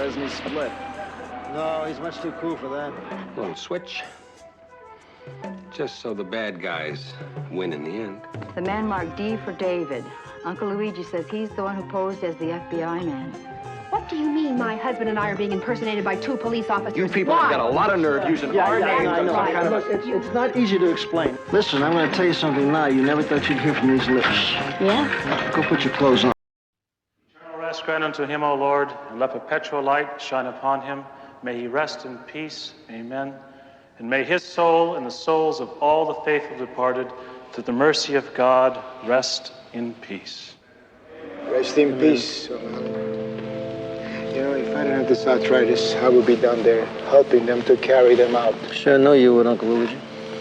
isn't he split? No, he's much too cool for that. Little switch. Just so the bad guys win in the end. The man marked D for David. Uncle Luigi says he's the one who posed as the FBI man. What do you mean my husband and I are being impersonated by 2 police officers? You people have got a lot of nerve using our names I on know. some kind of Look, it's not easy to explain. Listen, I'm going to tell you something now you never thought you'd hear from these lips. Yeah? Go put your clothes on. Eternal rest grant unto him, O Lord, and let perpetual light shine upon him. May he rest in peace. Amen. And may his soul and the souls of all the faithful departed, through the mercy of God, rest in peace. Rest in peace. You know, if I didn't have this arthritis, I would be down there helping them to carry them out. Sure know you would, Uncle Luigi.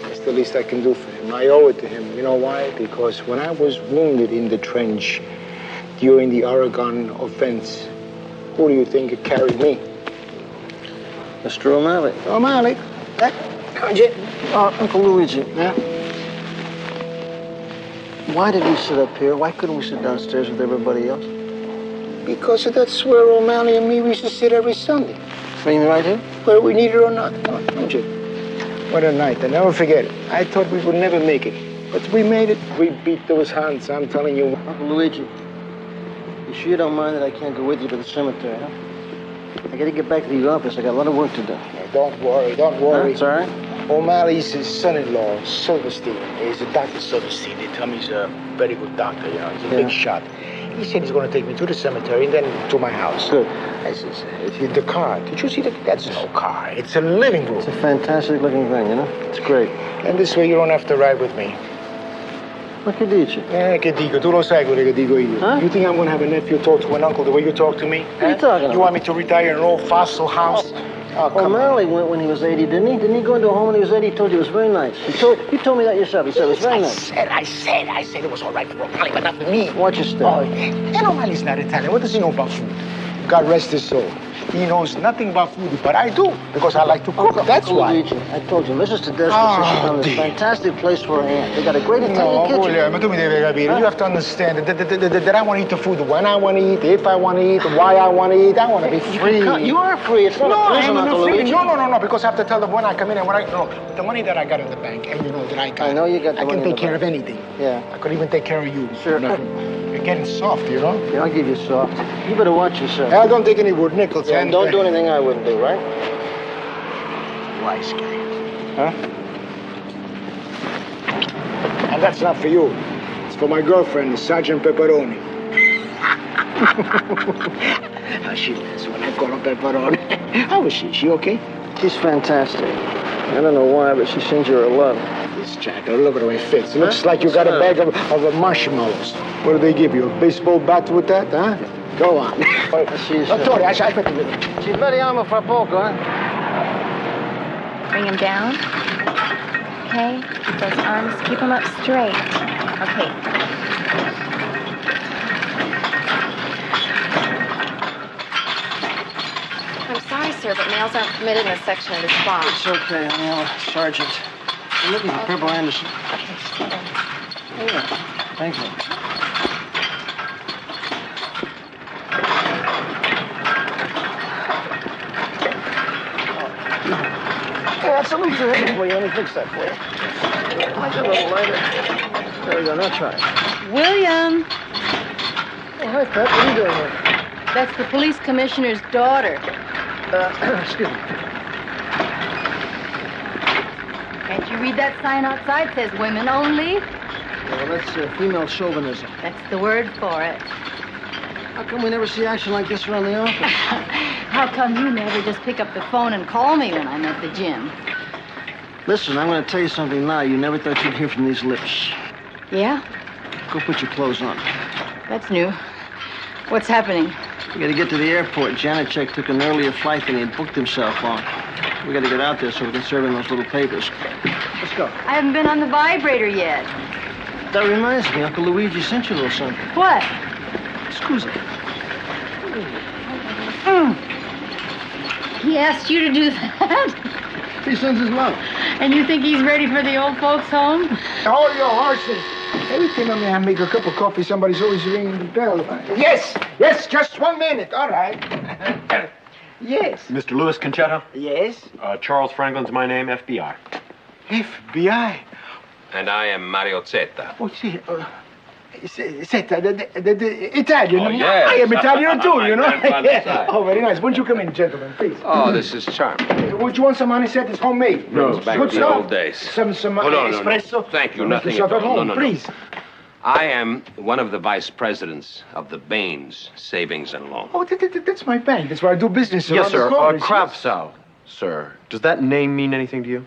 It's the least I can do for him. I owe it to him. You know why? Because when I was wounded in the trench during the Oregon offense, who do you think carried me? Mr. O'Malley. O'Malley. Uncle Luigi. Yeah? Why did we sit up here? Why couldn't we sit downstairs with everybody else? Because that's where O'Malley and me used to sit every Sunday. You mean right here? Whether we need it or not. Don't you? What a night. I'll never forget it. I thought we would never make it. But we made it. We beat those Huns, I'm telling you. Uncle Luigi, you sure you don't mind that I can't go with you to the cemetery, huh? I gotta get back to the office. I got a lot of work to do. Yeah, don't worry. That's all right. O'Malley's his son-in-law, Silverstein. He's a Dr. Silverstein. They tell me he's a very good doctor, you know. He's a big shot. He said he's going to take me to the cemetery and then to my house. Good. I said, the car. Did you see that? That's no car. It's a living room. It's a fantastic looking thing, you know? It's great. And this way you don't have to ride with me. Ma che dici? Che dico? Tu lo sai quello che dico io. Huh? You think I'm going to have a nephew talk to an uncle the way you talk to me? What are you talking about? You want me to retire in an old fossil house? Oh, come O'Malley went when he was 80, didn't he? Didn't he go into a home when he was 80? He told you it was very nice. You told me that yourself. He said it was very nice. I said it was all right for O'Malley, but not for me. Watch your step. Oh, and O'Malley's not Italian. What does he know about food? God rest his soul. He knows nothing about food, but I do, because I like to cook. That's why. Luigi, I told you, Mrs. Tedesco says she found this fantastic place for her aunt. They got a great Italian kitchen. Guglielmo, tu mi devi capire. Huh? You have to understand that I want to eat the food when I want to eat, if I want to eat, why I want to eat. I want to be free. You are free. It's not a prison, Uncle Luigi. No, because I have to tell them when I come in and when I... Look, the money that I got in the bank, and you know that I got... I know you got the money I can take care of anything. Yeah. I could even take care of you. Sure. You're getting soft, you know? Yeah, I'll give you soft. You better watch yourself. I don't take any wood nickels. Yeah, and don't do anything I wouldn't do, right? Wise guy. Huh? And that's not for you. It's for my girlfriend, Sergeant Pepperoni. How she is when I call her Pepperoni. How is she? Is she okay? She's fantastic. I don't know why, but she sends you her love. This jacket, look at the way it fits. It looks like you got a bag of marshmallows. What do they give you? A baseball bat with that, huh? Go on. She's ready armor for poco, huh? Bring him down. Okay. Keep those arms. Keep them up straight. Okay. I'm sorry, sir, but males aren't permitted in this section of the spa. It's okay, I'm Sergeant. I'm looking for Pepper Anderson. Okay. Yeah. Thank you. Yeah, that's a little too heavy for you. Let me fix that for you. Make it a little lighter. There we go. Now try it. William! Oh, hi, Pep. What are you doing here? That's the police commissioner's daughter. Excuse me. Can't you read that sign outside? It says women only. Well, that's female chauvinism. That's the word for it. How come we never see action like this around the office? How come you never just pick up the phone and call me when I'm at the gym? Listen, I'm going to tell you something now you never thought you'd hear from these lips. Yeah? Go put your clothes on. That's new. What's happening? We got to get to the airport. Janacek took an earlier flight than he had booked himself on. We got to get out there so we can serve him those little papers. Let's go. I haven't been on the vibrator yet. That reminds me, Uncle Luigi sent you a little something. What? Scusi. He asked you to do that? He sends his love. And you think he's ready for the old folks' home? Hold your horses. Every time I make a cup of coffee, somebody's always ringing the bell. Yes, just 1 minute. All right. Yes. Mr. Louis Conchetta? Yes? Charles Franklin's my name, FBI. FBI? And I am Mario Zeta. Oh, see, Zeta, the Italian. Oh, yes. I am Italian too, My you know. grandfather's side. Oh, very nice. Won't you come in, gentlemen, please? Oh, this is charming. Would you want some anisette? It's homemade. Brings back Good the stuff. old days. Some Oh, no, no, no. espresso. Thank you, Make nothing yourself at at all. home, No, no, no. please. I am one of the vice presidents of the Baines Savings and Loan. Oh, that's my bank. That's where I do business. Yes, around sir. the corner, Crab yes. Sow, sir. Does that name mean anything to you?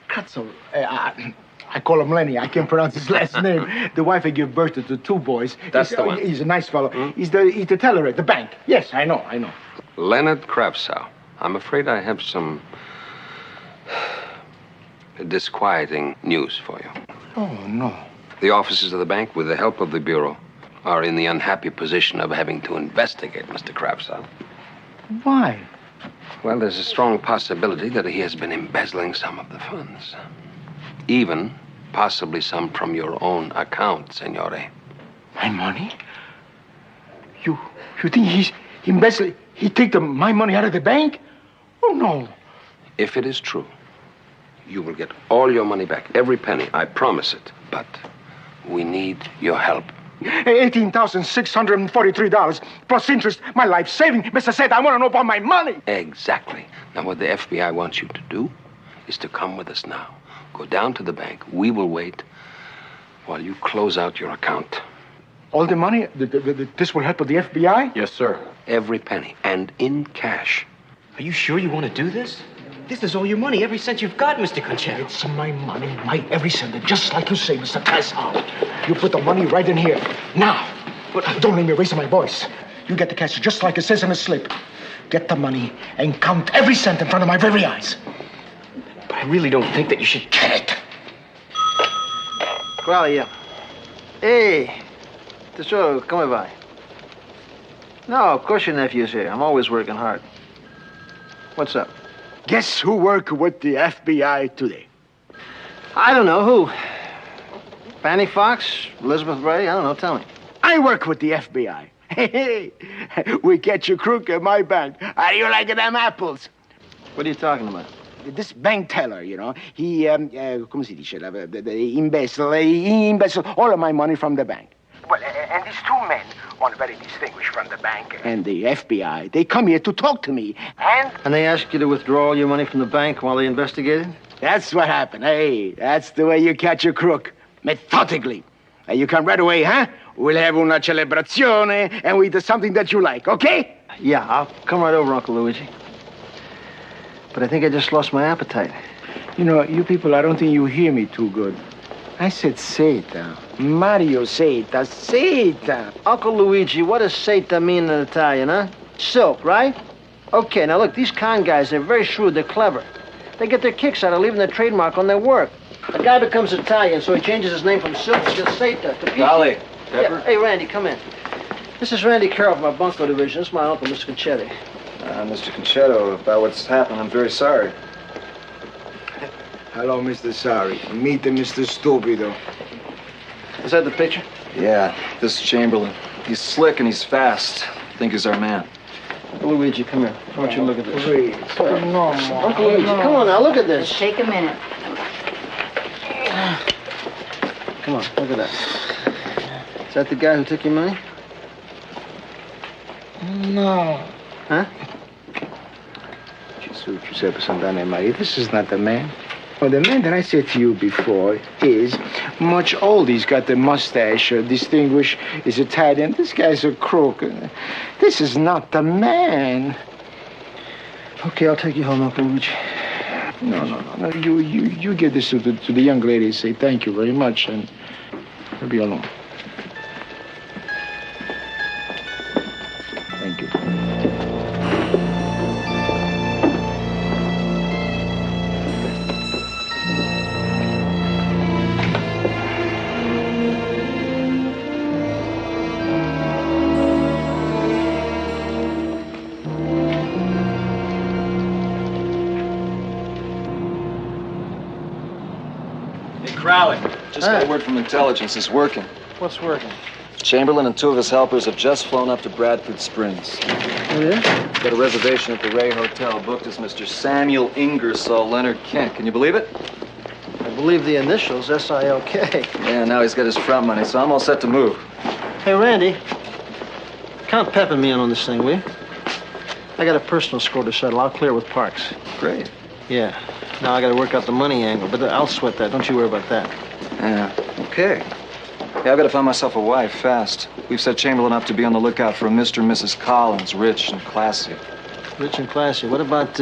Katzel. I call him Lenny. I can't pronounce his last name. The wife I gave birth to 2 boys. That's the one. He's a nice fellow. He's the teller at the bank. Yes, I know. Leonard Kravsow. I'm afraid I have some disquieting news for you. Oh, no. The officers of the bank, with the help of the Bureau, are in the unhappy position of having to investigate Mr. Kravsow. Why? Well, there's a strong possibility that he has been embezzling some of the funds. Even possibly some from your own account, Signore. My money? You think he's embezzling? He take my money out of the bank? Oh, no. If it is true, you will get all your money back, every penny, I promise it. But we need your help. $18,643 plus interest. My life saving. Mr. Said, I want to know about my money. Exactly. Now, what the FBI wants you to do is to come with us now. Go down to the bank. We will wait while you close out your account. All the money? This will help with the FBI? Yes, sir. Every penny, and in cash. Are you sure you want to do this? This is all your money, every cent you've got, Mr. Conchetta. It's my money, my every cent. Just like you say, Mr. Tyson. You put the money right in here. Now. But don't let me raise my voice. You get the cash just like it says in the slip. Get the money and count every cent in front of my very eyes. But I really don't think that you should Get it. Qual é? Hey, tesoro, come vai? No, of course your nephew's here. I'm always working hard. What's up? Guess who worked with the FBI today? I don't know. Who? Fanny Fox? Elizabeth Ray? I don't know. Tell me. I work with the FBI. Hey, we catch a crook at my bank. How do you like them apples? What are you talking about? This bank teller, you know, he, come si dice, he embezzled all of my money from the bank. Well, and these 2 men, one very distinguished from the bank, and the FBI, they come here to talk to me, And they asked you to withdraw all your money from the bank while they investigated? that's what happened. Hey, that's the way you catch a crook, methodically. And you come right away, huh? We'll have una celebrazione, and we do something that you like, okay? Yeah, I'll come right over, Uncle Luigi. But I think I just lost my appetite. You know, you people, I don't think you hear me too good. I said Seta. Mario Seta. Seta. Uncle Luigi, what does Seta mean in Italian, huh? Silk, right? Okay, now look, these con guys, they're very shrewd, they're clever. They get their kicks out of leaving their trademark on their work. A guy becomes Italian, so he changes his name from Silk to Seta. To Golly, Yeah. Hey, Randy, come in. This is Randy Carroll from our Bunko division. This is my uncle, Mr. Conchetti. Mr. Conchetto, about what's happened, I'm very sorry. Hello, Mr. Sorry. Meet Mr. Stupido. Is that the picture? Yeah, this is Chamberlain. He's slick and he's fast. I think he's our man. Luigi, come here. I want you to look at this. Please. No, more. Uncle Luigi, come on now, look at this. Just take a minute. Come on, look at that. Is that the guy who took your money? No. Huh? Jesus, Giuseppe Santana Maria, this is not the man. Well, the man that I said to you before is much older. He's got the mustache, distinguished, is Italian. This guy's a crook. This is not the man. Okay, I'll take you home, Uncle Luigi. No. You give this to the young lady. Say thank you very much, and I'll be alone. Thank you. Hey, Crowley, just got word from intelligence. It's working. What's working? Chamberlain and two of his helpers have just flown up to Bradford Springs. Oh, yeah? Got a reservation at the Ray Hotel, booked as Mr. Samuel Ingersoll Leonard Kent. Can you believe it? I believe the initials, S-I-L-K. Yeah, now he's got his front money, so I'm all set to move. Hey, Randy, count Pep and me in on this thing, will you? I got a personal score to settle. I'll clear with Parks. Great. Yeah. Now I got to work out the money angle, but I'll sweat that. Don't you worry about that. Yeah, okay. Yeah, I've got to find myself a wife fast. We've set Chamberlain up to be on the lookout for a Mr. and Mrs. Collins, rich and classy. Rich and classy. What about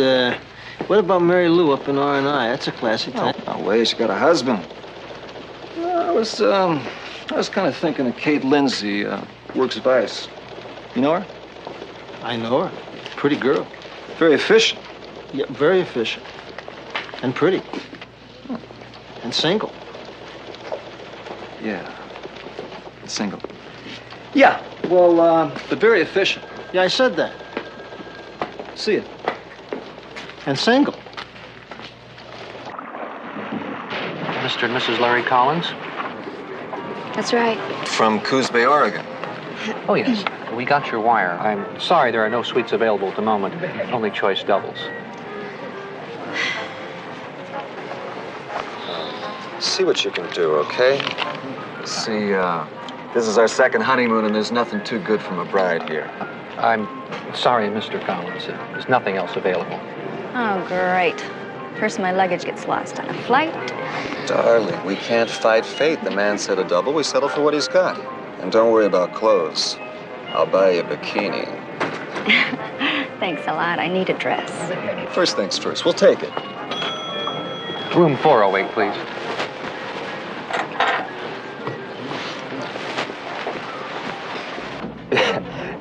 Mary Lou up in R&I? That's a classy type. No way, she got a husband. I was kind of thinking of Kate Lindsay, Works Vice. You know her? I know her. Pretty girl. Very efficient. Yeah, very efficient. And pretty. And single. Yeah. Single. Yeah, well, but very efficient. Yeah, I said that. See ya. And single. Mr. and Mrs. Larry Collins? That's right. From Coos Bay, Oregon. Oh, yes. We got your wire. I'm sorry there are no suites available at the moment. Only choice doubles. See what you can do, okay? See, this is our second honeymoon, and there's nothing too good from a bride here. I'm sorry, Mr. Collins. There's nothing else available. Oh, great. First my luggage gets lost on a flight. Darling, we can't fight fate. The man said a double. We settle for what he's got. And don't worry about clothes. I'll buy you a bikini. Thanks a lot. I need a dress. First things first. We'll take it. Room 408, please.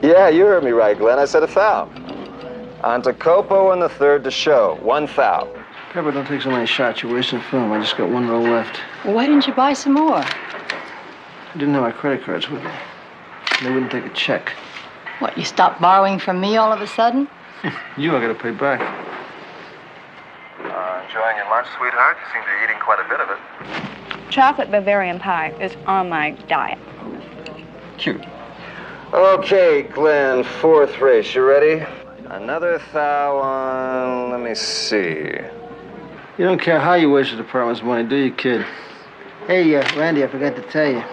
Yeah, you heard me right, Glenn. I said 1,000. On to Copo and the third to show. 1,000. Pepper, don't take so many shots. You're wasting film. I just got one row left. Well, why didn't you buy some more? I didn't have my credit cards with me. They wouldn't take a check. What, you stopped borrowing from me all of a sudden? You, I gotta pay back. Enjoying your lunch, sweetheart? You seem to be eating quite a bit of it. Chocolate Bavarian pie is on my diet. Cute. Okay, Glenn, fourth race. You ready? Another 1,000. Let me see. You don't care how you waste the department's money, do you, kid? Hey, Randy, I forgot to tell you.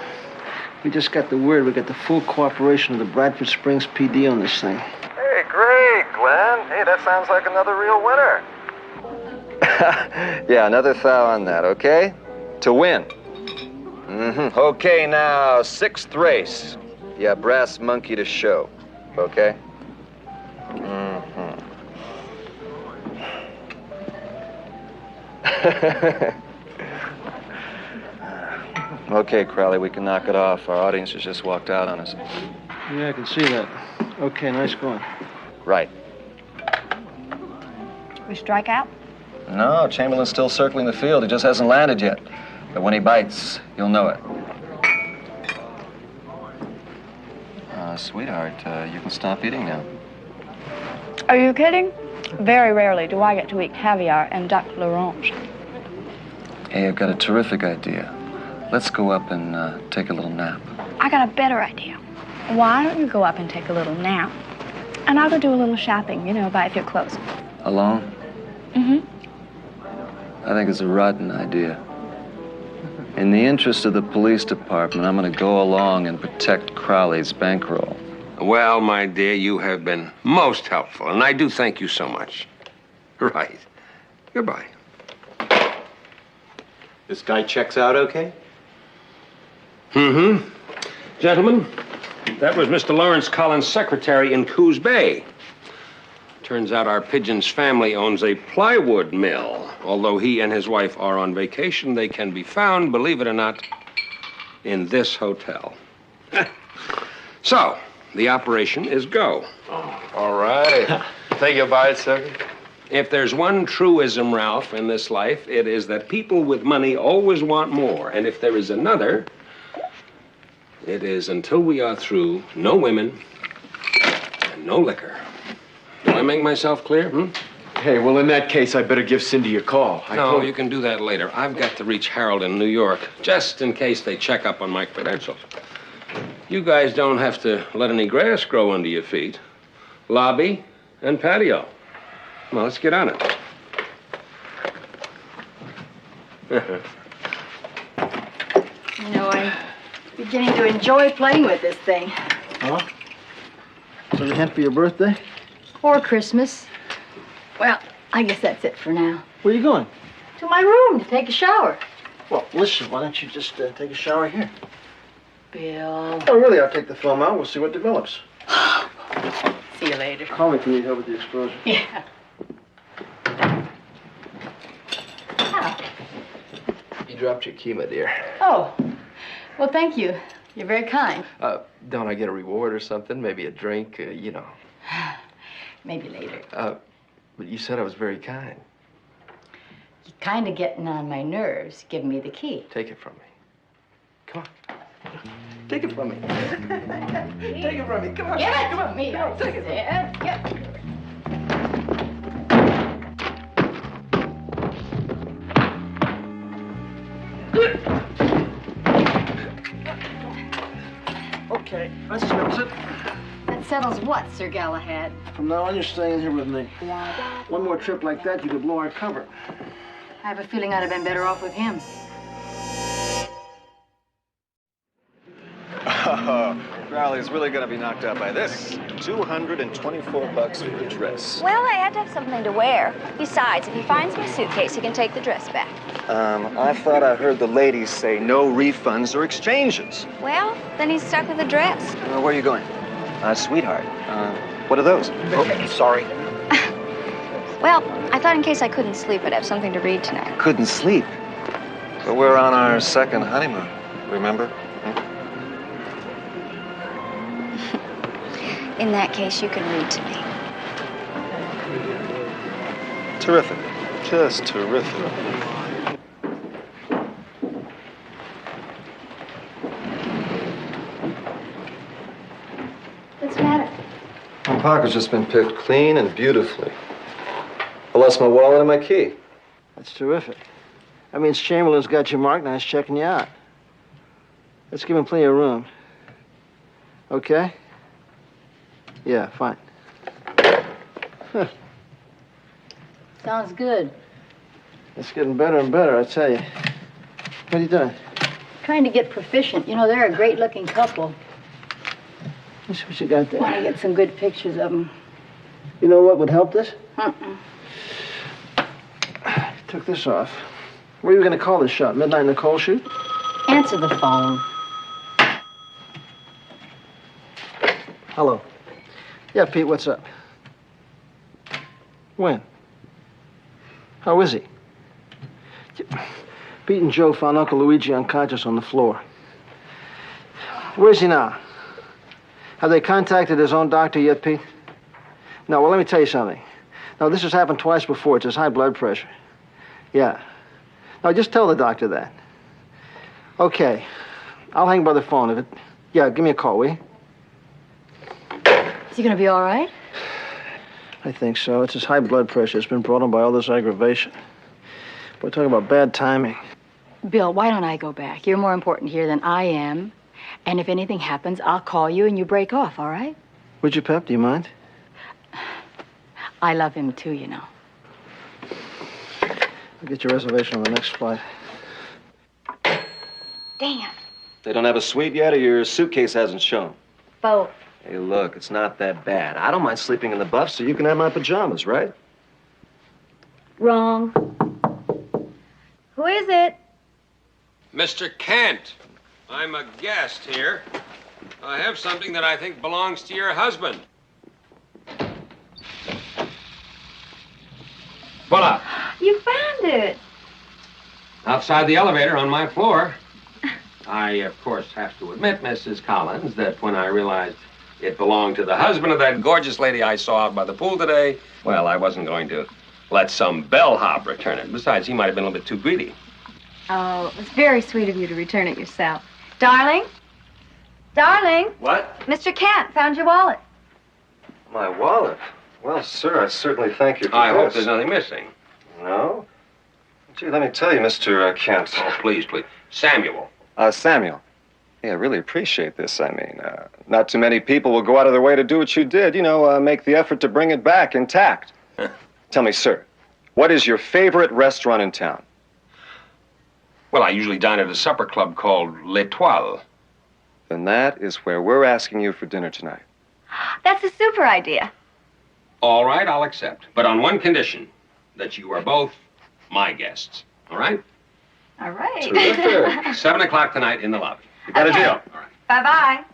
We just got the word. We got the full cooperation of the Bradford Springs PD on this thing. Hey, great, Glenn. Hey, that sounds like another real winner. Yeah, another 1,000 on that, okay? To win. Mm-hmm. Okay, now, sixth race. Yeah, brass monkey to show, okay? Mm-hmm. Okay, Crowley, we can knock it off. Our audience has just walked out on us. Yeah, I can see that. Okay, nice going. Right. We strike out? No, Chamberlain's still circling the field. He just hasn't landed yet. But when he bites, you'll know it. Sweetheart, you can stop eating now. Are you kidding? Very rarely do I get to eat caviar and duck l'orange. Hey, I've got a terrific idea. Let's go up and take a little nap. I got a better idea. Why don't you go up and take a little nap? And I'll go do a little shopping, buy a few clothes. Alone? Mm-hmm. I think it's a rotten idea. In the interest of the police department, I'm going to go along and protect Crowley's bankroll. Well, my dear, you have been most helpful, and I do thank you so much. Right. Goodbye. This guy checks out okay? Mm-hmm. Gentlemen, that was Mr. Lawrence Collins' secretary in Coos Bay. Turns out our Pigeon's family owns a plywood mill. Although he and his wife are on vacation, they can be found, believe it or not, in this hotel. So, the operation is go. All right. Think you'll buy it, sir? If there's one truism, Ralph, in this life, it is that people with money always want more. And if there is another, it is until we are through, no women and no liquor. Do I make myself clear, Hey, well, in that case, I better give Cindy a call. No, you can do that later. I've got to reach Harold in New York, just in case they check up on my credentials. You guys don't have to let any grass grow under your feet. Lobby and patio. Well, let's get on it. You know, I'm beginning to enjoy playing with this thing. Huh? So the hint for your birthday? Or Christmas. Well, I guess that's it for now. Where are you going? To my room to take a shower. Well, listen, why don't you just take a shower here? Bill. Oh, really, I'll take the film out. We'll see what develops. See you later. Call me if you need help with the explosion. Yeah. You dropped your key, my dear. Oh, well, thank you. You're very kind. Don't I get a reward or something? Maybe a drink, you know. Maybe later. But you said I was very kind. You're kind of getting on my nerves. Give me the key. Take it from me. Come on. Take it from me. Take it from me. Come on. Give it Come on. to me. Come on. Take it. Okay, that settles it. That settles what, Sir Galahad? From now on, you're staying here with me. One more trip like that, you could blow our cover. I have a feeling I'd have been better off with him. Crowley's really gonna be knocked out by this. $224 for a dress. Well, I had to have something to wear. Besides, if he finds my suitcase, he can take the dress back. I thought I heard the ladies say no refunds or exchanges. Well, then he's stuck with the dress. Where are you going? Sweetheart. What are those? Oh, sorry. Well, I thought in case I couldn't sleep, I'd have something to read tonight. Couldn't sleep. But we're on our second honeymoon, remember? In that case, you can read to me. Terrific. Just terrific. What's the matter? My pocket's just been picked clean and beautifully. I lost my wallet and my key. That's terrific. That means Chamberlain's got you marked, now he's checking you out. Let's give him plenty of room. Okay? Yeah, fine. Huh. Sounds good. It's getting better and better, I tell you. What are you doing? Trying to get proficient. You know, they're a great-looking couple. Let's see what you got there. Want to get some good pictures of them. You know what would help this? Uh-uh. Took this off. Where are you going to call this shot? Midnight in the coal chute? Answer the phone. Hello. Yeah, Pete, what's up? When? How is he? Pete and Joe found Uncle Luigi unconscious on the floor. Where's he now? Have they contacted his own doctor yet, Pete? No, well, let me tell you something. Now, this has happened twice before. It's his high blood pressure. Yeah. Now, just tell the doctor that. Okay. I'll hang by the phone if it... Yeah, give me a call, will you? Is he going to be all right? I think so. It's his high blood pressure. It's been brought on by all this aggravation. We're talking about bad timing. Bill, why don't I go back? You're more important here than I am. And if anything happens, I'll call you and you break off, all right? Would you, Pep? Do you mind? I love him too, you know. I'll get your reservation on the next flight. Damn. They don't have a suite yet, or your suitcase hasn't shown? Both. Hey, look, it's not that bad. I don't mind sleeping in the buff, so you can have my pajamas, right? Wrong. Who is it? Mr. Kent, I'm a guest here. I have something that I think belongs to your husband. Pull up. You found it. Outside the elevator on my floor. I, of course, have to admit, Mrs. Collins, that when I realized it belonged to the husband of that gorgeous lady I saw out by the pool today, well, I wasn't going to let some bellhop return it. Besides, he might have been a little bit too greedy. Oh, it was very sweet of you to return it yourself. Darling? Darling? What? Mr. Kent found your wallet. My wallet? Well, sir, I certainly thank you for I hope this. there's nothing missing. No? Gee, let me tell you, Mr. Kent. Oh, please, please. Samuel. Samuel. Hey, I really appreciate this. I mean, not too many people will go out of their way to do what you did. You know, make the effort to bring it back intact. Tell me, sir, what is your favorite restaurant in town? Well, I usually dine at a supper club called L'Etoile. Then that is where we're asking you for dinner tonight. That's a super idea. All right, I'll accept. But on one condition, that you are both my guests. All right? All right. Terrific. 7 o'clock tonight in the lobby. You got a deal? All right. Bye-bye.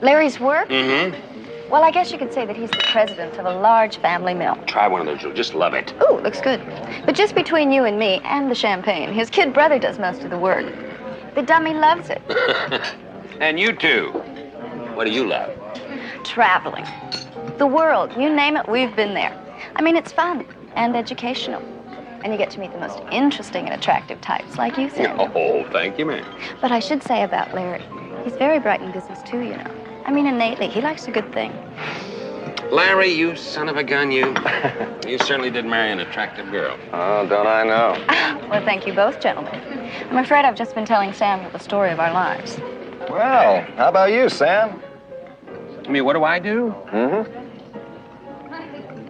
Larry's work? Mm-hmm. Well, I guess you could say that he's the president of a large family mill. Try one of those. You'll just love it. Ooh, looks good. But just between you and me and the champagne, his kid brother does most of the work. The dummy loves it. And you too. What do you love? Traveling. The world, you name it, we've been there. I mean, it's fun and educational. And you get to meet the most interesting and attractive types, like you said. Oh, thank you, ma'am. But I should say about Larry, he's very bright in business, too, you know. I mean, innately, he likes a good thing. Larry, you son of a gun, you. You certainly did marry an attractive girl. Oh, don't I know? Well, thank you both, gentlemen. I'm afraid I've just been telling Sam the story of our lives. Well, how about you, Sam? I mean, what do I do? Mm-hmm.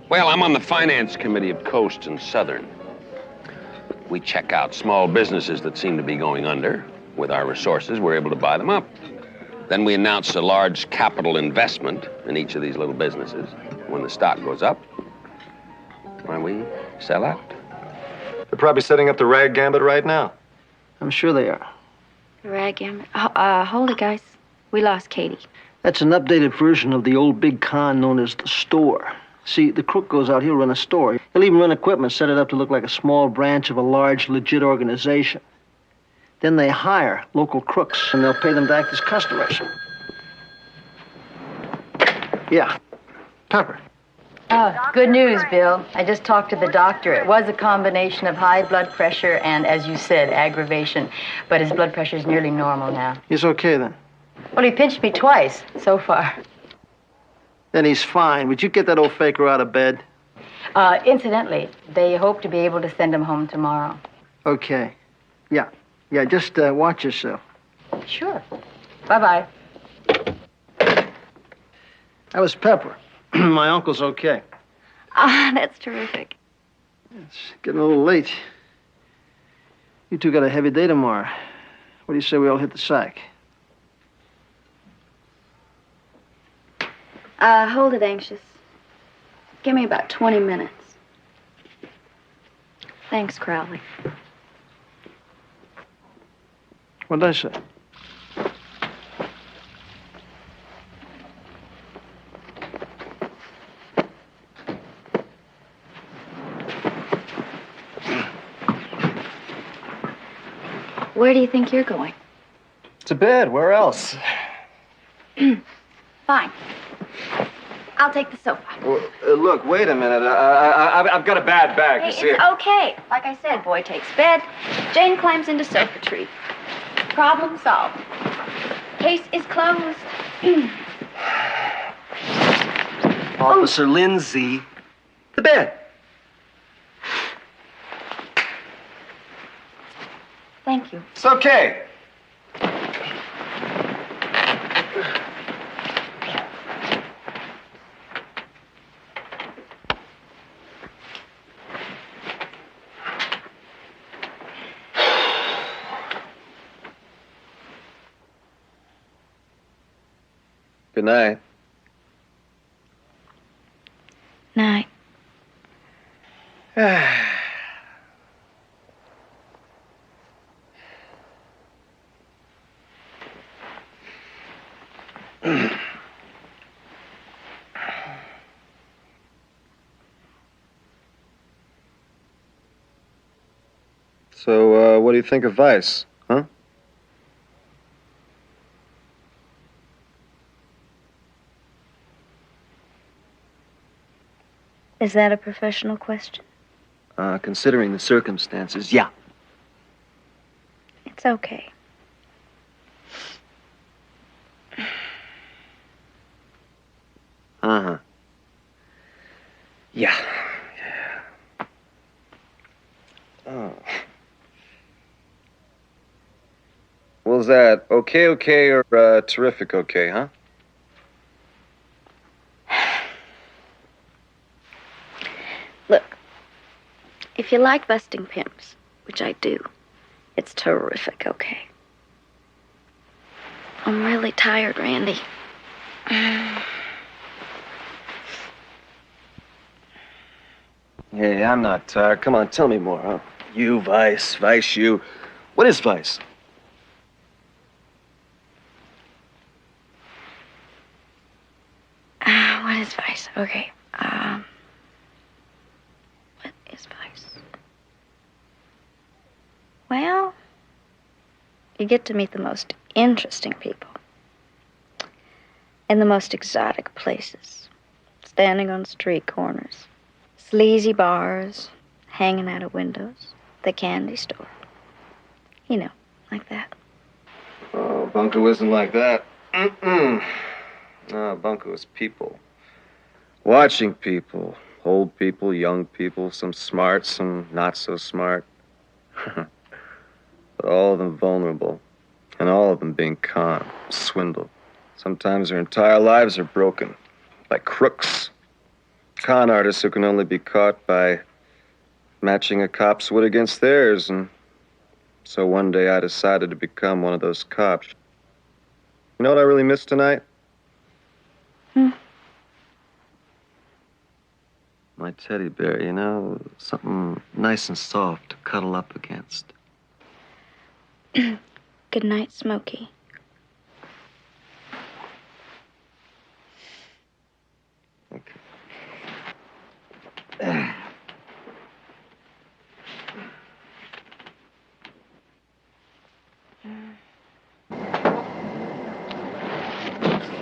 Well, I'm on the finance committee of Coast and Southern. We check out small businesses that seem to be going under. With our resources, we're able to buy them up. Then we announce a large capital investment in each of these little businesses. When the stock goes up, why, we sell out. They're probably setting up the rag gambit right now. I'm sure they are. Rag gambit. Hold it, guys. We lost Katie. That's an updated version of the old big con known as the store. See, the crook goes out, he'll run a store. He'll even run equipment, set it up to look like a small branch of a large, legit organization. Then they hire local crooks, and they'll pay them to act as customers. Yeah. Pepper. Oh, good news, Bill. I just talked to the doctor. It was a combination of high blood pressure and, as you said, aggravation. But his blood pressure is nearly normal now. He's okay, then? Well, he pinched me twice so far. Then he's fine. Would you get that old faker out of bed? Incidentally, they hope to be able to send him home tomorrow. Okay. Yeah. Yeah, just watch yourself. Sure. Bye-bye. That was Pepper. My uncle's okay. Ah, that's terrific. It's getting a little late. You two got a heavy day tomorrow. What do you say we all hit the sack? Hold it, Anxious. Give me about 20 minutes. Thanks, Crowley. What did I say? Where do you think you're going? To bed. Where else? Fine. I'll take the sofa. Well, look, wait a minute. I've got a bad bag. Hey, You see it's okay. Like I said, boy takes bed. Jane climbs into sofa tree. Problem solved. Case is closed. Officer Lindsay. The bed. Thank you. It's okay. Good night. Night. So, what do you think of Vice, huh? Is that a professional question? Considering the circumstances, yeah. It's okay. Uh-huh. Yeah. Oh. was that? Okay, okay, or terrific okay, huh? Look, if you like busting pimps, which I do, it's terrific okay. I'm really tired, Randy. Hey, I'm not tired. Come on, tell me more, huh? You, Vice, you. What is Vice? What is Vice? Okay. What is Vice? Well, you get to meet the most interesting people in the most exotic places, standing on street corners, sleazy bars, hanging out of windows, the candy store. You know, like that. Oh, Bunko isn't like that. Mm-mm. No, Bunko is people. Watching people. Old people, young people, some smart, some not so smart. But all of them vulnerable. And all of them being conned, swindled. Sometimes their entire lives are broken. Like crooks. Con artists who can only be caught by matching a cop's wit against theirs. And so one day I decided to become one of those cops. You know what I really missed tonight? My teddy bear, you know, something nice and soft to cuddle up against. Good night, Smokey.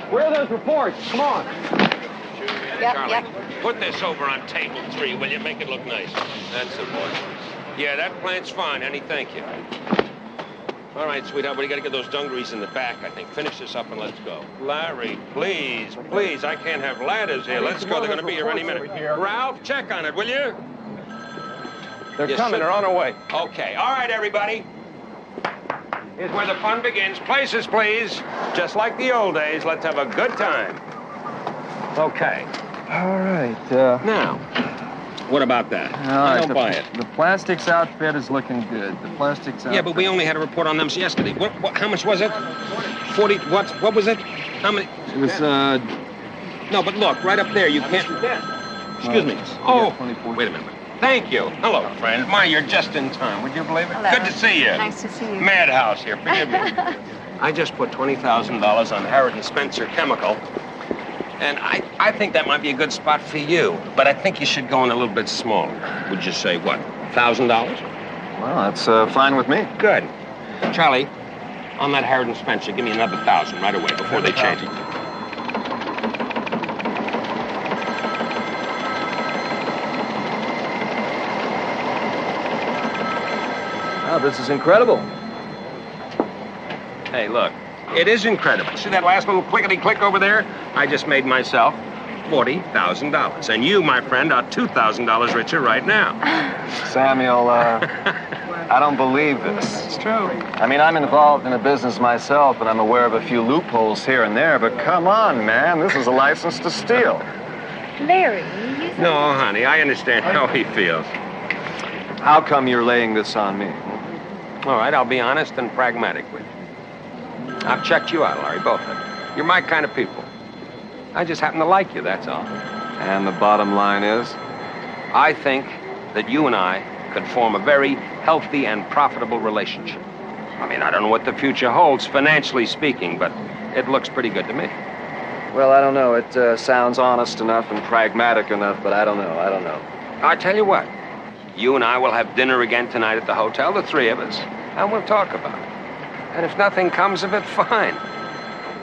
Where are those reports? Come on. Charlie, put this over on table 3, will you? Make it look nice. That's the boy. Yeah, that plant's fine, honey. Thank you. All right, sweetheart, we got to get those dungarees in the back, I think. Finish this up and let's go. Larry, please, please, I can't have ladders here. Let's go. They're going to be here any minute. Ralph, check on it, will you? They're coming. They're on our way. Okay. All right, everybody. Here's where the fun begins. Places, please. Just like the old days. Let's have a good time. Okay. All right. Now, what about that? I don't buy it. The plastics outfit is looking good. The plastics outfit. Yeah, but we only had a report on them yesterday. What how much was it? 40, what was it? How many? It was, No, but look, right up there, you can't... Excuse me. Oh, wait a minute. Thank you. Hello, friend. My, you're just in time. Would you believe it? Hello. Good to see you. Nice to see you. Madhouse here. Forgive me. I just put $20,000 on Harrod & Spencer Chemical. And I think that might be a good spot for you. But I think you should go in a little bit smaller. Would you say, what, $1,000? Well, that's fine with me. Good. Charlie, on that Harrod & Spencer, give me another 1,000 right away before they change it. Wow, this is incredible. Hey, look, it is incredible. See that last little clickety-click over there? I just made myself $40,000. And you, my friend, are $2,000 richer right now. Samuel, I don't believe this. It's true. I mean, I'm involved in a business myself, and I'm aware of a few loopholes here and there, but come on, man. This is a license to steal. Larry, No, honey, I understand how he feels. How come you're laying this on me? All right, I'll be honest and pragmatic with you. I've checked you out, Larry, both of you. You're my kind of people. I just happen to like you, that's all. And the bottom line is? I think that you and I could form a very healthy and profitable relationship. I mean, I don't know what the future holds, financially speaking, but it looks pretty good to me. Well, I don't know. It sounds honest enough and pragmatic enough, but I don't know. I tell you what, you and I will have dinner again tonight at the hotel, the three of us, and we'll talk about it. And if nothing comes of it, fine.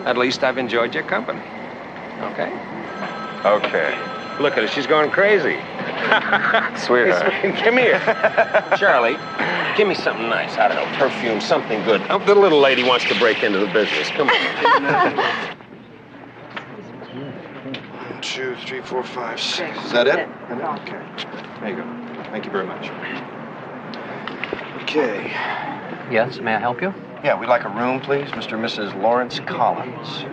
At least I've enjoyed your company. Okay? Okay. Look at her, she's going crazy. Sweetheart. Come here. Charlie, give me something nice. I don't know, perfume, something good. Oh, the little lady wants to break into the business. Come on. 1, 2, 3, 4, 5, 6. Is that it? Okay. There you go. Thank you very much. Okay. Yes, may I help you? Yeah, we'd like a room, please. Mr. and Mrs. Lawrence Collins.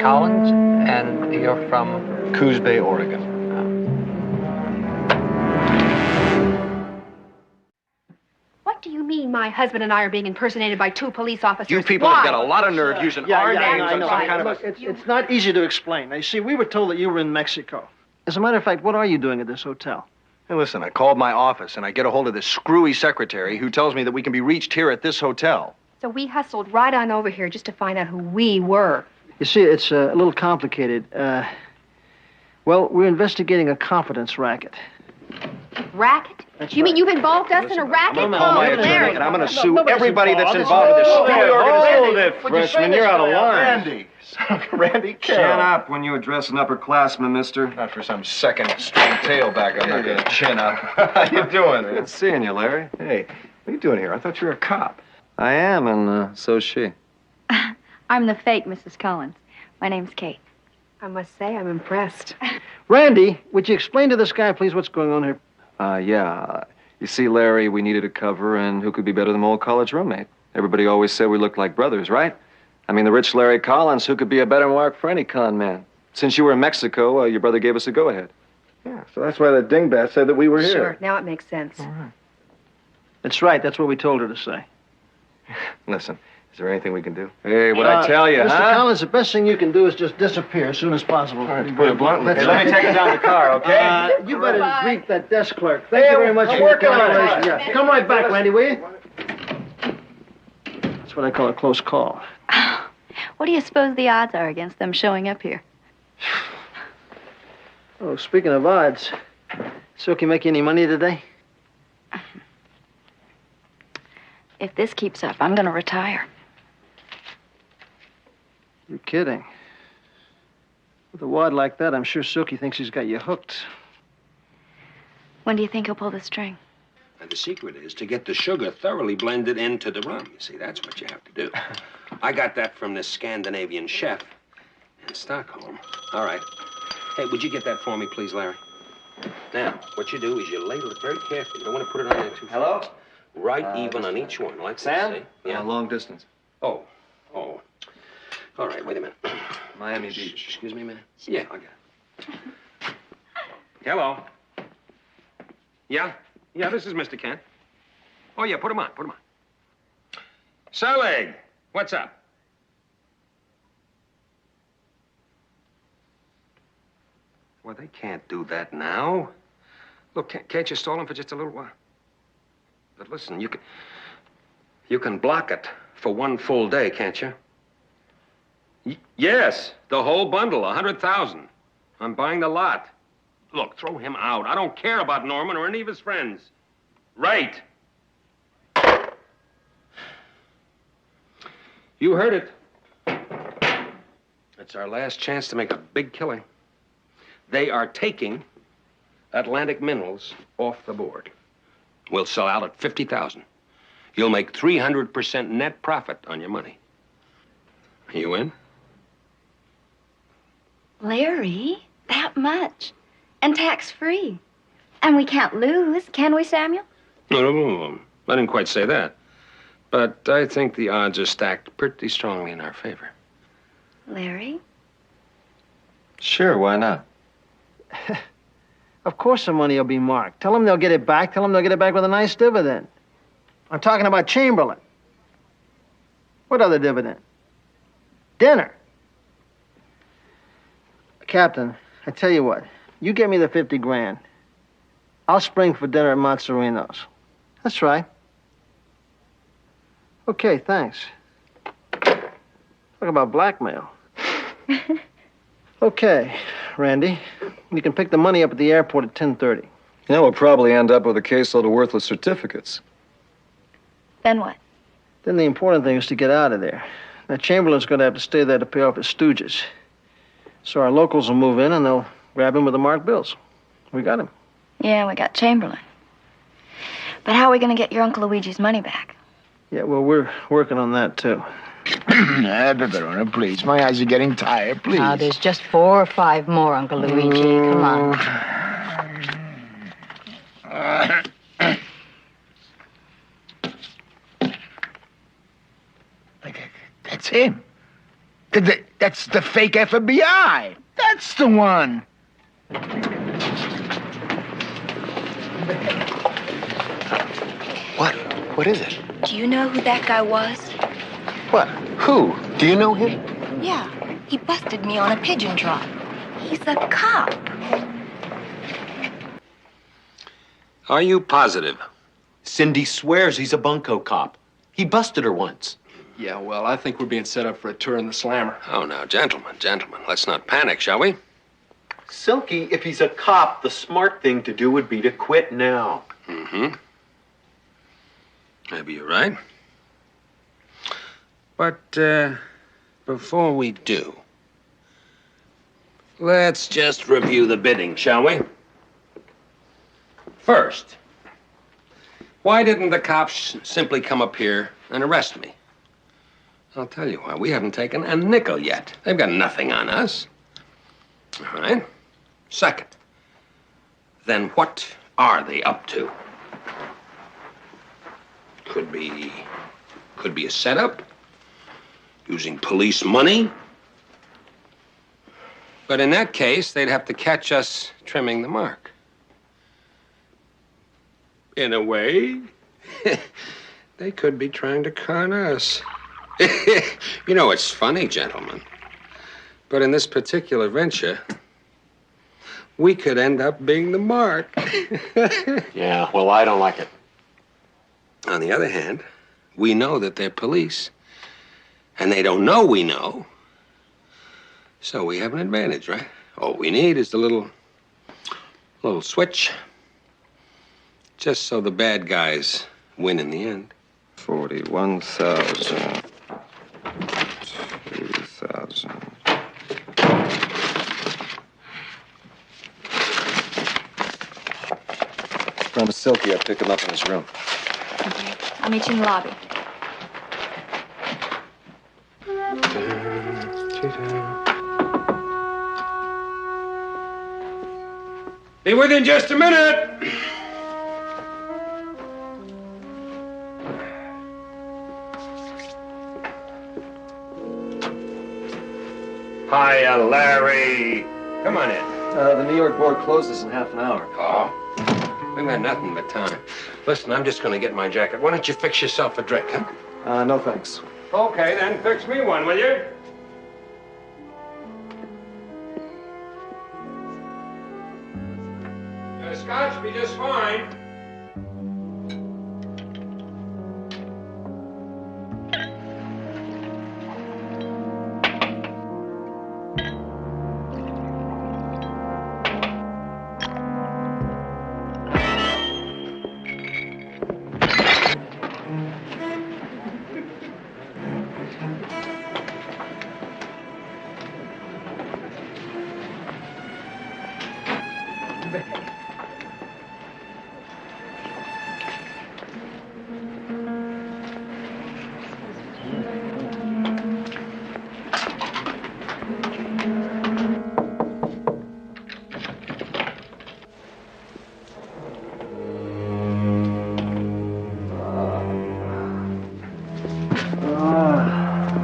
Collins, and you're from? Coos Bay, Oregon. What do you mean my husband and I are being impersonated by 2 police officers? You people Why? have got a lot of nerve using our names I on know. some kind of Look, a... it's not easy to explain. Now, you see, we were told that you were in Mexico. As a matter of fact, what are you doing at this hotel? Hey, listen, I called my office and I get a hold of this screwy secretary who tells me that we can be reached here at this hotel. So we hustled right on over here just to find out who we were. You see, it's a little complicated. Well, we're investigating a confidence racket. Racket? You mean you've involved us in a racket? I'm gonna call my attorney Larry. and I'm gonna sue nobody's everybody that's involved. involved with this Hold stupid it, organization. hold it, freshman, you're out of line. Randy, Chin up when you address an upperclassman, mister. Not for some second string tailback. I'm not gonna chin up. How you doing? Good seeing you, Larry. Hey, what are you doing here? I thought you were a cop. I am, and so's she. I'm the fake Mrs. Collins. My name's Kate. I must say, I'm impressed. Randy, would you explain to this guy, please, what's going on here? Yeah. You see, Larry, we needed a cover, and who could be better than my old college roommate? Everybody always said we looked like brothers, right? I mean, the rich Larry Collins, who could be a better mark for any con man? Since you were in Mexico, your brother gave us a go-ahead. Yeah, so that's why the dingbat said that we were here. Sure, now it makes sense. That's right. That's what we told her to say. Listen, is there anything we can do? Hey, what'd I tell you, Mr. huh? Collins, the best thing you can do is just disappear as soon as possible. All right, to put it bluntly. Hey, let me take him down the car, okay? You better greet that desk clerk. Thank you very much for your cooperation. Yeah. Come right back, Randy, will you? That's what I call a close call. What do you suppose the odds are against them showing up here? Oh, speaking of odds, Silky make you any money today? If this keeps up, I'm gonna retire. You're kidding. With a wad like that, I'm sure Silky thinks he's got you hooked. When do you think he'll pull the string? And the secret is to get the sugar thoroughly blended into the rum. You see, that's what you have to do. I got that from this Scandinavian chef in Stockholm. All right. Hey, would you get that for me, please, Larry? Now, what you do is you ladle it very carefully. You don't want to put it on there too fast. Right even on each one, like Sam? this, see? Yeah. Long distance. Oh. All right, wait a minute. Miami Beach. Excuse me a minute. Yeah, I got it. Hello. Yeah? Yeah, this is Mr. Kent. Oh, yeah, put him on. Selig, what's up? Well, they can't do that now. Look, can't you stall him for just a little while? But listen, you can block it for 1 full day, can't you? Yes, the whole bundle, 100,000. I'm buying the lot. Look, throw him out. I don't care about Norman or any of his friends. Right. You heard it. It's our last chance to make a big killing. They are taking Atlantic Minerals off the board. We'll sell out at 50,000. You'll make 300% net profit on your money. You in? Larry, that much. And tax-free. And we can't lose, can we, Samuel? No. I didn't quite say that. But I think the odds are stacked pretty strongly in our favor. Larry? Sure, why not? Of course the money will be marked. Tell them they'll get it back. Tell them they'll get it back with a nice dividend. I'm talking about Chamberlain. What other dividend? Dinner. Captain, I tell you what. You get me the 50 grand. I'll spring for dinner at Mozzarino's. That's right. Okay, thanks. Talk about blackmail. Okay, Randy. You can pick the money up at the airport at 10:30. Yeah, we'll probably end up with a caseload of worthless certificates. Then what? Then the important thing is to get out of there. Now, Chamberlain's going to have to stay there to pay off his stooges. So our locals will move in and they'll grab him with the marked bills. We got him. Yeah, we got Chamberlain. But how are we going to get your Uncle Luigi's money back? Yeah, well, we're working on that, too. Verona, please. My eyes are getting tired, please. Ah, there's just 4 or 5 more, Uncle Luigi. Come on. him. That's the fake FBI. That's the one. What? What is it? Do you know who that guy was? What? Who? Do you know him? Yeah, he busted me on a pigeon trot. He's a cop. Are you positive? Cindy swears he's a bunco cop. He busted her once. Yeah, well, I think we're being set up for a tour in the slammer. Oh, now, gentlemen, let's not panic, shall we? Silky, if he's a cop, the smart thing to do would be to quit now. Mm-hmm. Maybe you're right. But, before we do, let's just review the bidding, shall we? First, why didn't the cops simply come up here and arrest me? I'll tell you why. We haven't taken a nickel yet. They've got nothing on us. All right. Second, then what are they up to? Could be a setup, using police money. But in that case, they'd have to catch us trimming the mark. In a way, they could be trying to con us. You know, it's funny, gentlemen, but in this particular venture, we could end up being the mark. Yeah, well, I don't like it. On the other hand, we know that they're police, and they don't know we know. So we have an advantage, right? All we need is the little switch, just so the bad guys win in the end. 41,000. 2,000. From Silky, I pick him up in his room. Okay. I'll meet you in the lobby. Be within just a minute. Hiya, Larry. Come on in. The New York board closes in half an hour. Oh, we've got nothing but time. Listen, I'm just going to get my jacket. Why don't you fix yourself a drink, huh? No thanks. Okay, then fix me one, will you? Scotch be just fine.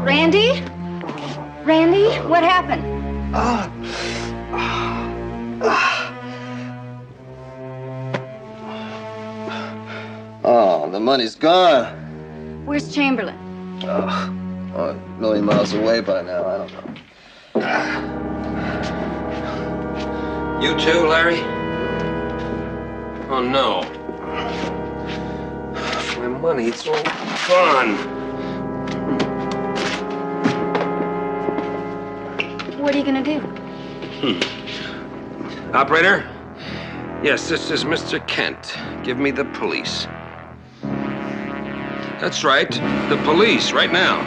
Randy? Randy, what happened? Oh, the money's gone. Where's Chamberlain? Oh, a million miles away by now. I don't know. You too, Larry? Oh, no. My money, it's all gone. What are you gonna do? Operator? Yes, this is Mr. Kent. Give me the police. That's right. The police, right now.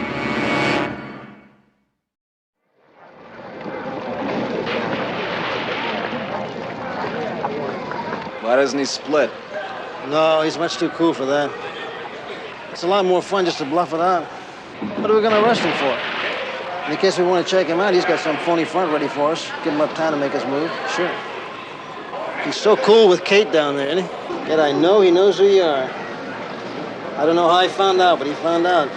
Why doesn't he split? No, he's much too cool for that. It's a lot more fun just to bluff it out. What are we gonna arrest him for? In case we want to check him out, he's got some phony front ready for us. Give him up time to make us move. Sure. He's so cool with Kate down there, isn't he? Yet I know he knows who you are. I don't know how he found out, but he found out.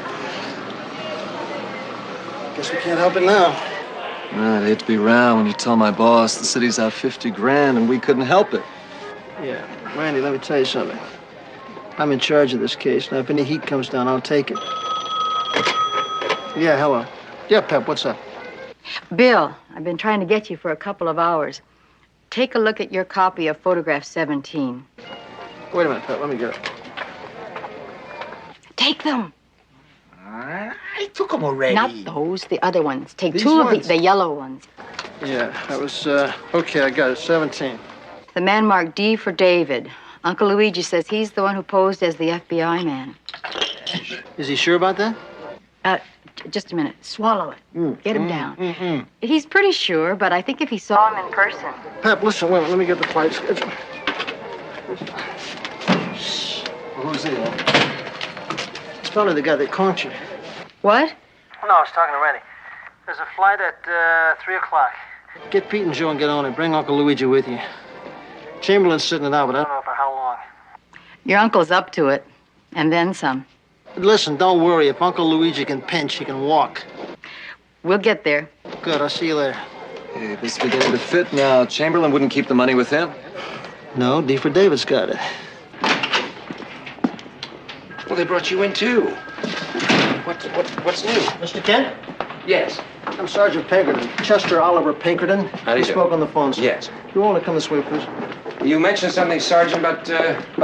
Guess we can't help it now. I'd hate to be around when you tell my boss the city's out 50 grand and we couldn't help it. Yeah, Randy, let me tell you something. I'm in charge of this case. Now, if any heat comes down, I'll take it. Yeah, hello. Yeah, Pep, what's up? Bill, I've been trying to get you for a couple of hours. Take a look at your copy of photograph 17. Wait a minute, Pep, let me get it. Take them. I took them already. Not those, the other ones. Take These two ones? of the yellow ones. Yeah, that was, okay, I got it, 17. The man marked D for David. Uncle Luigi says he's the one who posed as the FBI man. Is he sure about that? Just a minute. Swallow it. Get him down. He's pretty sure, but I think if he saw him in person. Pep, listen, wait a minute, let me get the flight schedule. Who's he? It's probably the guy that caught you. What? No, I was talking to Randy. There's a flight at 3 o'clock. Get Pete and Joe and get on it. Bring Uncle Luigi with you. Chamberlain's sitting it out, but I don't know for how long. Your uncle's up to it. And then some. Listen, don't worry. If Uncle Luigi can pinch, he can walk. We'll get there. Good, I'll see you later. Hey, this is beginning to fit now. Chamberlain wouldn't keep the money with him. No, D for David's got it. Well, they brought you in, too. What's new? Mr. Kent? Yes. I'm Sergeant Pinkerton. Chester Oliver Pinkerton. How do you do? spoke on the phone, sir. Yes. You want to come this way, please? You mentioned something, Sergeant, about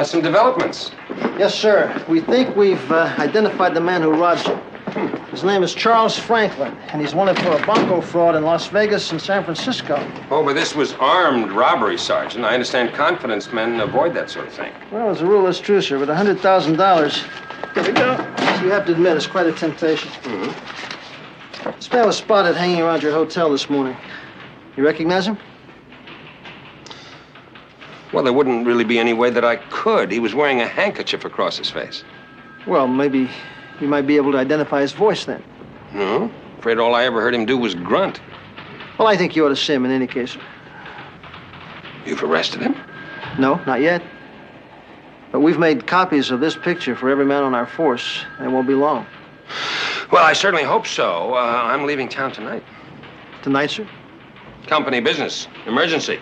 some developments. Yes, sir. We think we've identified the man who robbed you. His name is Charles Franklin, and he's wanted for a bunco fraud in Las Vegas and San Francisco. Oh, but this was armed robbery, Sergeant. I understand confidence men avoid that sort of thing. Well, as a rule, that's true, sir, but $100,000, here we go. You have to admit, it's quite a temptation. This man was spotted hanging around your hotel this morning. You recognize him? Well, there wouldn't really be any way that I could. He was wearing a handkerchief across his face. Well, maybe you might be able to identify his voice then. No? Afraid all I ever heard him do was grunt. Well, I think you ought to see him in any case, sir. You've arrested him? No, not yet. But we've made copies of this picture for every man on our force, and it won't be long. Well, I certainly hope so. I'm leaving town tonight. Tonight, sir? Company business. Emergency.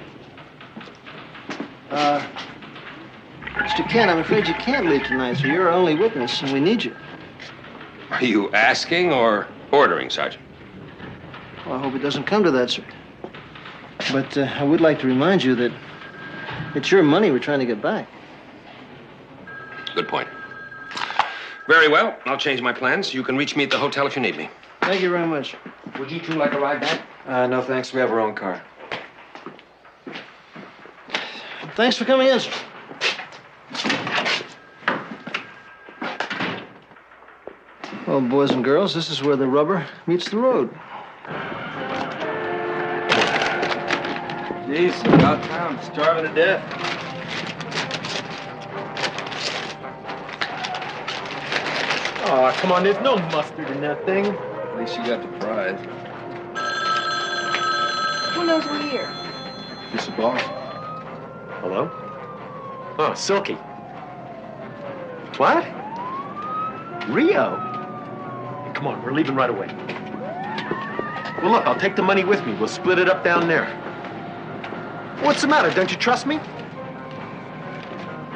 Mr. Kent, I'm afraid you can't leave tonight, sir. You're our only witness, and we need you. Are you asking or ordering, Sergeant? Well, I hope it doesn't come to that, sir. But I would like to remind you that it's your money we're trying to get back. Good point. Very well. I'll change my plans. You can reach me at the hotel if you need me. Thank you very much. Would you two like a ride back? No, thanks. We have our own car. Thanks for coming in, sir. Well, boys and girls, this is where the rubber meets the road. Jeez, about town. Starving to death. Oh, come on, there's no mustard in that thing. At least you got the prize. Who knows we're here? Just the boss. Hello? Oh, Silky. What? Rio? Hey, come on, we're leaving right away. Well, look, I'll take the money with me. We'll split it up down there. What's the matter? Don't you trust me?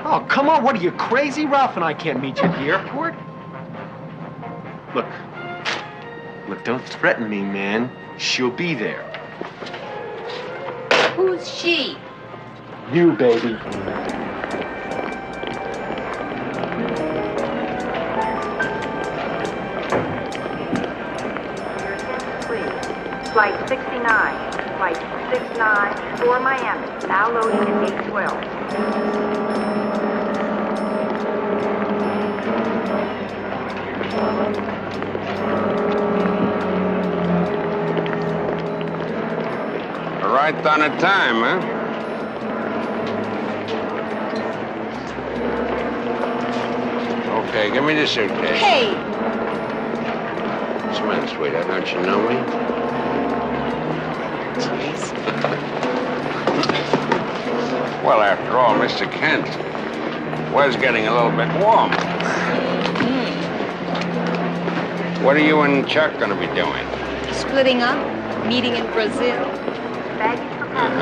Oh, come on. What are you, crazy? Ralph and I can't meet you at the airport. Look, don't threaten me, man. She'll be there. Who's she? You, baby. Flight 69, flight 69 for Miami, now loading at 812. Right on a time, huh? Okay, give me the suitcase. Hey! What's the matter, sweetheart? Don't you know me? Well, after all, Mr. Kent, weather's getting a little bit warm. What are you and Chuck gonna be doing? splitting up, meeting in Brazil.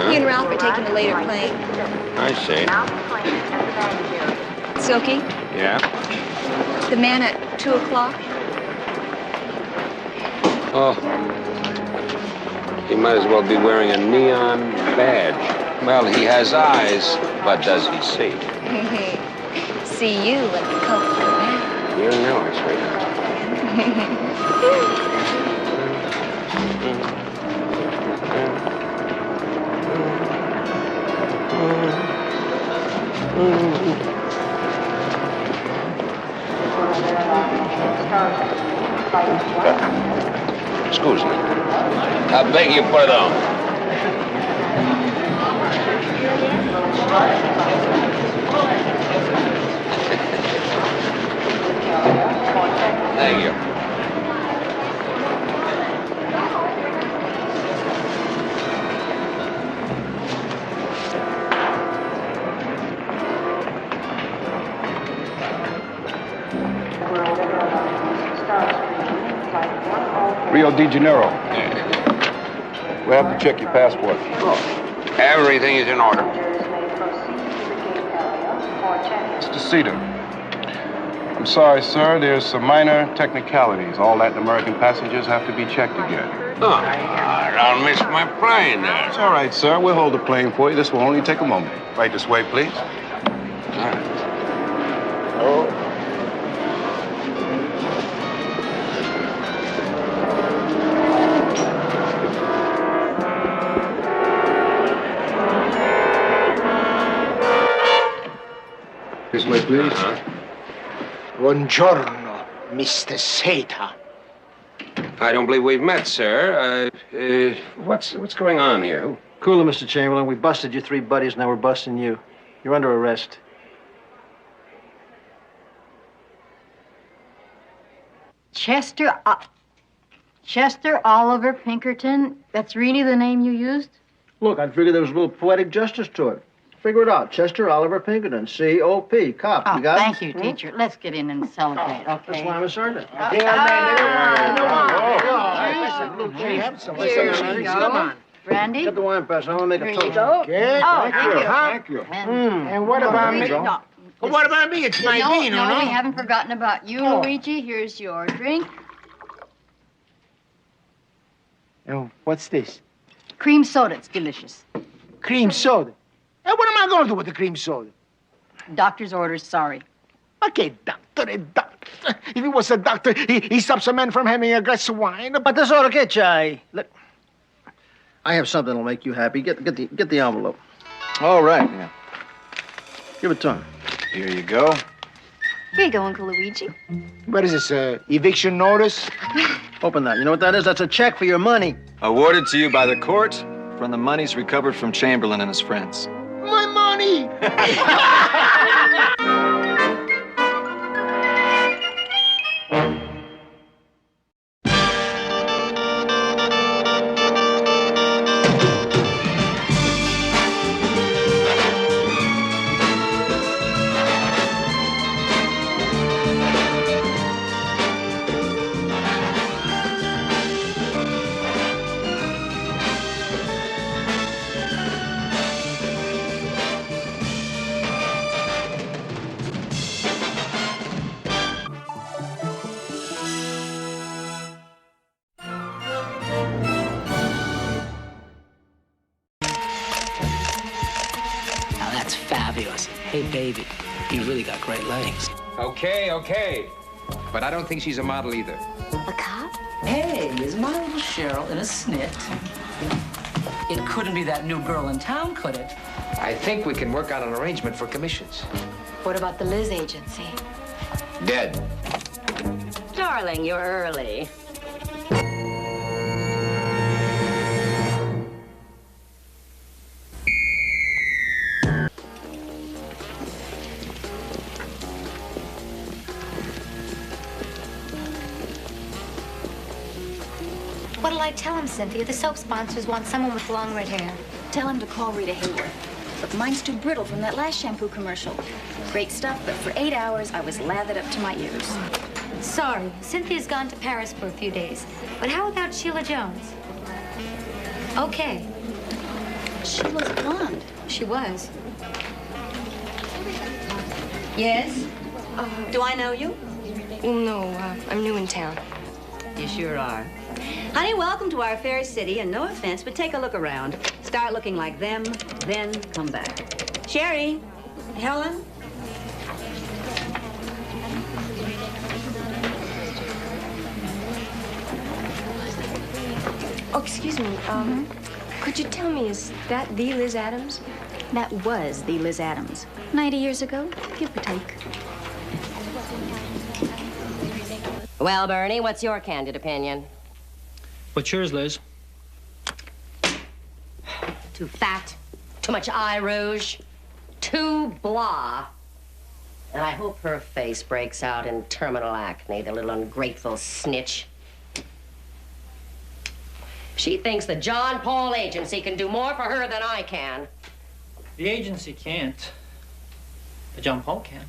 He and Ralph are taking a later plane. I see. Silky, Yeah? the man at 2 o'clock. Oh. He might as well be wearing a neon badge. Well, he has eyes, but does he see? See you in the comfort of man. You know it, sweetheart. Excuse me. I beg your pardon. Thank you. Rio de Janeiro. We'll have to check your passport. Everything is in order. Mr. Cedar. I'm sorry, sir. There's some minor technicalities. All Latin American passengers have to be checked again. Oh, I don't miss my plane there. It's all right, sir. We'll hold the plane for you. This will only take a moment. Right this way, please. All right. This way, please. Buongiorno, Mr. Seta. I don't believe we've met, sir. What's going on here? Cooler, Mr. Chamberlain. We busted your 3 buddies, now we're busting you. You're under arrest. Chester Oliver Pinkerton? That's really the name you used? Look, I figured there was a little poetic justice to it. Figure it out. Chester Oliver Pinkerton, C.O.P. Cop. Oh, You got thank it? you, teacher. Let's get in and celebrate, okay? That's why I'm a sergeant. Here you go. Brandy? Get the wine press. I want to make Here a you toast. go. Okay, Oh, thank you. Thank you. And what about me? No. Well, what about me? It's my vino, No, no? we haven't forgotten about you, Luigi. Here's your drink. Oh, what's this? Cream soda. It's delicious. Cream soda. Hey, what am I going to do with the cream soda? Doctor's orders, sorry. Okay, doctor, a doctor. If he was a doctor, he stops a man from having a glass of wine. But that's all okay, Chai. Look, I have something that'll make you happy. Get the envelope. All right. Yeah. Give it to him. Here you go. Here you go, Uncle Luigi. What is this, eviction notice? Open that. You know what that is? That's a check for your money. Awarded to you by the court from the monies recovered from Chamberlain and his friends. My money! Now that's fabulous. Hey, baby, you really got great legs. Okay. But I don't think she's a model either. A cop? Hey, is my little Cheryl in a snit? It couldn't be that new girl in town, could it? I think we can work out an arrangement for commissions. What about the Liz agency? Dead. Darling, you're early. What'll I tell him, Cynthia? The soap sponsors want someone with long red hair. Tell him to call Rita Hayworth. But mine's too brittle from that last shampoo commercial. Great stuff, but for 8 hours, I was lathered up to my ears. Sorry, Cynthia's gone to Paris for a few days. But how about Sheila Jones? Okay. Sheila's blonde. She was. Yes? Do I know you? No, I'm new in town. You sure are. Honey, welcome to our fair city, and no offense, but take a look around. Start looking like them, then come back. Sherry, Helen? Oh, excuse me. Could you tell me, is that the Liz Adams? That was the Liz Adams. 90 years ago, give or take. Well, Bernie, what's your candid opinion? What's yours, Liz? Too fat, too much eye rouge, too blah. And I hope her face breaks out in terminal acne, the little ungrateful snitch. She thinks the John Paul Agency can do more for her than I can. The agency can't. But John Paul can.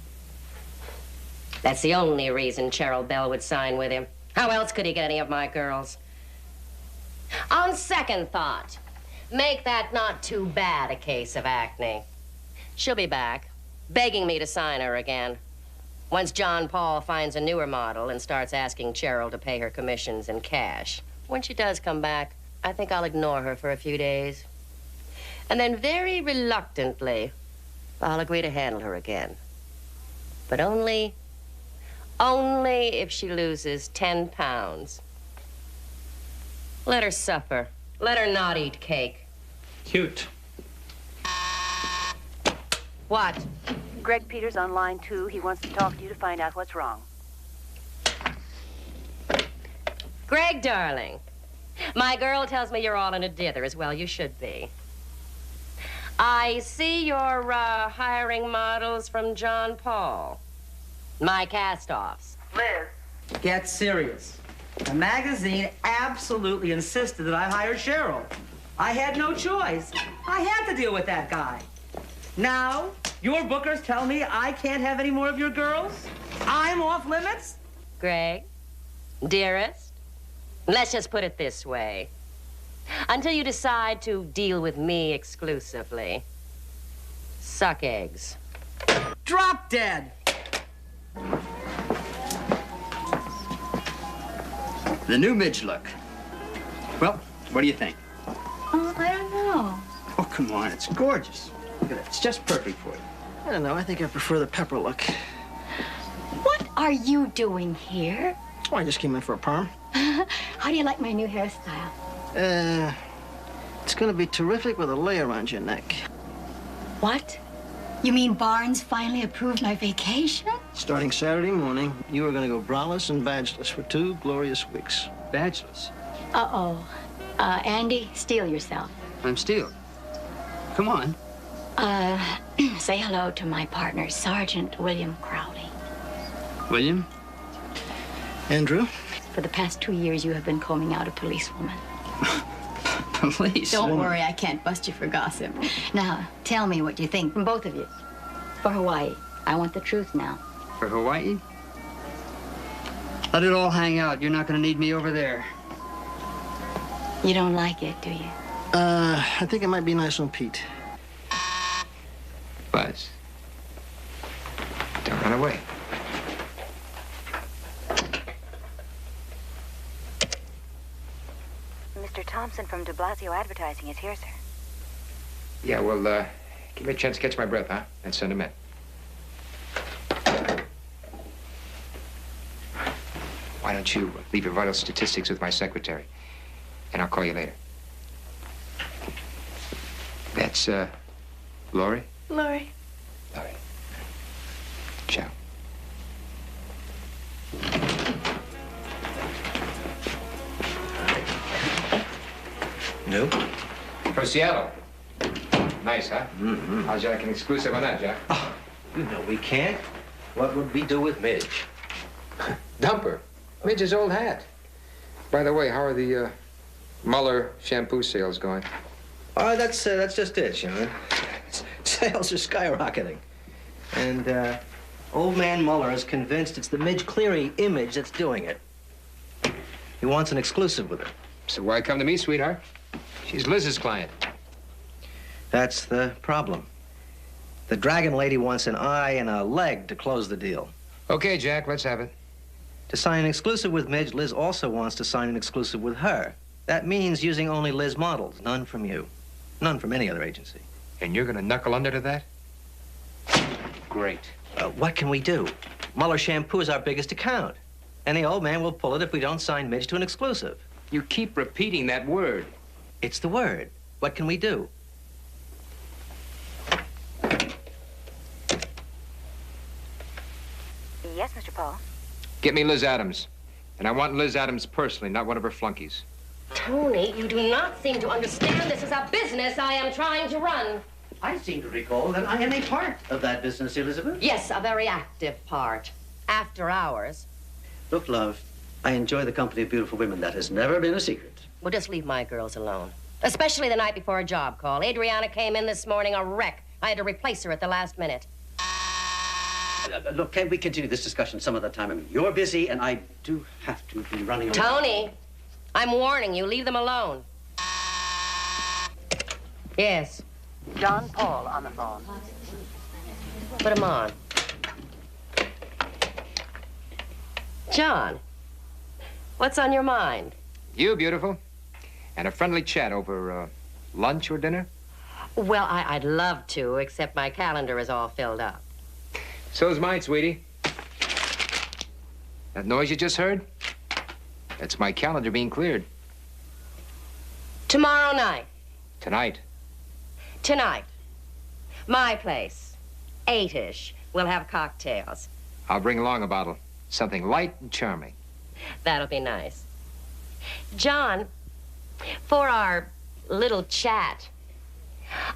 That's the only reason Cheryl Bell would sign with him. How else could he get any of my girls? On second thought, make that not too bad a case of acne. She'll be back, begging me to sign her again. Once John Paul finds a newer model and starts asking Cheryl to pay her commissions in cash. When she does come back, I think I'll ignore her for a few days. And then very reluctantly, I'll agree to handle her again. But only if she loses 10 pounds. Let her suffer. Let her not eat cake. Cute. What? Greg Peters on line 2. He wants to talk to you to find out what's wrong. Greg, darling. My girl tells me you're all in a dither, as well you should be. I see you're hiring models from John Paul. My cast-offs. Liz. Get serious. The magazine absolutely insisted that I hire Cheryl. I had no choice. I had to deal with that guy. Now, your bookers tell me I can't have any more of your girls? I'm off limits? Greg, dearest, let's just put it this way. Until you decide to deal with me exclusively, suck eggs. Drop dead! The new Midge look. Well, what do you think? Oh, I don't know. Oh, come on, it's gorgeous. Look at it, it's just perfect for you. I don't know, I think I prefer the pepper look. What are you doing here? Oh, I just came in for a perm. How do you like my new hairstyle? It's gonna be terrific with a layer around your neck. What? You mean Barnes finally approved my vacation? Starting Saturday morning, you are gonna go braless and badgeless for 2 glorious weeks. Badgeless? Uh-oh. Andy, steel yourself. I'm Steele. Come on. Say hello to my partner, Sergeant William Crowley. William? Andrew? For the past 2 years, you have been combing out a policewoman. Police? Don't worry, I can't bust you for gossip. Now, tell me what you think from both of you. For Hawaii. I want the truth now. For Hawaii? Let it all hang out. You're not gonna need me over there. You don't like it, do you? I think it might be nice on Pete. Buzz. Don't run away. Mr. Thompson from de Blasio Advertising is here, sir. Yeah, well, give me a chance to catch my breath, huh? And send him in. Why don't you leave your vital statistics with my secretary? And I'll call you later. That's, Lori? Lori. Lori. Ciao. New? From Seattle. Nice, huh? Mm-hmm. How's you like an exclusive on that, Jack? Oh, you know we can't. What would we do with Midge? Dumper. Midge's old hat. By the way, how are the Muller shampoo sales going? Oh, that's just it, you know. Sales are skyrocketing. And Old man Muller is convinced it's the Midge Cleary image that's doing it. He wants an exclusive with her. So why come to me, sweetheart? She's Liz's client. That's the problem. The Dragon Lady wants an eye and a leg to close the deal. Okay, Jack, let's have it. To sign an exclusive with Midge, Liz also wants to sign an exclusive with her. That means using only Liz models, none from you. None from any other agency. And you're gonna knuckle under to that? Great. What can we do? Muller Shampoo is our biggest account. And the old man will pull it if we don't sign Midge to an exclusive. You keep repeating that word. It's the word. What can we do? Yes, Mr. Paul. Get me Liz Adams. And I want Liz Adams personally, not one of her flunkies. Tony, you do not seem to understand this is a business I am trying to run. I seem to recall that I am a part of that business, Elizabeth. Yes, a very active part. After hours. Look, love, I enjoy the company of beautiful women. That has never been a secret. Well, just leave my girls alone. Especially the night before a job call. Adriana came in this morning a wreck. I had to replace her at the last minute. Look, can we continue this discussion some other time? I mean, you're busy, and I do have to be running around. Tony, I'm warning you. Leave them alone. Yes. John Paul on the phone. Put him on. John, what's on your mind? You, beautiful. And a friendly chat over lunch or dinner? Well, I'd love to, except my calendar is all filled up. So's mine, sweetie. That noise you just heard? That's my calendar being cleared. Tomorrow night. Tonight. Tonight. My place. 8-ish. We'll have cocktails. I'll bring along a bottle. Something light and charming. That'll be nice. John, for our little chat,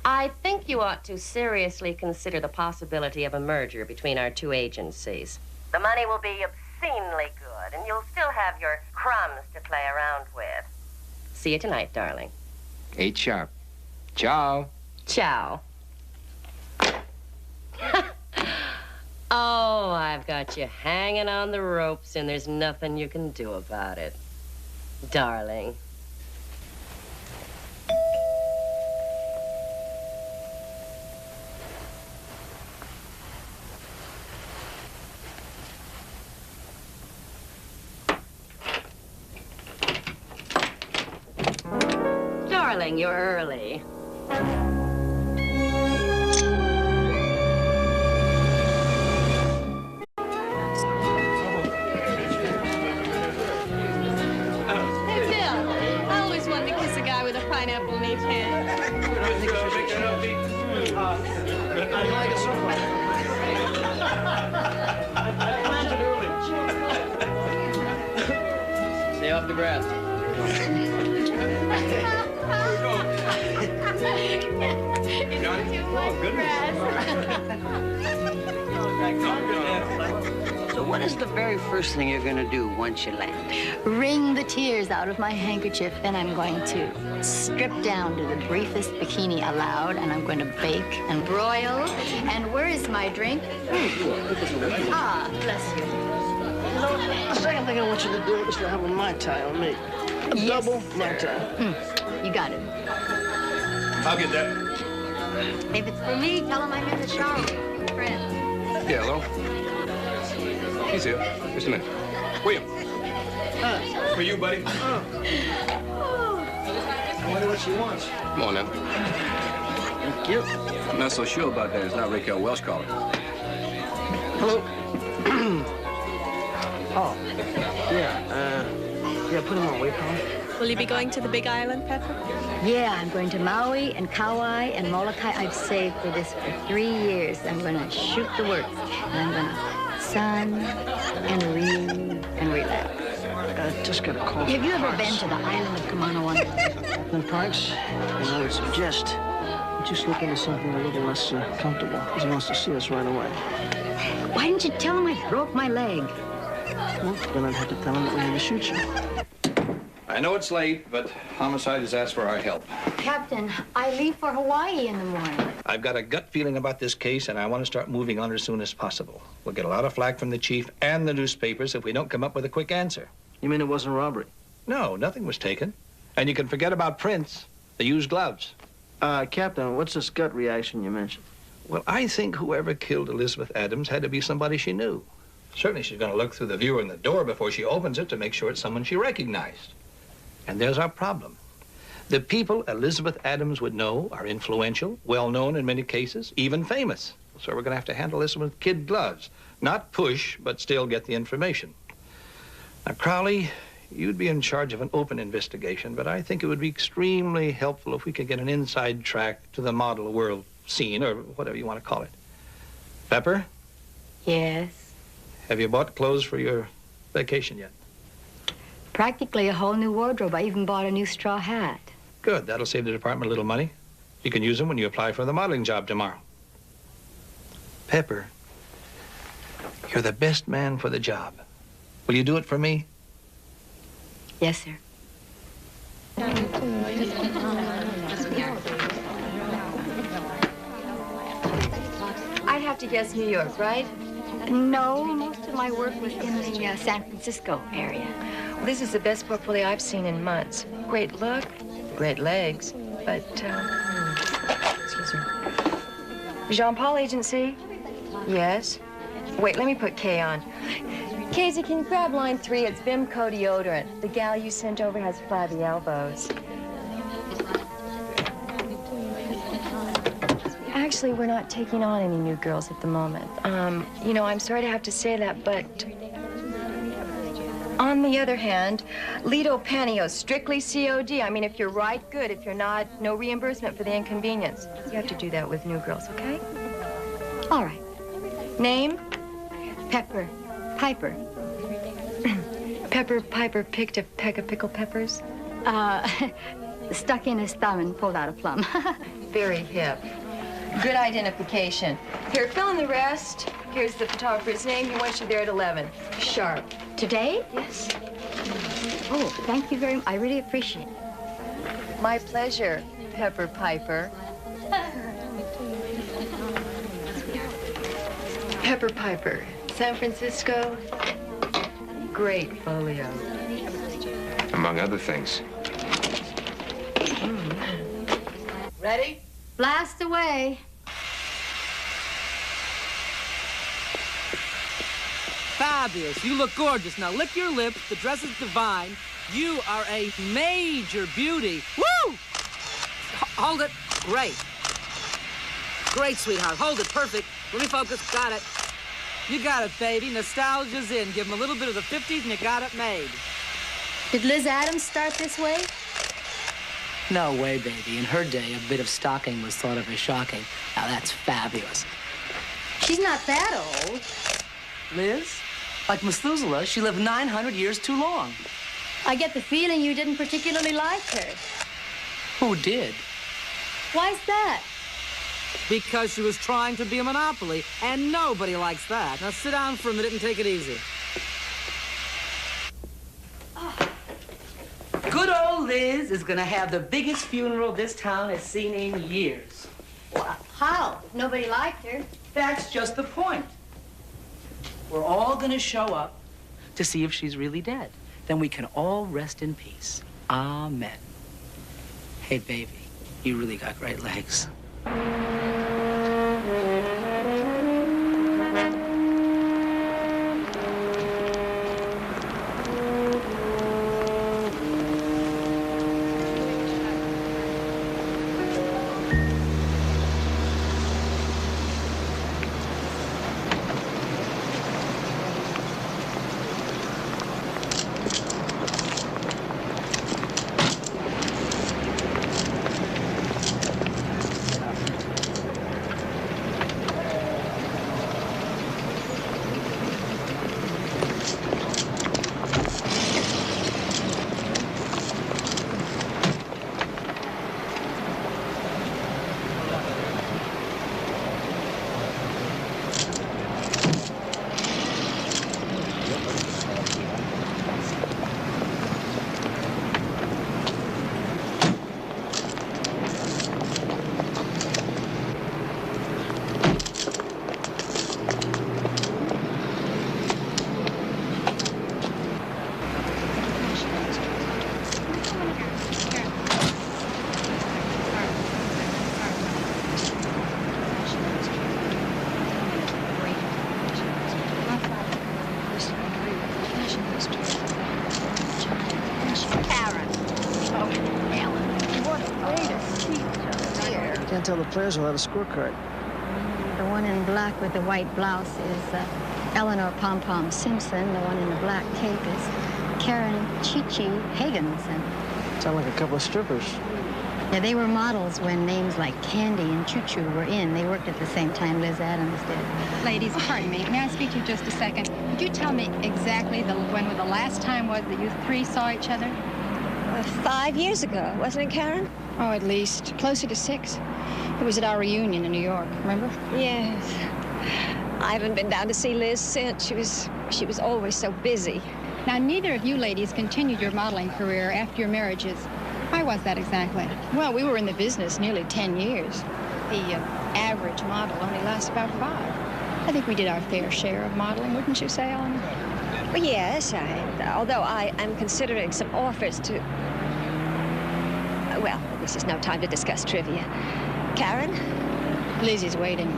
I think you ought to seriously consider the possibility of a merger between our two agencies. The money will be obscenely good, and you'll still have your crumbs to play around with. See you tonight, darling. 8 sharp. Ciao. Ciao. Oh, I've got you hanging on the ropes, and there's nothing you can do about it. Darling. Darling, you're early. Hey, Bill. I always wanted to kiss a guy with a pineapple in each hand. Stay off the grass. So what is the very first thing you're going to do once you land? Wring the tears out of my handkerchief, and I'm going to strip down to the briefest bikini allowed, and I'm going to bake and broil. And where is my drink? Ah, bless you. The second thing I want you to do is to have a Mai Tai on me. A double Mai Tai. You got it. I'll get that. If it's for me, tell him I'm in the shower with friends. Yeah, hello? He's here. Just a minute. William. For you, buddy. I wonder what she wants. Come on now. Thank you. I'm not so sure about that. It's not Raquel Welch calling. Hello. Oh, yeah, put him on. Wait, Paul. Will you be going to the Big Island, Pepper? Yeah, I'm going to Maui and Kauai and Molokai. I've saved for this for 3 years. I'm going to shoot the works. And I'm going to sun and read and relax. I just got a call. Have you ever been to the island of Kamanawan? Then, Parks, and I would suggest you just look into something a little less comfortable, because he wants to see us right away. Why didn't you tell him I broke my leg? Well, then I'd have to tell him that we had to shoot you. I know it's late, but Homicide has asked for our help. Captain, I leave for Hawaii in the morning. I've got a gut feeling about this case, and I want to start moving on as soon as possible. We'll get a lot of flack from the chief and the newspapers if we don't come up with a quick answer. You mean it wasn't robbery? No, nothing was taken. And you can forget about prints. They used gloves. Captain, what's this gut reaction you mentioned? Well, I think whoever killed Elizabeth Adams had to be somebody she knew. Certainly she's going to look through the viewer in the door before she opens it to make sure it's someone she recognized. And there's our problem. The people Elizabeth Adams would know are influential, well-known in many cases, even famous. So we're going to have to handle this with kid gloves. Not push, but still get the information. Now, Crowley, you'd be in charge of an open investigation, but I think it would be extremely helpful if we could get an inside track to the model world scene, or whatever you want to call it. Pepper? Yes. Have you bought clothes for your vacation yet? Practically a whole new wardrobe. I even bought a new straw hat. Good. That'll save the department a little money. You can use them when you apply for the modeling job tomorrow. Pepper, you're the best man for the job. Will you do it for me? Yes, sir. I'd have to guess New York, right? No, most of my work was in the San Francisco area. Well, this is the best portfolio I've seen in months. Great look, great legs, but, excuse me. Jean Paul Agency? Yes. Wait, let me put K on. Casey, can you grab line 3? It's Vimco deodorant. The gal you sent over has flabby elbows. Actually, we're not taking on any new girls at the moment. You know, I'm sorry to have to say that, but on the other hand, Lido Panio, strictly COD. I mean, if you're right, good. If you're not, no reimbursement for the inconvenience. You have to do that with new girls, okay? All right. Name? Pepper. Piper. Pepper Piper picked a peck of pickled peppers? Stuck in his thumb and pulled out a plum. Very hip. Good identification. Here, fill in the rest. Here's the photographer's name. He wants you there at 11. Sharp. Today? Yes. Oh, thank you very much. I really appreciate it. My pleasure, Pepper Piper. Pepper Piper, San Francisco. Great folio. Among other things. Ready? Blast away. Fabulous. You look gorgeous. Now lick your lips. The dress is divine. You are a major beauty. Woo! Hold it. Great. Great, sweetheart. Hold it. Perfect. Let me focus. Got it. You got it, baby. Nostalgia's in. Give him a little bit of the 50s and you got it made. Did Liz Adams start this way? No way, baby. In her day, a bit of stocking was thought of as shocking. Now, that's fabulous. She's not that old. Liz? Like Methuselah, she lived 900 years too long. I get the feeling you didn't particularly like her. Who did? Why's that? Because she was trying to be a monopoly, and nobody likes that. Now, sit down for a minute and take it easy. Good old Liz is gonna have the biggest funeral this town has seen in years. Well, how? Nobody liked her. That's just the point. We're all gonna show up to see if she's really dead. Then we can all rest in peace. Amen. Hey, baby, you really got great legs. Can't tell the players without a scorecard. The one in black with the white blouse is Eleanor Pom-Pom Simpson. The one in the black cape is Karen Chi-Chi Hagenson. Sound like a couple of strippers. Yeah, they were models when names like Candy and Choo-Choo were in. They worked at the same time Liz Adams did. Ladies, pardon me. May I speak to you just a second? Could you tell me exactly when the last time was that you three saw each other? 5 years ago, wasn't it, Karen? Oh, at least. Closer to 6. It was at our reunion in New York, remember? Yes. I haven't been down to see Liz since. She was always so busy. Now, neither of you ladies continued your modeling career after your marriages. Why was that exactly? Well, we were in the business nearly 10 years. The average model only lasts about 5. I think we did our fair share of modeling, wouldn't you say, Ellen? Well, yes, although I am considering some offers to... Well, this is no time to discuss trivia. Karen? Lizzie's waiting.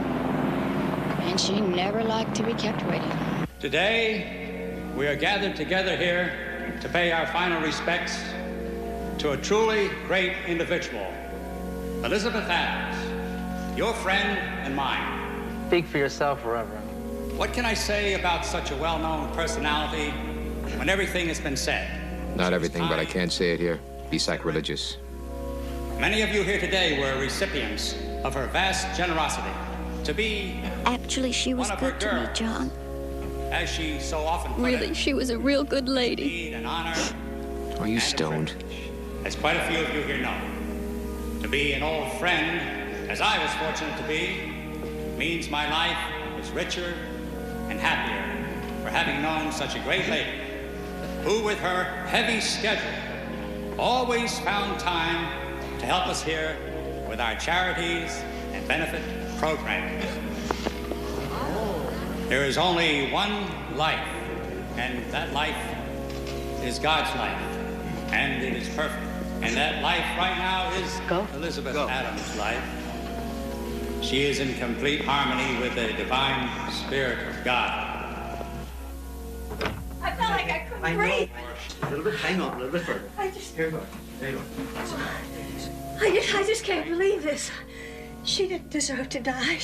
And she never liked to be kept waiting. Today, we are gathered together here to pay our final respects to a truly great individual, Elizabeth Adams, your friend and mine. Speak for yourself, Reverend. What can I say about such a well-known personality when everything has been said? Not everything, but I can't say it here. Be sacrilegious. Many of you here today were recipients of her vast generosity. To be Actually, she was good to me, John. as she so often put Really, it, she was a real good lady. need an honor. Are you stoned? As quite a few of you here know, to be an old friend, as I was fortunate to be, means my life was richer and happier for having known such a great lady who, with her heavy schedule, always found time to help us here with our charities and benefit programs. There is only one life, and that life is God's life, and it is perfect. And that life right now is Elizabeth Adams' life. She is in complete harmony with the divine spirit of God. I felt like I couldn't breathe. A little bit. Hang on, a little bit further. I just Here you go. There you go. I just can't believe this. She didn't deserve to die.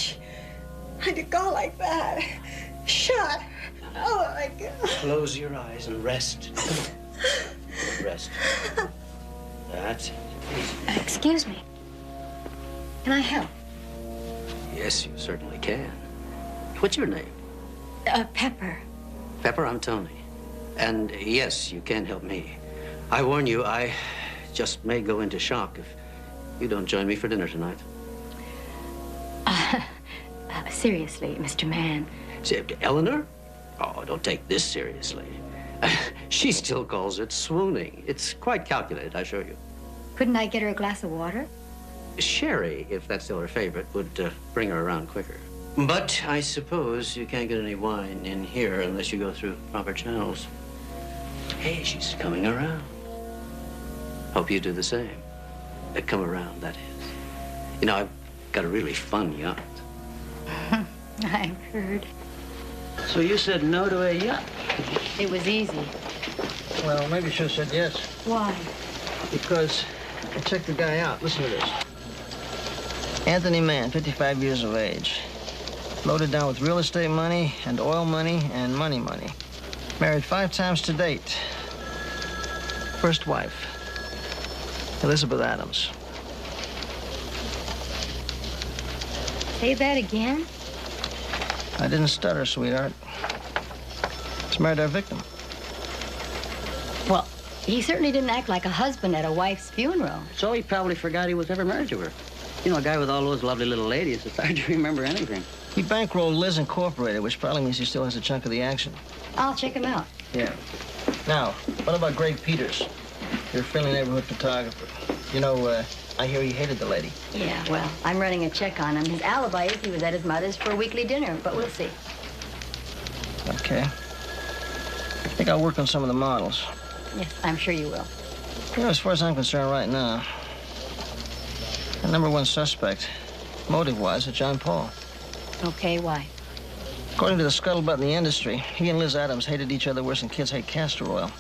To go like that. Shot. Oh, my God. Close your eyes and rest. Come on. Rest. That's it. Excuse me. Can I help? Yes, you certainly can. What's your name? Pepper. Pepper, I'm Tony. And yes, you can help me. I warn you, I just may go into shock if you don't join me for dinner tonight. Seriously, Mr. Mann. Say, Eleanor? Oh, don't take this seriously. She still calls it swooning. It's quite calculated, I assure you. Couldn't I get her a glass of water? Sherry, if that's still her favorite, would bring her around quicker. But I suppose you can't get any wine in here unless you go through proper channels. Hey, she's coming around. Hope you do the same. Come around, that is. You know, I've got a really fun yacht. I've heard. So you said no to a yacht? It was easy. Well, maybe you should have said yes. Why? Because I checked the guy out. Listen to this. Anthony Mann, 55 years of age. Loaded down with real estate money and oil money and money. Married 5 times to date. First wife, Elizabeth Adams. Say that again? I didn't stutter, sweetheart. Just married our victim. Well, he certainly didn't act like a husband at a wife's funeral. So he probably forgot he was ever married to her. You know, a guy with all those lovely little ladies, it's hard to remember anything. He bankrolled Liz Incorporated, which probably means he still has a chunk of the action. I'll check him out. Yeah. Now, what about Greg Peters, your friendly neighborhood photographer? You know, I hear he hated the lady. Yeah, well, I'm running a check on him. His alibi is he was at his mother's for a weekly dinner, but we'll see. Okay. I think I'll work on some of the models. Yes, I'm sure you will. You know, as far as I'm concerned right now, the #1 suspect, motive-wise, is John Paul. Okay, why? According to the scuttlebutt in the industry, he and Liz Adams hated each other worse than kids hate castor oil.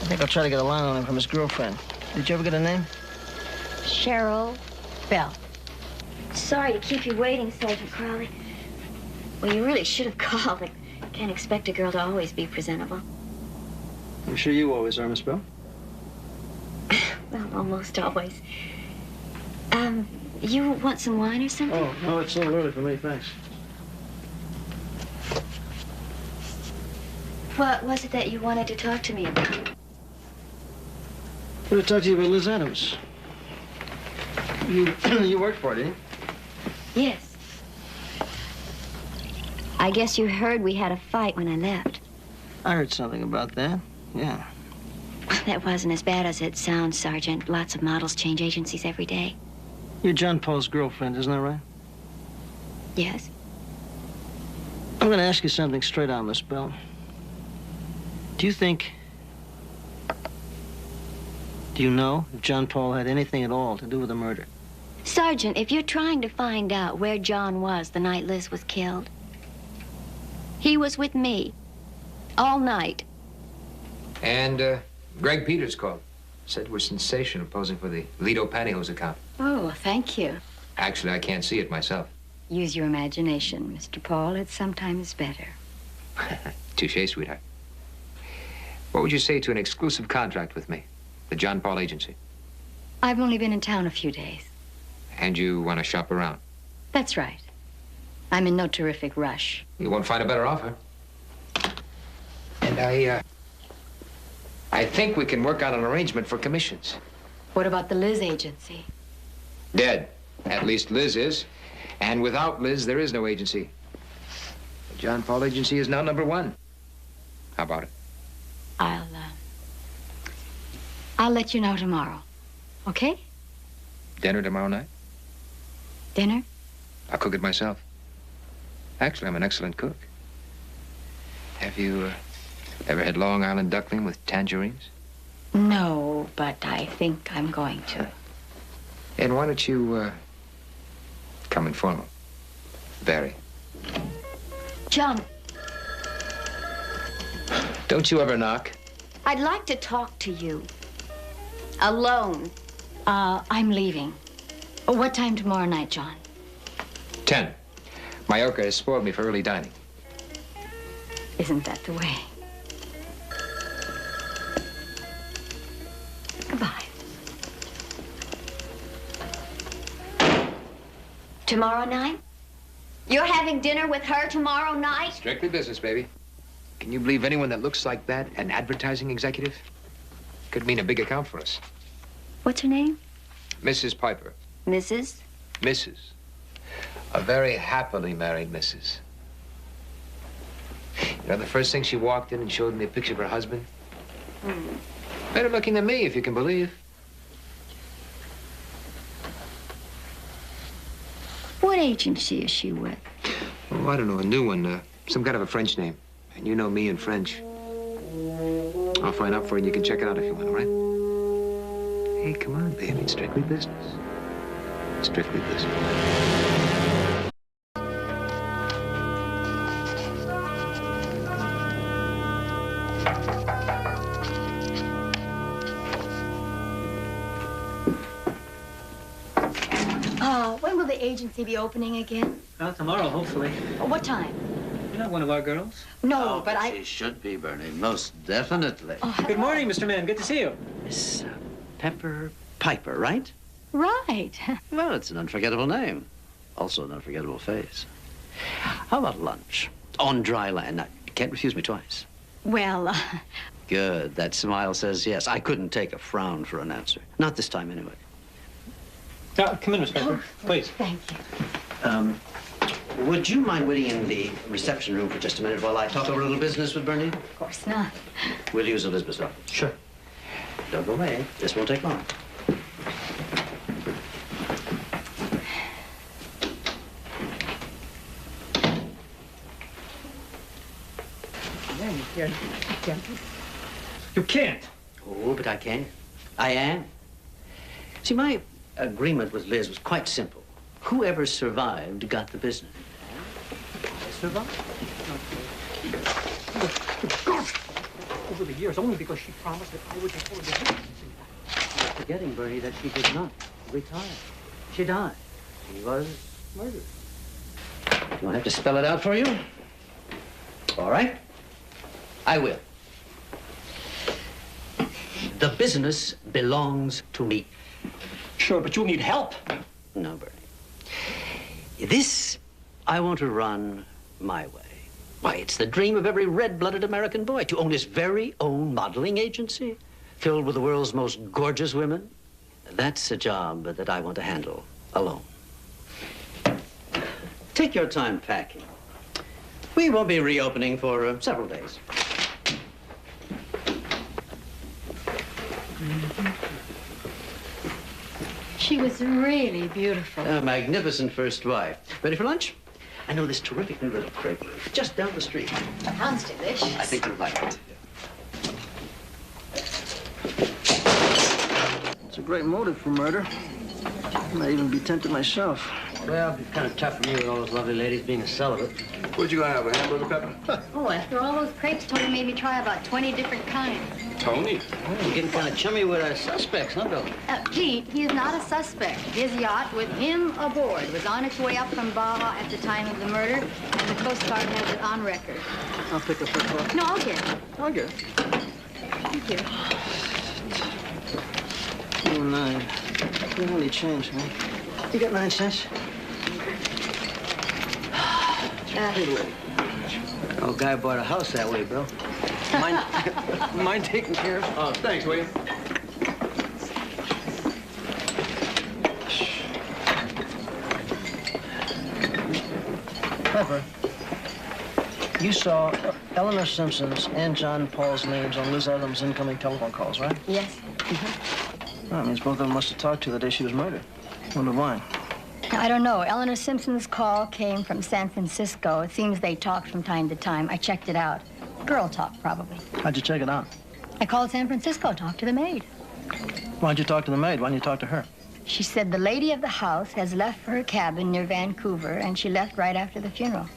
I think I'll try to get a line on him from his girlfriend. Did you ever get a name? Cheryl Belle. Sorry to keep you waiting, Sergeant Crowley. Well, you really should have called. I can't expect a girl to always be presentable. I'm sure you always are, Miss Bell. Well, almost always. You want some wine or something? Oh, no, it's a little early for me, thanks. What was it that you wanted to talk to me about? I want to talk to you about Liz Adams. You worked for her, didn't you? Yes. I guess you heard we had a fight when I left. I heard something about that. Yeah. That wasn't as bad as it sounds, Sergeant. Lots of models change agencies every day. You're John Paul's girlfriend, isn't that right? Yes. I'm going to ask you something straight on, Miss Bell. Do you know if John Paul had anything at all to do with the murder? Sergeant, if you're trying to find out where John was the night Liz was killed, he was with me all night. And Greg Peters called. Said we're sensational posing for the Lido Pantyhose account. Oh, thank you. Actually, I can't see it myself. Use your imagination, Mr. Paul. It's sometimes better. Touché, sweetheart. What would you say to an exclusive contract with me? The John Paul Agency. I've only been in town a few days. And you want to shop around? That's right. I'm in no terrific rush. You won't find a better offer. And I think we can work out an arrangement for commissions. What about the Liz Agency? Dead. At least Liz is. And without Liz, there is no agency. The John Paul Agency is now #1. How about it? I'll let you know tomorrow. Okay? Dinner tomorrow night? Dinner? I'll cook it myself. Actually, I'm an excellent cook. Have you ever had Long Island duckling with tangerines? No, but I think I'm going to. And why don't you come informal? Barry. John, Don't you ever knock? I'd like to talk to you. Alone. I'm leaving. What time tomorrow night, John? 10. Majorca has spoiled me for early dining. Isn't that the way? Goodbye. Tomorrow night? You're having dinner with her tomorrow night? Strictly business, baby. Can you believe anyone that looks like that, an advertising executive? Could mean a big account for us. What's her name? Mrs. Piper. Mrs.? Mrs. A very happily married Mrs. You know, the first thing she walked in and showed me a picture of her husband? Better looking than me, if you can believe. What agency is she with? Oh, I don't know, a new one, some kind of a French name. And you know me and French. I'll find out for you and you can check it out if you want, all right? Hey, come on, baby, it's strictly business. Strictly business. When will the agency be opening again? Well, tomorrow, hopefully. What time? You're not one of our girls. No, but She should be, Bernie, most definitely. Good morning, Mr. Mann. Good to see you. Miss Pepper Piper, right? Right. Well, it's an unforgettable name. Also an unforgettable face. How about lunch? On dry land. Now, you can't refuse me twice. Well, Good. That smile says yes. I couldn't take a frown for an answer. Not this time, anyway. Come in, Miss Pepper, please. Thank you. Would you mind waiting in the reception room for just a minute while I talk over a little business with Bernie? Of course not. We'll use Elizabeth's office. Sure. Don't go away. This won't take long. You can't. Oh, but I can. I am. See, my agreement with Liz was quite simple. Whoever survived got the business. Survived? Over the years, only because she promised that I would take over the business. You're forgetting, Bernie, that she did not retire. She died. She was murdered. Do I have to spell it out for you? All right. I will. The business belongs to me. Sure, but you'll need help. No, Bernie. This I want to run my way. Why, it's the dream of every red-blooded American boy to own his very own modeling agency filled with the world's most gorgeous women. That's a job that I want to handle alone. Take your time packing. We won't be reopening for several days. She was really beautiful. A magnificent first wife. Ready for lunch? I know this terrific new little crepe just down the street. Sounds delicious. I think you'll like it. It's a great motive for murder. I might even be tempted myself. Well, it'd be kind of tough for me with all those lovely ladies being a celibate. What you gonna have, a hamburger, Pepper? Oh, after all those crepes, Tony made me try about 20 different kinds. Tony? Oh, you're getting kind of chummy with our suspects, huh, Bill? Pete, he is not a suspect. His yacht with him aboard was on its way up from Baja at the time of the murder, and the Coast Guard has it on record. I'll pick up her car. No, I'll get it. I'll get it. Thank you. 209. You don't need change, man. You got 9 cents? Old guy bought a house that way, bro. Mind taking care of? Oh, thanks, William. Pepper, you saw Eleanor Simpson's and John Paul's names on Liz Adams' incoming telephone calls, right? Yes. Well, that means both of them must have talked to her the day she was murdered. Wonder why. I don't know. Eleanor Simpson's call came from San Francisco. It seems they talked from time to time. I checked it out. Girl talk, probably. How'd you check it out? I called San Francisco, talked to the maid. Why'd you talk to the maid? Why didn't you talk to her? She said the lady of the house has left for her cabin near Vancouver, and she left right after the funeral.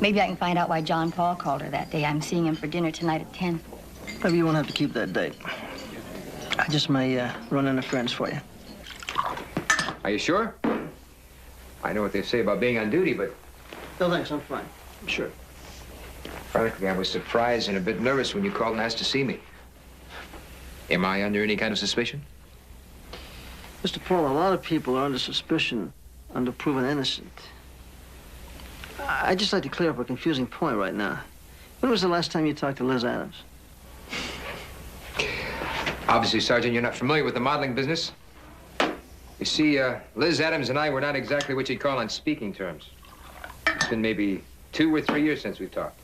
Maybe I can find out why John Paul called her that day. I'm seeing him for dinner tonight at 10. Maybe you won't have to keep that date. I just may run interference for you. Are you sure? I know what they say about being on duty, but... No, thanks. I'm fine. I'm sure. Frankly, I was surprised and a bit nervous when you called and asked to see me. Am I under any kind of suspicion? Mr. Paul, a lot of people are under suspicion, under proven innocent. I'd just like to clear up a confusing point right now. When was the last time you talked to Liz Adams? Obviously, Sergeant, you're not familiar with the modeling business. You see, Liz Adams and I were not exactly what you'd call on speaking terms. It's been maybe 2 or 3 years since we've talked.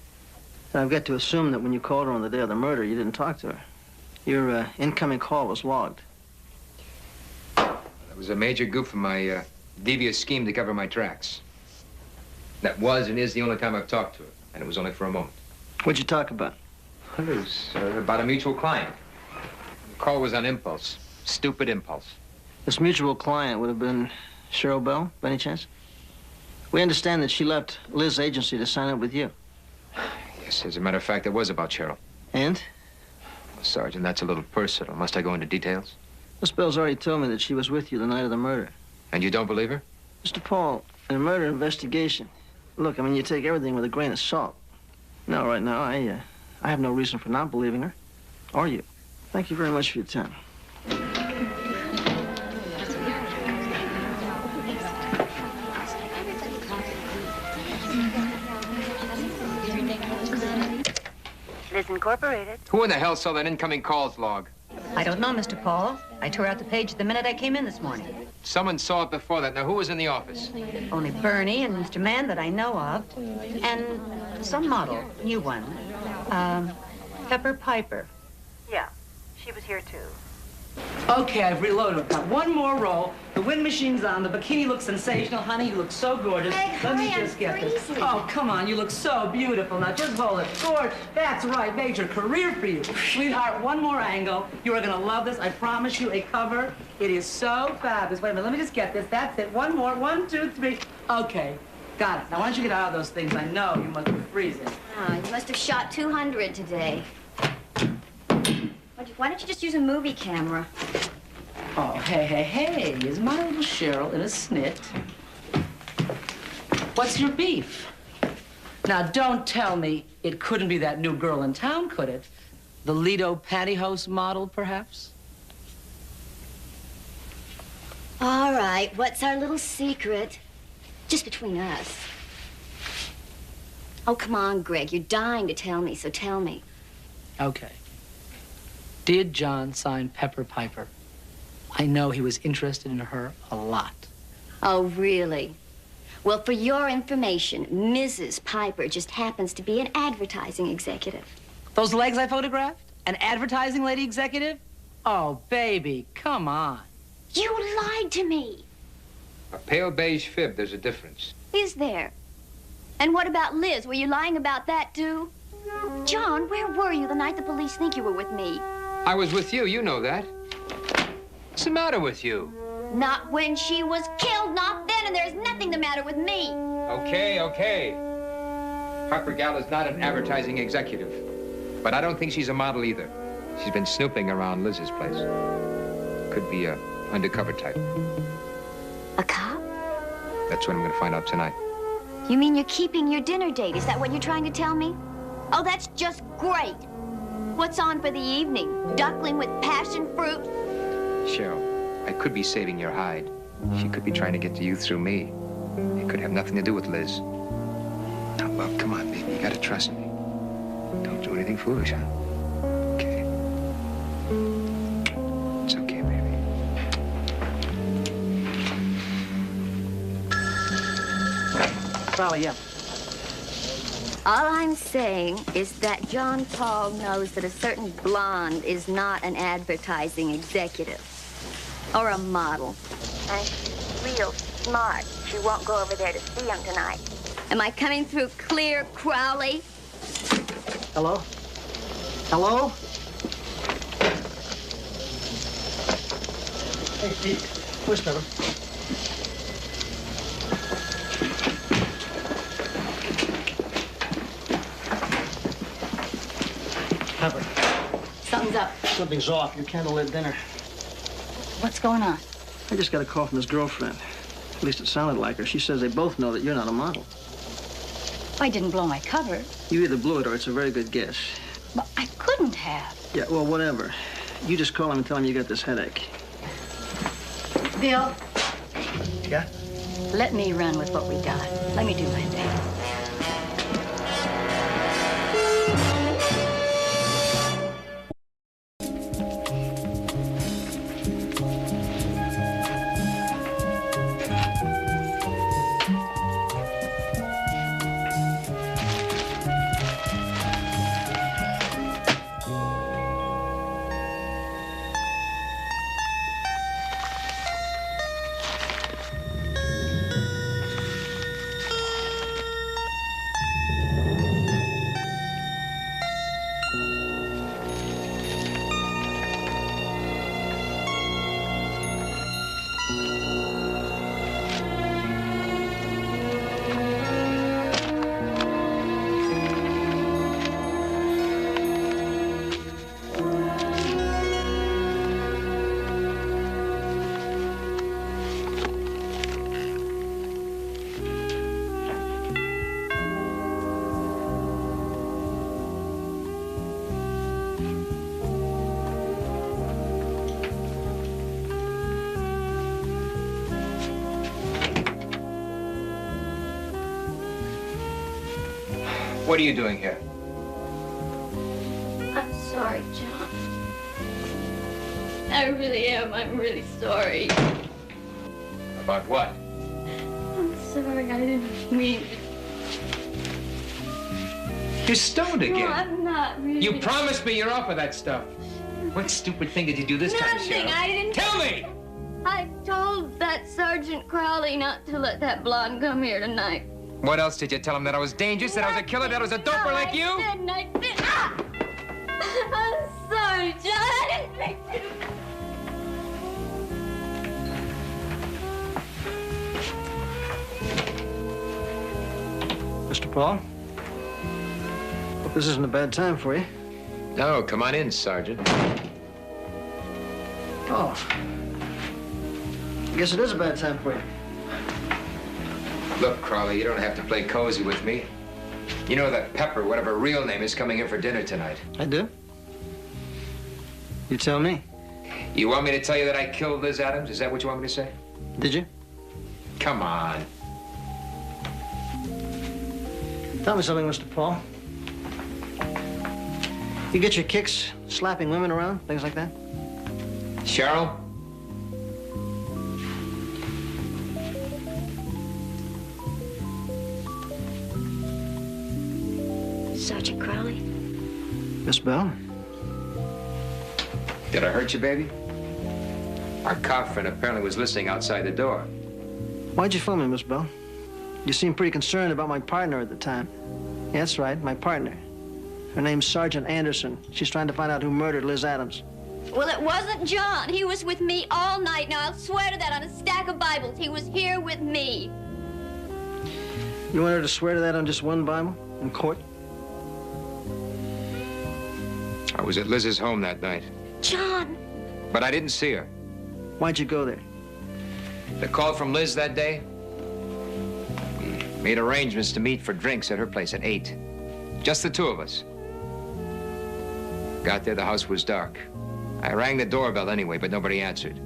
And I've got to assume that when you called her on the day of the murder, you didn't talk to her. Your incoming call was logged. It was a major goof in my devious scheme to cover my tracks. That was and is the only time I've talked to her, and it was only for a moment. What'd you talk about? It was about a mutual client. The call was on impulse. Stupid impulse. This mutual client would have been Cheryl Bell, by any chance? We understand that she left Liz's agency to sign up with you. Yes, as a matter of fact, it was about Cheryl. And? Well, Sergeant, that's a little personal. Must I go into details? Miss Bell's already told me that she was with you the night of the murder. And you don't believe her? Mr. Paul, in a murder investigation, look, I mean, you take everything with a grain of salt. No, right now, I have no reason for not believing her. Or you. Thank you very much for your time. Liz Incorporated. Who in the hell saw that incoming calls log? I don't know, Mr. Paul. I tore out the page the minute I came in this morning. Someone saw it before that. Now, who was in the office? Only Bernie and Mr. Mann that I know of. And some model, new one. Pepper Piper. Yeah, she was here too. Okay, I've reloaded. I've got one more roll. The wind machine's on. The bikini looks sensational. Honey, you look so gorgeous. Let me just get this. Oh, come on. You look so beautiful. Now, just hold it. Gorge. That's right. Major career for you. Sweetheart, one more angle. You are going to love this. I promise you a cover. It is so fabulous. Wait a minute. Let me just get this. That's it. One more. 1, 2, 3. Okay. Got it. Now, why don't you get out of those things? I know you must be freezing. Oh, you must have shot 200 today. Why don't you just use a movie camera? Oh, hey, is my little Cheryl in a snit? What's your beef? Now, don't tell me it couldn't be that new girl in town, could it? The Lido pantyhose model, perhaps? All right, what's our little secret? Just between us. Oh, come on, Greg. You're dying to tell me, so tell me. Okay. Did John sign Pepper Piper? I know he was interested in her a lot. Oh, really? Well, for your information, Mrs. Piper just happens to be an advertising executive. Those legs I photographed? An advertising lady executive? Oh, baby, come on. You lied to me. A pale beige fib, there's a difference. Is there? And what about Liz? Were you lying about that, too? John, where were you the night the police think you were with me? I was with you, you know that. What's the matter with you? Not when she was killed, not then, and there's nothing the matter with me. Okay. Harper Gal is not an advertising executive. But I don't think she's a model either. She's been snooping around Liz's place. Could be a undercover type. A cop? That's what I'm gonna find out tonight. You mean you're keeping your dinner date? Is that what you're trying to tell me? Oh, that's just great. What's on for the evening? Duckling with passion fruit? Cheryl, I could be saving your hide. She could be trying to get to you through me. It could have nothing to do with Liz. Now, love, come on, baby. You gotta trust me. Don't do anything foolish, huh? Okay. It's okay, baby. Crowley, yeah. All I'm saying is that John Paul knows that a certain blonde is not an advertising executive or a model. And she's real smart. She won't go over there to see him tonight. Am I coming through clear, Crowley? Hello? Hello? Hey, Pete. Where's Pepper? Pepper. Something's up. Something's off. Your candlelit dinner. What's going on? I just got a call from his girlfriend. At least it sounded like her. She says they both know that you're not a model. I didn't blow my cover. You either blew it or it's a very good guess. But I couldn't have. Yeah, well, whatever. You just call him and tell him you got this headache. Bill, Yeah? let me run with what we got. Let me do my thing. What are you doing here? I'm sorry, John. I really am. I'm really sorry. About what? I'm sorry. I didn't mean it. You're stoned again. No, I'm not really. You promised me you're off of that stuff. What stupid thing did you do this time, Nothing. Cheryl? I didn't. Tell me! I told that Sergeant Crowley not to let that blonde come here tonight. What else did you tell him? That I was dangerous, that I was a killer, that I was a doper like you? I didn't. I didn't. Ah! I'm sorry, John. I didn't mean to. Mr. Paul? Hope this isn't a bad time for you. No, come on in, Sergeant. Oh, I guess it is a bad time for you. Look, Crawley, you don't have to play cozy with me. You know that Pepper, whatever her real name is, coming in for dinner tonight. I do. You tell me. You want me to tell you that I killed Liz Adams? Is that what you want me to say? Did you? Come on. Tell me something, Mr. Paul. You get your kicks slapping women around, things like that? Cheryl? Sergeant Crowley? Miss Bell? Did I hurt you, baby? Our cop friend apparently was listening outside the door. Why'd you phone me, Miss Bell? You seemed pretty concerned about my partner at the time. Yeah, that's right, my partner. Her name's Sergeant Anderson. She's trying to find out who murdered Liz Adams. Well, it wasn't John. He was with me all night. Now, I'll swear to that on a stack of Bibles. He was here with me. You want her to swear to that on just one Bible? In court? I was at Liz's home that night. John! But I didn't see her. Why'd you go there? The call from Liz that day? We made arrangements to meet for drinks at her place at 8. Just the two of us. Got there, the house was dark. I rang the doorbell anyway, but nobody answered.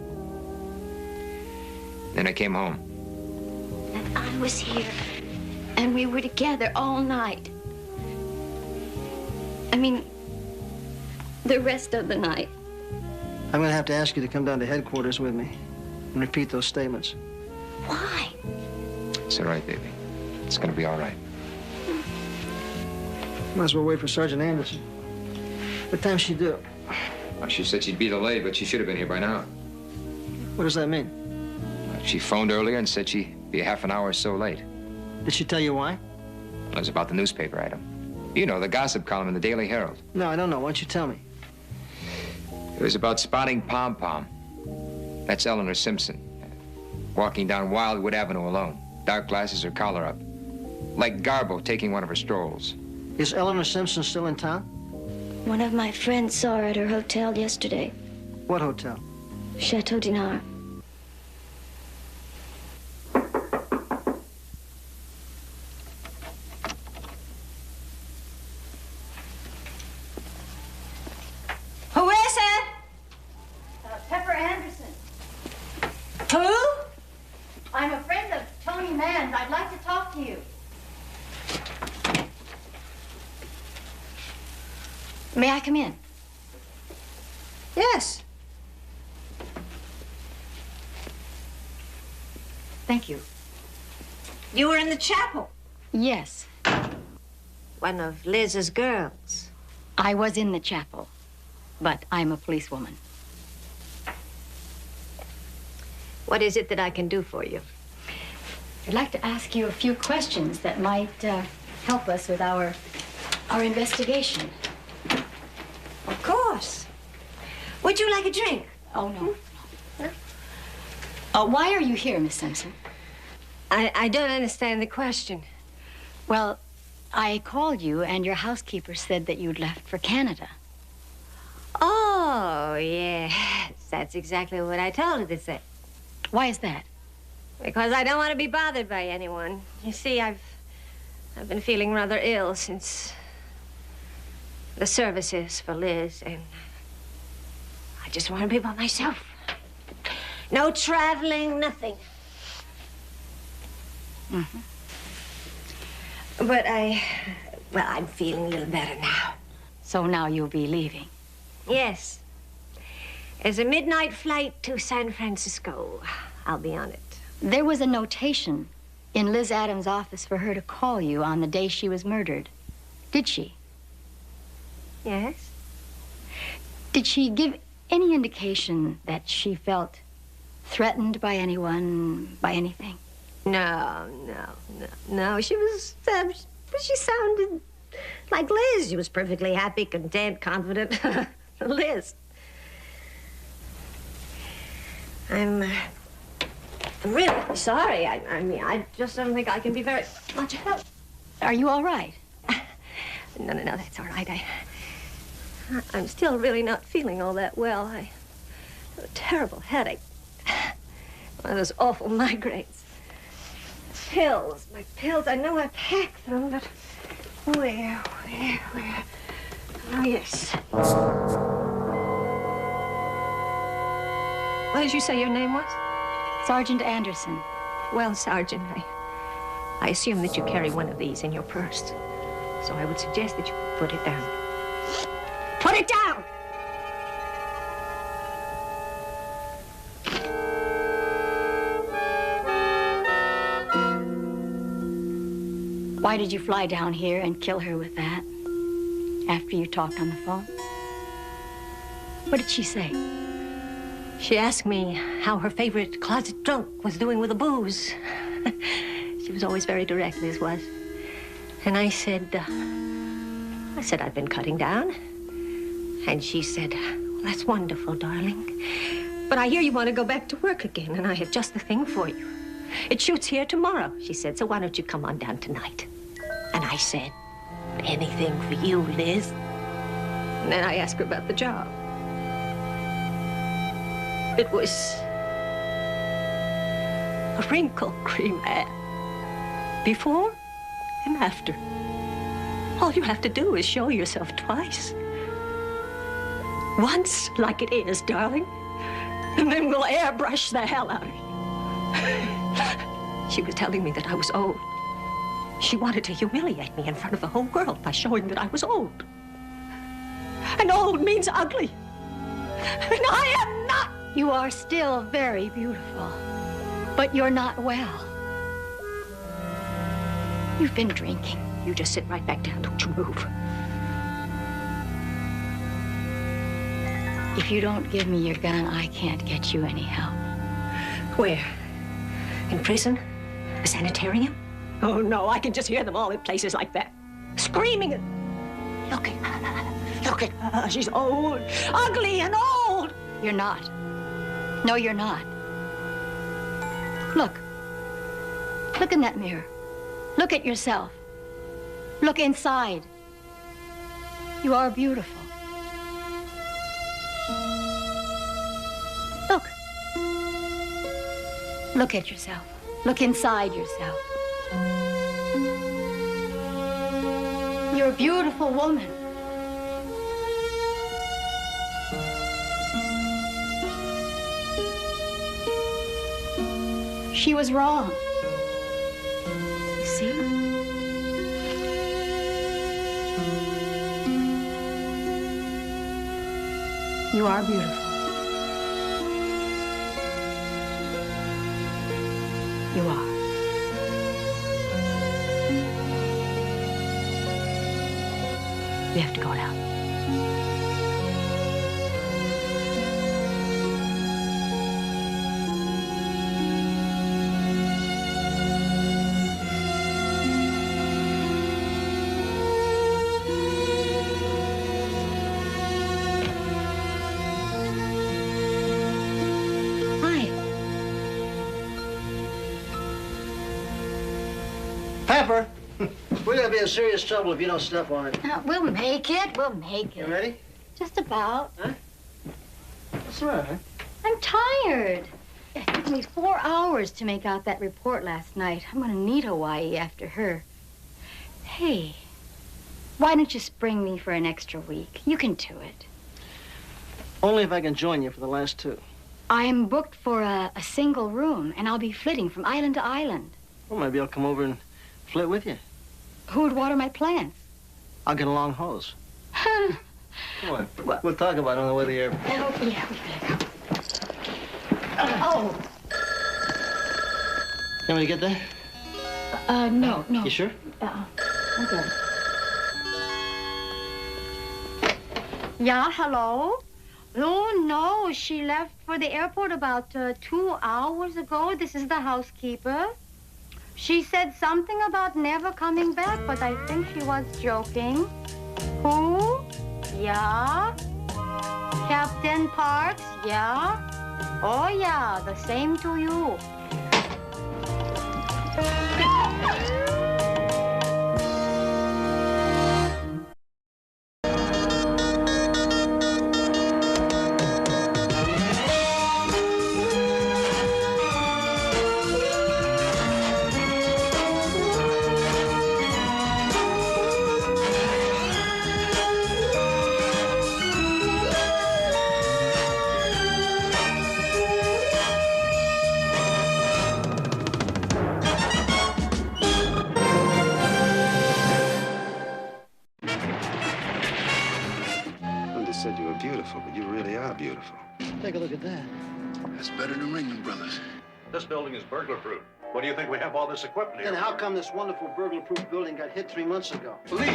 Then I came home. And I was here. And we were together all night. I mean, the rest of the night. I'm gonna have to ask you to come down to headquarters with me and repeat those statements. Why? It's all right, baby. It's gonna be all right. Might as well wait for Sergeant Anderson. What time's she due? Well, she said she'd be delayed, but she should have been here by now. What does that mean? She phoned earlier and said she'd be half an hour or so late. Did she tell you why? It was about the newspaper item. You know, the gossip column in the Daily Herald. No, I don't know. Why don't you tell me? It was about spotting Pom Pom. That's Eleanor Simpson. Walking down Wildwood Avenue alone. Dark glasses, her collar up. Like Garbo taking one of her strolls. Is Eleanor Simpson still in town? One of my friends saw her at her hotel yesterday. What hotel? Chateau Dinard. Who is it? Pepper Anderson. Who? I'm a friend of Tony Mann's. I'd like to talk to you. May I come in? Yes. Thank you. You were in the chapel. Yes, One of Liz's girls. I was in the chapel, but I'm a policewoman. What is it that I can do for you? I'd like to ask you a few questions that might help us with our investigation. Of course. Would you like a drink? Oh, no. Why are you here, Miss Simpson? I don't understand the question. Well, I called you, and your housekeeper said that you'd left for Canada. Oh, yes. That's exactly what I told her to say. Why is that? Because I don't want to be bothered by anyone. You see, I've been feeling rather ill since the services for Liz, and I just want to be by myself. No traveling, nothing. Mm-hmm. But I'm feeling a little better now. So now you'll be leaving? Yes. There's a midnight flight to San Francisco. I'll be on it. There was a notation in Liz Adams' office for her to call you on the day she was murdered. Did she? Yes. Did she give any indication that she felt threatened by anyone, by anything? No. She was, she sounded like Liz. She was perfectly happy, content, confident. Liz. I'm really sorry. I mean, I just don't think I can be very much help. Are you all right? No, that's all right. I'm still really not feeling all that well. I have a terrible headache. One of those awful migraines. Pills, my pills. I know I packed them, but where? Oh, yes. What did you say your name was? Sergeant Anderson. Well, Sergeant, I assume that you carry one of these in your purse. So I would suggest that you put it down. Put it down! Why did you fly down here and kill her with that after you talked on the phone? What did she say? She asked me how her favorite closet drunk was doing with the booze. She was always very direct, Liz was. And I said I'd been cutting down. And she said, well, that's wonderful, darling. But I hear you want to go back to work again, and I have just the thing for you. It shoots here tomorrow, she said, so why don't you come on down tonight? And I said, anything for you, Liz. And then I asked her about the job. It was a wrinkle cream ad. Before and after. All you have to do is show yourself twice. Once, like it is, darling. And then we'll airbrush the hell out of you. She was telling me that I was old. She wanted to humiliate me in front of the whole world by showing that I was old. And old means ugly. And I am not. You are still very beautiful, but you're not well. You've been drinking. You just sit right back down. Don't you move. If you don't give me your gun, I can't get you any help. Where? In prison? A sanitarium? Oh, no, I can just hear them all in places like that. Screaming and... Look at her. Look at her. She's old. Ugly and old. You're not. No, you're not. Look. Look in that mirror. Look at yourself. Look inside. You are beautiful. Look. Look at yourself. Look inside yourself. You're a beautiful woman. She was wrong. You see? You are beautiful. You are. We have to go now. Pepper, we're gonna be in serious trouble if you don't step on it. We'll make it. We'll make it. You ready? Just about. Huh? What's the matter? I'm tired. It took me 4 hours to make out that report last night. I'm gonna need Hawaii after her. Hey, why don't you spring me for an extra week? You can do it. Only if I can join you for the last 2. I'm booked for a single room, and I'll be flitting from island to island. Well, maybe I'll come over and flit with you. Who would water my plants? I'll get a long hose. Come on. We'll talk about it on the way to the airport. Oh, yeah, we better go. Oh. You want me to get there? No. You sure? Okay. Yeah, hello? Oh, no, she left for the airport about 2 hours ago. This is the housekeeper. She said something about never coming back, but I think she was joking. Who? Yeah? Captain Parks? Yeah? Oh, yeah, the same to you. beautiful. Take a look at that. That's better than Ringling Brothers. This building is burglar-proof. What do you think we have all this equipment here? And how come this wonderful burglar-proof building got hit 3 months ago? Police!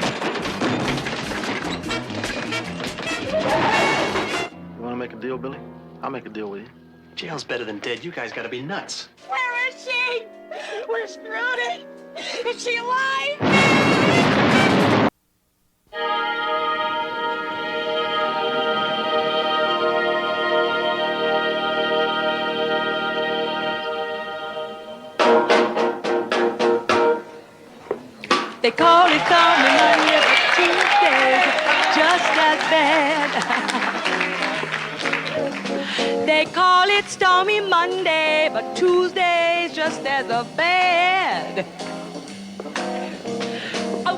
You want to make a deal, Billy? I'll make a deal with you. Jail's better than dead. You guys gotta be nuts. Where is she? Where's Trudy? Is she alive? They call it Stormy Monday, but Tuesday's just as bad. They call it Stormy Monday, but Tuesday's just as bad.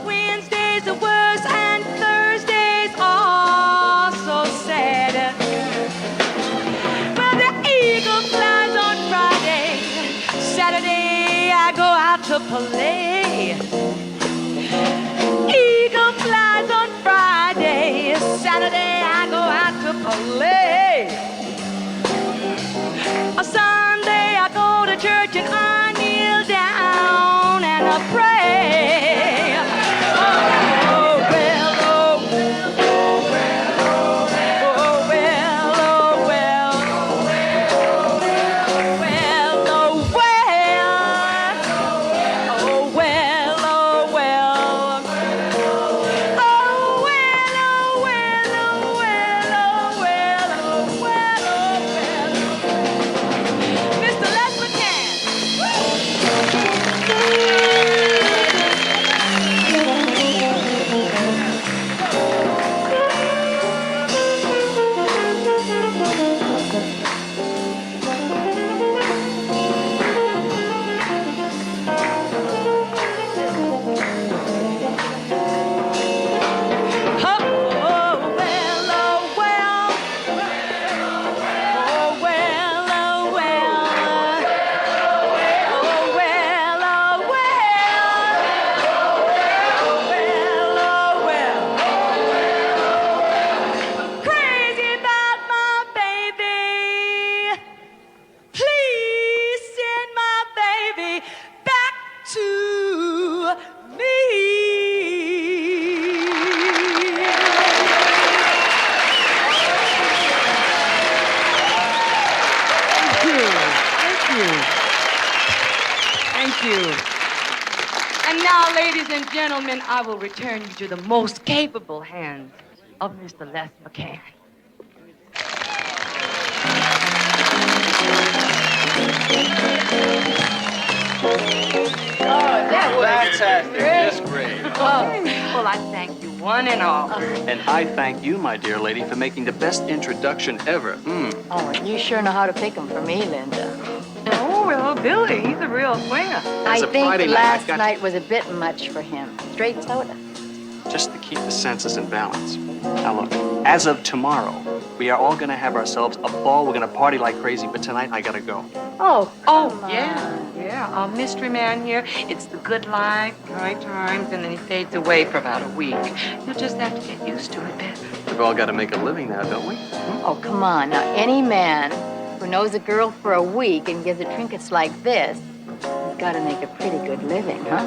Wednesday's the worst, and Thursday's are so sad. Well, the eagle flies on Friday. Saturday I go out to play. Eagle flies on Friday. Saturday I go out to play. A Sunday I go to church and I kneel down and I pray. Oh, well, oh, well, oh, well, oh, well, oh, well, oh, well, oh, well, oh, well. Crazy about my baby. Please send my baby back to me. Thank you. And now, ladies and gentlemen, I will return you to the most capable hands of Mr. Les McCann. That was fantastic. Just great. Well, I thank you one and all. And I thank you, my dear lady, for making the best introduction ever. Oh, and you sure know how to pick them for me, Linda. Oh, well, Billy, he's a real swinger. I a think Friday night, last I've got- night was a bit much for him. Straight soda. Just to keep the senses in balance. Now look, as of tomorrow, we are all gonna have ourselves a ball. We're gonna party like crazy, but tonight I gotta go. Oh, Yeah, our mystery man here, it's the good life, high times, and then he fades away for about a week. You'll just have to get used to it, Ben. We've all gotta make a living now, don't we? Oh, come on. Now, any man who knows a girl for a week and gives her trinkets like this, he's got to make a pretty good living, huh?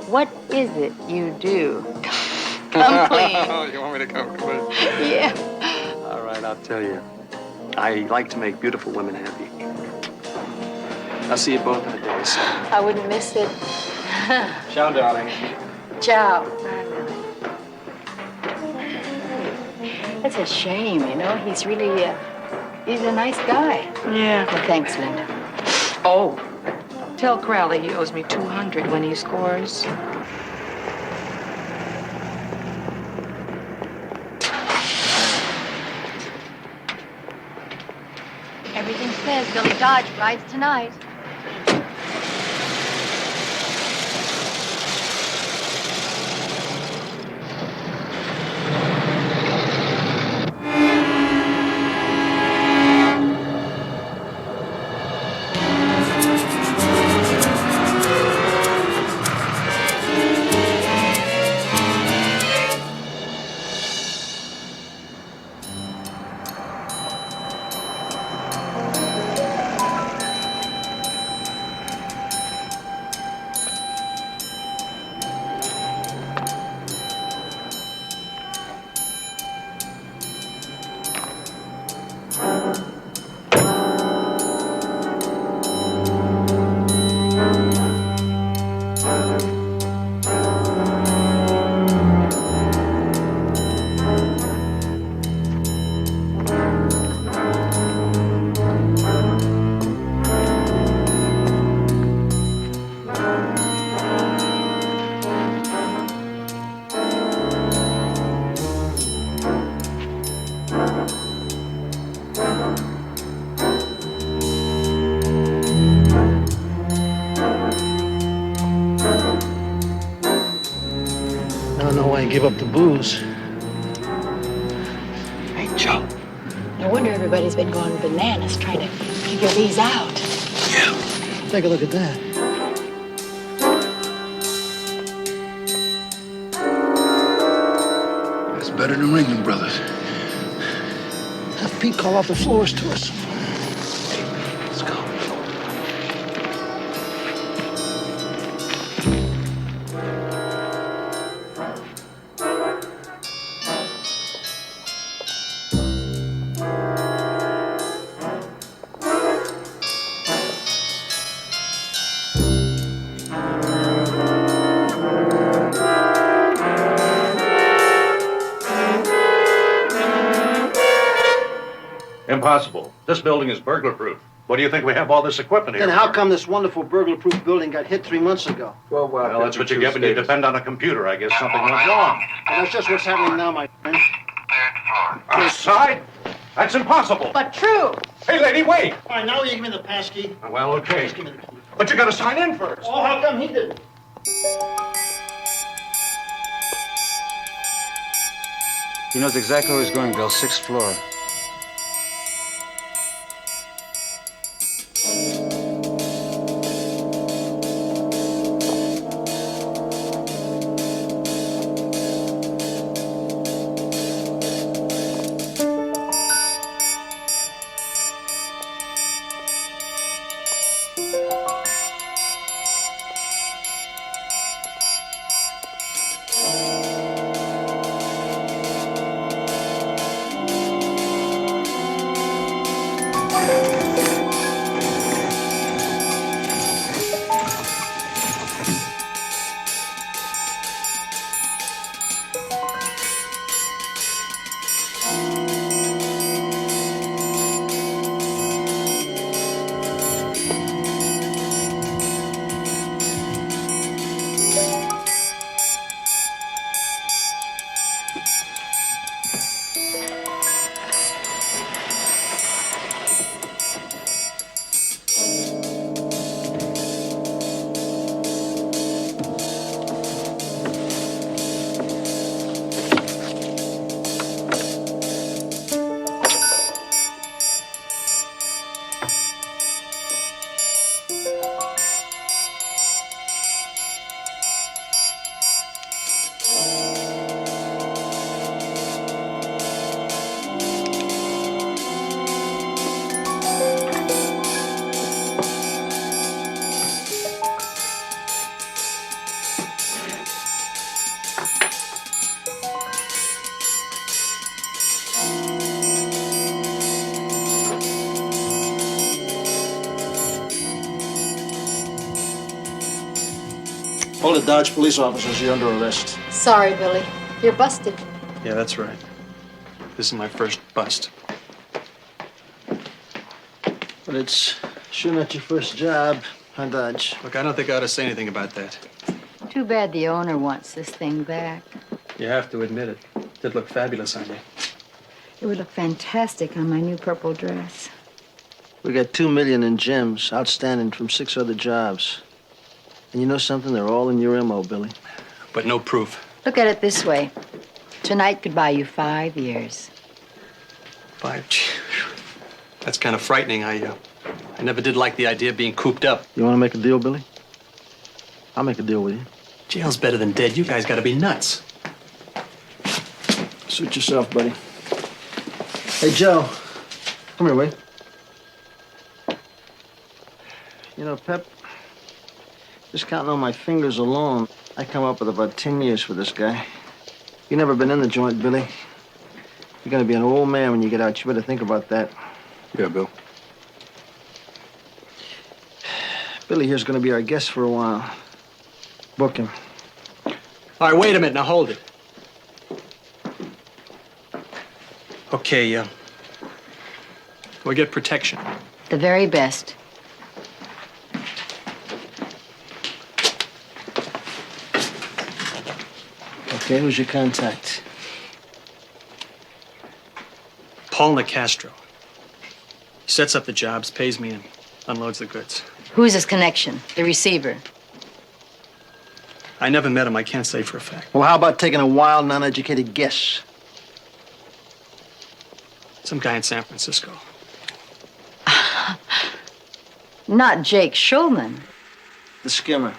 What is it you do? Come clean. You want me to come clean? Yeah. All right, I'll tell you. I like to make beautiful women happy. I'll see you both in a day, so. I wouldn't miss it. Ciao, darling. Ciao. It's a shame, you know. He's really, he's a nice guy. Yeah. Well, thanks, Linda. Oh, tell Crowley he owes me $200 when he scores. Everything says Billy Dodge rides tonight. finally give up the booze. Hey, Joe. No wonder everybody's been going bananas trying to figure these out. Take a look at that. That's better than Ringling Brothers. Have Pete call off the floors to us. Let's go. Impossible. This building is burglar-proof. What do you think we have all this equipment here Then how for? come this wonderful burglar-proof building got hit 3 months ago? Well, that's what you get when you depend on a computer. I guess something went wrong. And that's just what's happening now, my friend. Outside? That's impossible. But true. Hey, lady, wait. All right, now you give me the pass key. Well, okay. Just give me the key. But you got to sign in first. Oh, how come he didn't? He knows exactly where he's going, Bill. 6th floor. All the Dodge police officers, you're under arrest. Sorry, Billy. You're busted. Yeah, that's right. This is my first bust. But it's sure not your first job, huh, Dodge? Look, I don't think I ought to say anything about that. Too bad the owner wants this thing back. You have to admit it. Did look fabulous on you. It would look fantastic on my new purple dress. We got $2 million in gems, outstanding from 6 other jobs. And you know something? They're all in your MO, Billy. But no proof. Look at it this way. Tonight could buy you 5 years. 5? That's kind of frightening. I never did like the idea of being cooped up. You want to make a deal, Billy? I'll make a deal with you. Jail's better than dead. You guys got to be nuts. Suit yourself, buddy. Hey, Joe. Come here, wait. You know, Pep, just counting on my fingers alone, I come up with about 10 years for this guy. You never been in the joint, Billy. You're gonna be an old man when you get out. You better think about that. Yeah, Bill. Billy here's gonna be our guest for a while. Book him. All right, wait a minute. Now hold it. Okay, we get protection. The very best. Okay, who's your contact? Paul Nicastro. He sets up the jobs, pays me, and unloads the goods. Who's his connection? The receiver. I never met him. I can't say for a fact. Well, how about taking a wild, non-educated guess? Some guy in San Francisco. Not Jake Schulman. The skimmer.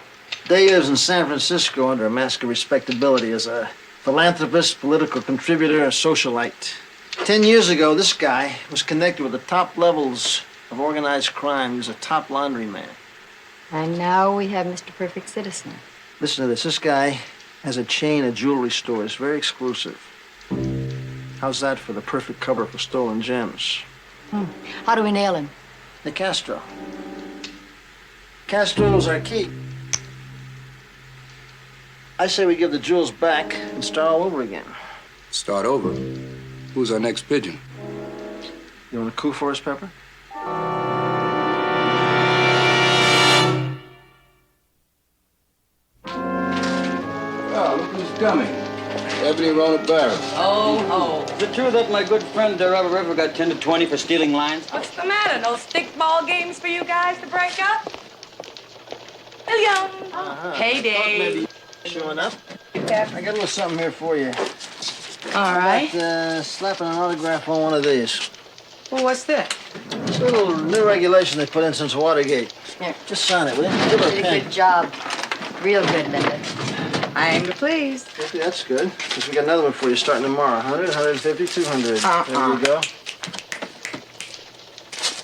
Day lives in San Francisco under a mask of respectability as a philanthropist, political contributor, a socialite. 10 years ago, this guy was connected with the top levels of organized crime. He was a top laundryman. And now we have Mr. Perfect Citizen. Listen to this. This guy has a chain of jewelry stores, very exclusive. How's that for the perfect cover for stolen gems? How do we nail him? The Castro. Castro's our key. I say we give the jewels back and start all over again. Start over? Who's our next pigeon? You want a coup for us, Pepper? Oh, look who's coming. Ebony Rona Barrett. Oh. Is it true that my good friend Robert River got 10 to 20 for stealing lines? What's the matter? No stickball games for you guys to break up? William. Payday. Showing up. I got a little something here for you. All right. How about, slapping an autograph on one of these. Well, what's that? It's a little new regulation they put in since Watergate. Here, just sign it, will you? Give her a Did a pen. good job. Real good, Linda. I aim to please. Okay, that's good. Because we got another one for you starting tomorrow. 100, 150, 200. There you go.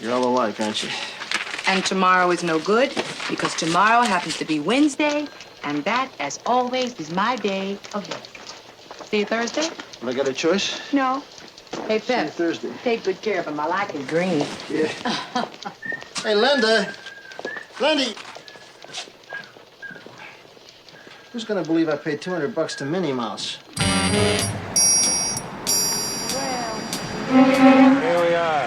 You're all alike, aren't you? And tomorrow is no good because tomorrow happens to be Wednesday, and that, as always, is my day of work. See you Thursday? Have I got a choice? No. Hey, Pep. Thursday. Take good care of him. I like his green. Yeah. Hey, Linda. Lindy. Who's gonna believe I paid $200 to Minnie Mouse? Here we are.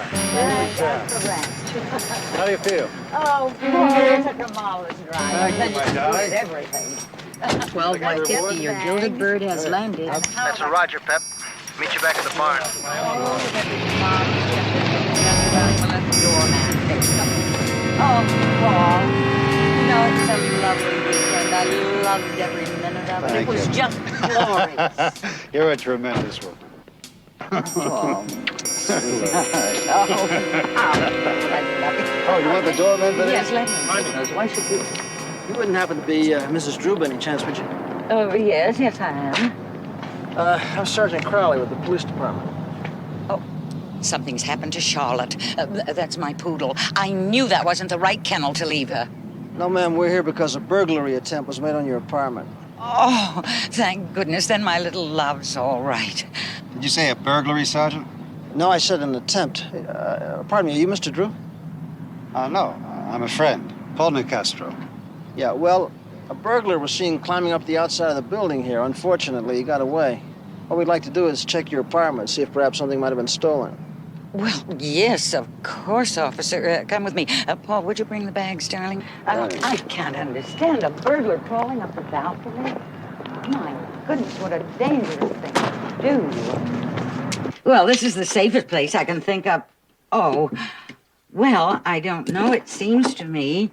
How do you feel? Oh, boy, it's a marvelous ride. Thank you, my darling. Everything. 12:50, your gilded bird has landed. That's a Roger, Pep. Meet you back at the barn. Oh, Paul. You know, it's a lovely weekend. I loved every minute of it. Thank It was you. just glorious. You're a tremendous woman. Oh, Oh, you want the doorman for Yes, this? let me. Why should you? You wouldn't happen to be Mrs. Drew by any chance, would you? Oh, yes, I am. I'm Sergeant Crowley with the police department. Something's happened to Charlotte. That's my poodle. I knew that wasn't the right kennel to leave her. No, ma'am, we're here because a burglary attempt was made on your apartment. Oh, thank goodness. Then my little love's all right. Did you say a burglary, Sergeant? No, I said an attempt. Pardon me, are you Mr. Drew? No, I'm a friend. Paul Nicastro. Yeah, well, a burglar was seen climbing up the outside of the building here. Unfortunately, he got away. What we'd like to do is check your apartment, see if perhaps something might have been stolen. Well, yes, of course, officer. Come with me. Paul, would you bring the bags, darling? I can't understand a burglar crawling up the balcony. My goodness, what a dangerous thing to do. Well, this is the safest place I can think of. Oh, well, I don't know. It seems to me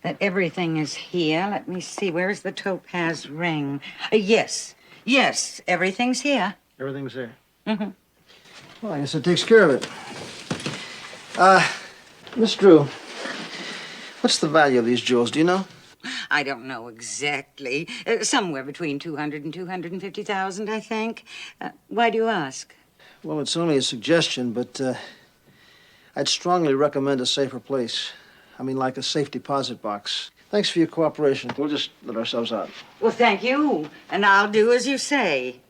that everything is here. Let me see. Where's the topaz ring? Yes, everything's here. Everything's there. Mm-hmm. Well, I guess that takes care of it. Miss Drew, what's the value of these jewels, do you know? I don't know exactly. Somewhere between 200 and 250,000, I think. Why do you ask? Well, it's only a suggestion, but I'd strongly recommend a safer place. I mean, like a safe deposit box. Thanks for your cooperation. We'll just let ourselves out. Well, thank you. And I'll do as you say.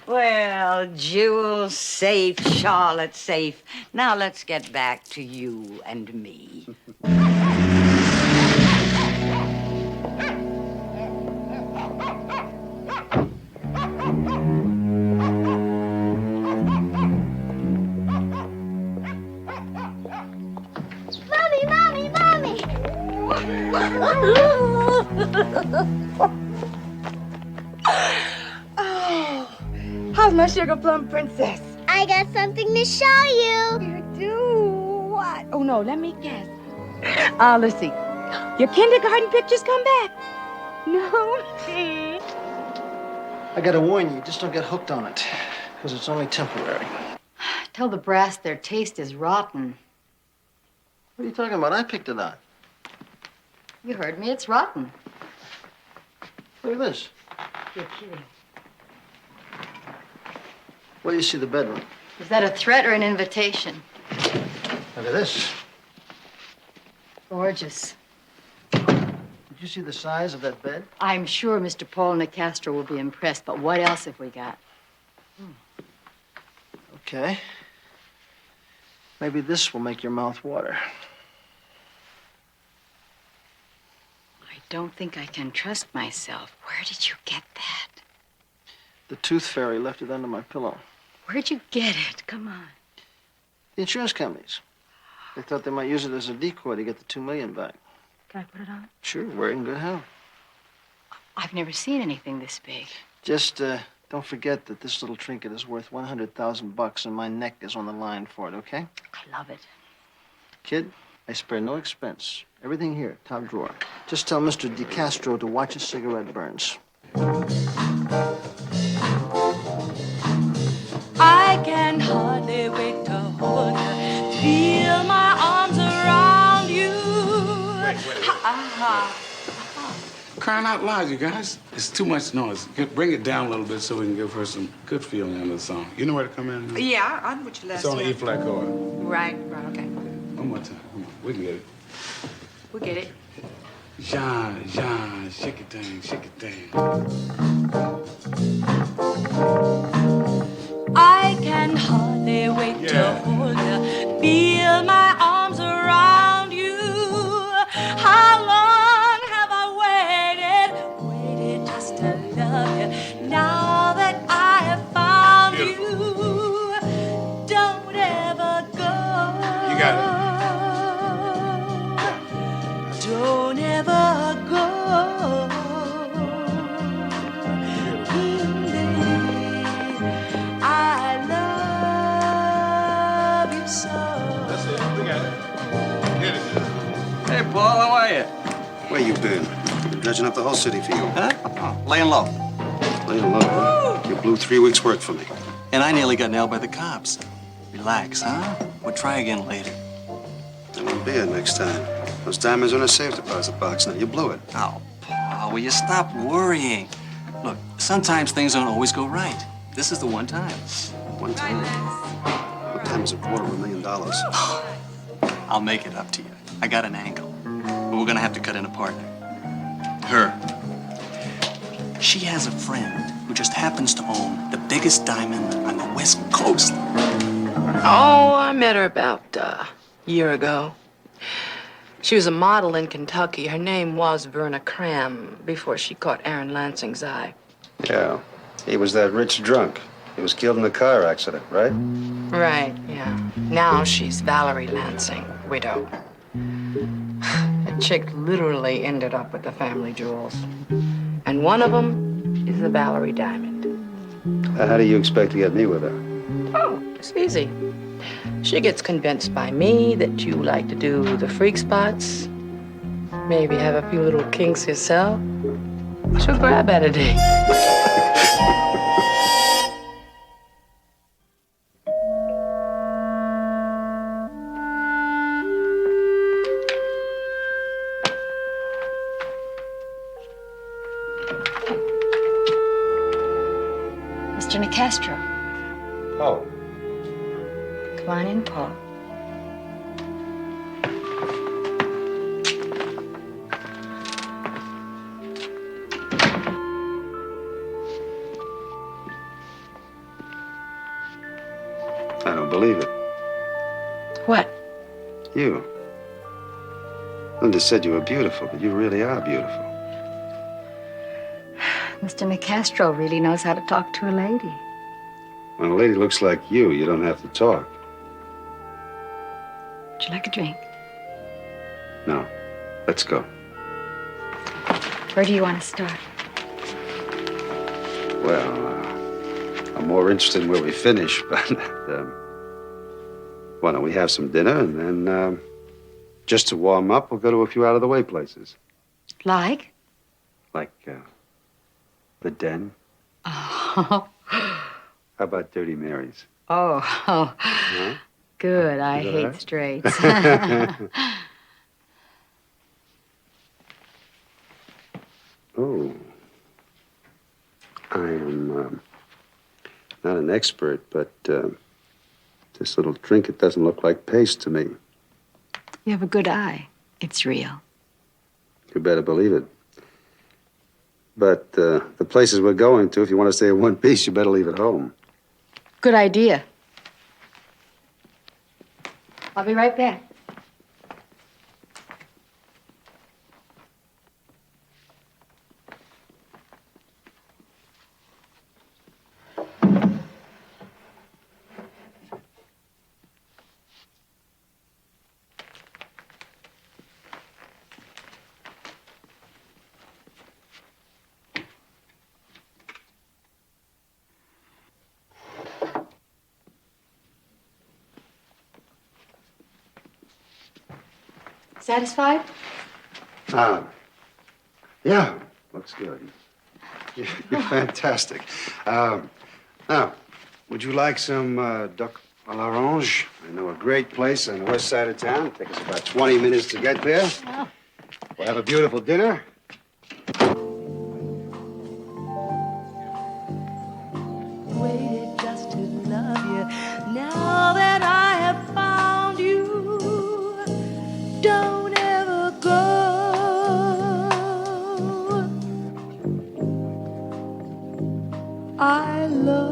Well, Jewel's safe, Charlotte's safe. Now let's get back to you and me. Mommy! Oh, how's my sugar plum princess? I got something to show you. You do? What? Oh, no, let me guess. Let's see. Your kindergarten pictures come back? No. I gotta warn you, just don't get hooked on it, because it's only temporary. Tell the brass their taste is rotten. What are you talking about? I picked it out. You heard me, it's rotten. Look at this. You're kidding. Where do you see the bedroom? Is that a threat or an invitation? Look at this. Gorgeous. Did you see the size of that bed? I'm sure Mr. Paul Nicastro will be impressed, but what else have we got? Okay. Maybe this will make your mouth water. I don't think I can trust myself. Where did you get that? The tooth fairy left it under my pillow. Where'd you get it? Come on. The insurance companies. They thought they might use it as a decoy to get the $2 million back. Can I put it on? Sure, we're in good health. I've never seen anything this big. Just don't forget that this little trinket is worth $100,000 and my neck is on the line for it, okay? I love it. Kid, I spare no expense. Everything here, top drawer. Just tell Mr. DeCastro to watch his cigarette burns. I can hardly wait to hold you, feel my arms around you. Crying out loud, you guys. It's too much noise. Bring it down a little bit so we can give her some good feeling on the song. You know where to come in? Yeah, I know what you last It's on the time. E flat chord. Right, okay. One more time. Come on. We can get it. We get it. Jean, Jean, shake it thing, shake it thing. I can hardly wait to hold you, feel my arms around you. How long have I waited just to love you? Now that I have found you, don't ever go. You got it. Don't ever go. I love you so. That's it. We got it. Get it. Hey, Paul, how are you? Where you been? Been dredging up the whole city for you. Huh? Oh, laying low. Laying low, huh? You blew 3 weeks' work for me. And I nearly got nailed by the cops. Relax, huh? We'll try again later. I won't be here next time. Those diamonds are in a safe deposit box now. You blew it. Oh, Paul, will you stop worrying? Look, sometimes things don't always go right. This is the one time. One time? What time is $250,000? I'll make it up to you. I got an angle. But we're gonna have to cut in a partner. Her. She has a friend who just happens to own the biggest diamond on the West Coast. Oh, I met her about a year ago. She was a model in Kentucky. Her name was Verna Cram before she caught Aaron Lansing's eye. Yeah. He was that rich drunk. He was killed in a car accident, right? Right, yeah. Now she's Valerie Lansing, widow. The chick literally ended up with the family jewels. And one of them is the Valerie diamond. How do you expect to get me with her? Oh, it's easy. She gets convinced by me that you like to do the freak spots, maybe have a few little kinks yourself. She'll grab at a date. Mr. Nicastro. Oh. Come on in, Paul. I don't believe it. What? You. Linda said you were beautiful, but you really are beautiful. Mr. Nicastro really knows how to talk to a lady. When a lady looks like you don't have to talk. Would you like a drink? No. Let's go. Where do you want to start? Well, I'm more interested in where we finish, but why don't we have some dinner and then, just to warm up, we'll go to a few out-of-the-way places. Like? Like, The Den? Oh, How about Dirty Mary's? oh, Huh? good. I Is that hate right? straights. Oh. I am not an expert, but this little trinket doesn't look like paste to me. You have a good eye. It's real. You better believe it. But the places we're going to, if you want to stay in one piece, you better leave it home. Good idea. I'll be right back. Satisfied? Yeah, looks good. You're fantastic. Now, would you like some duck à l'orange? I know a great place on the west side of town. Take us about 20 minutes to get there. We'll have a beautiful dinner. Waited just to love you. Now that I have found you, don't ever go. I love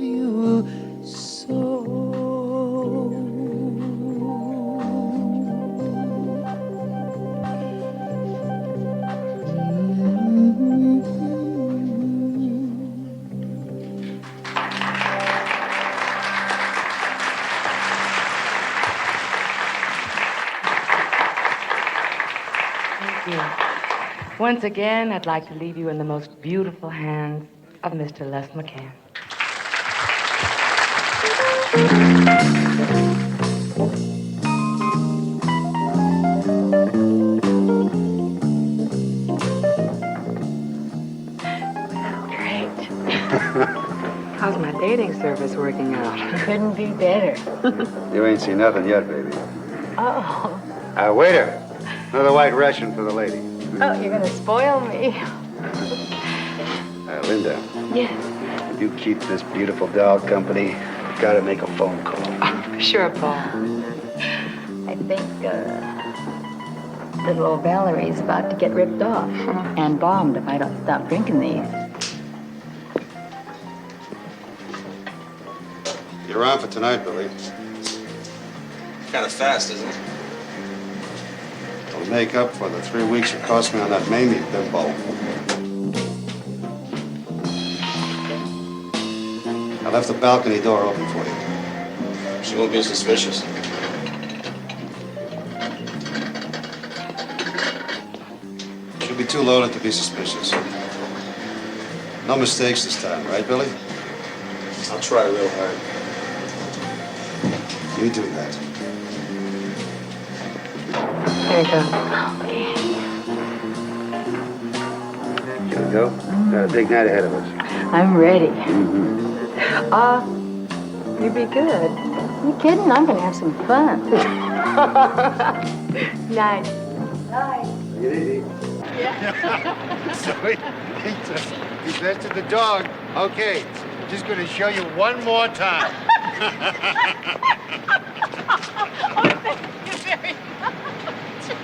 you so. Thank you. Once again, I'd like to leave you in the most beautiful hands of Mr. Les McCann. How's my dating service working out? Couldn't be better. You ain't seen nothing yet, baby. Oh. Waiter, another white Russian for the lady. Oh, you're gonna spoil me. Linda, Yes. if you keep this beautiful doll company, you gotta make a phone call. Sure, Paul. I think, little old Valerie's about to get ripped off and bombed if I don't stop drinking these. You're on for tonight, Billy. Kind of fast, isn't it? It'll make up for the 3 weeks you cost me on that Mamie bimbo. I left the balcony door open for you. She won't be suspicious. She'll be too loaded to be suspicious. No mistakes this time, right, Billy? I'll try real hard. You do that. There you go. Here we go. Got a big night ahead of us. I'm ready. Mm-hmm. You be good. You kidding? I'm gonna have some fun. Night. Night. Take it easy. So he vested the dog. Okay, just gonna show you one more time. Oh, thank you very much.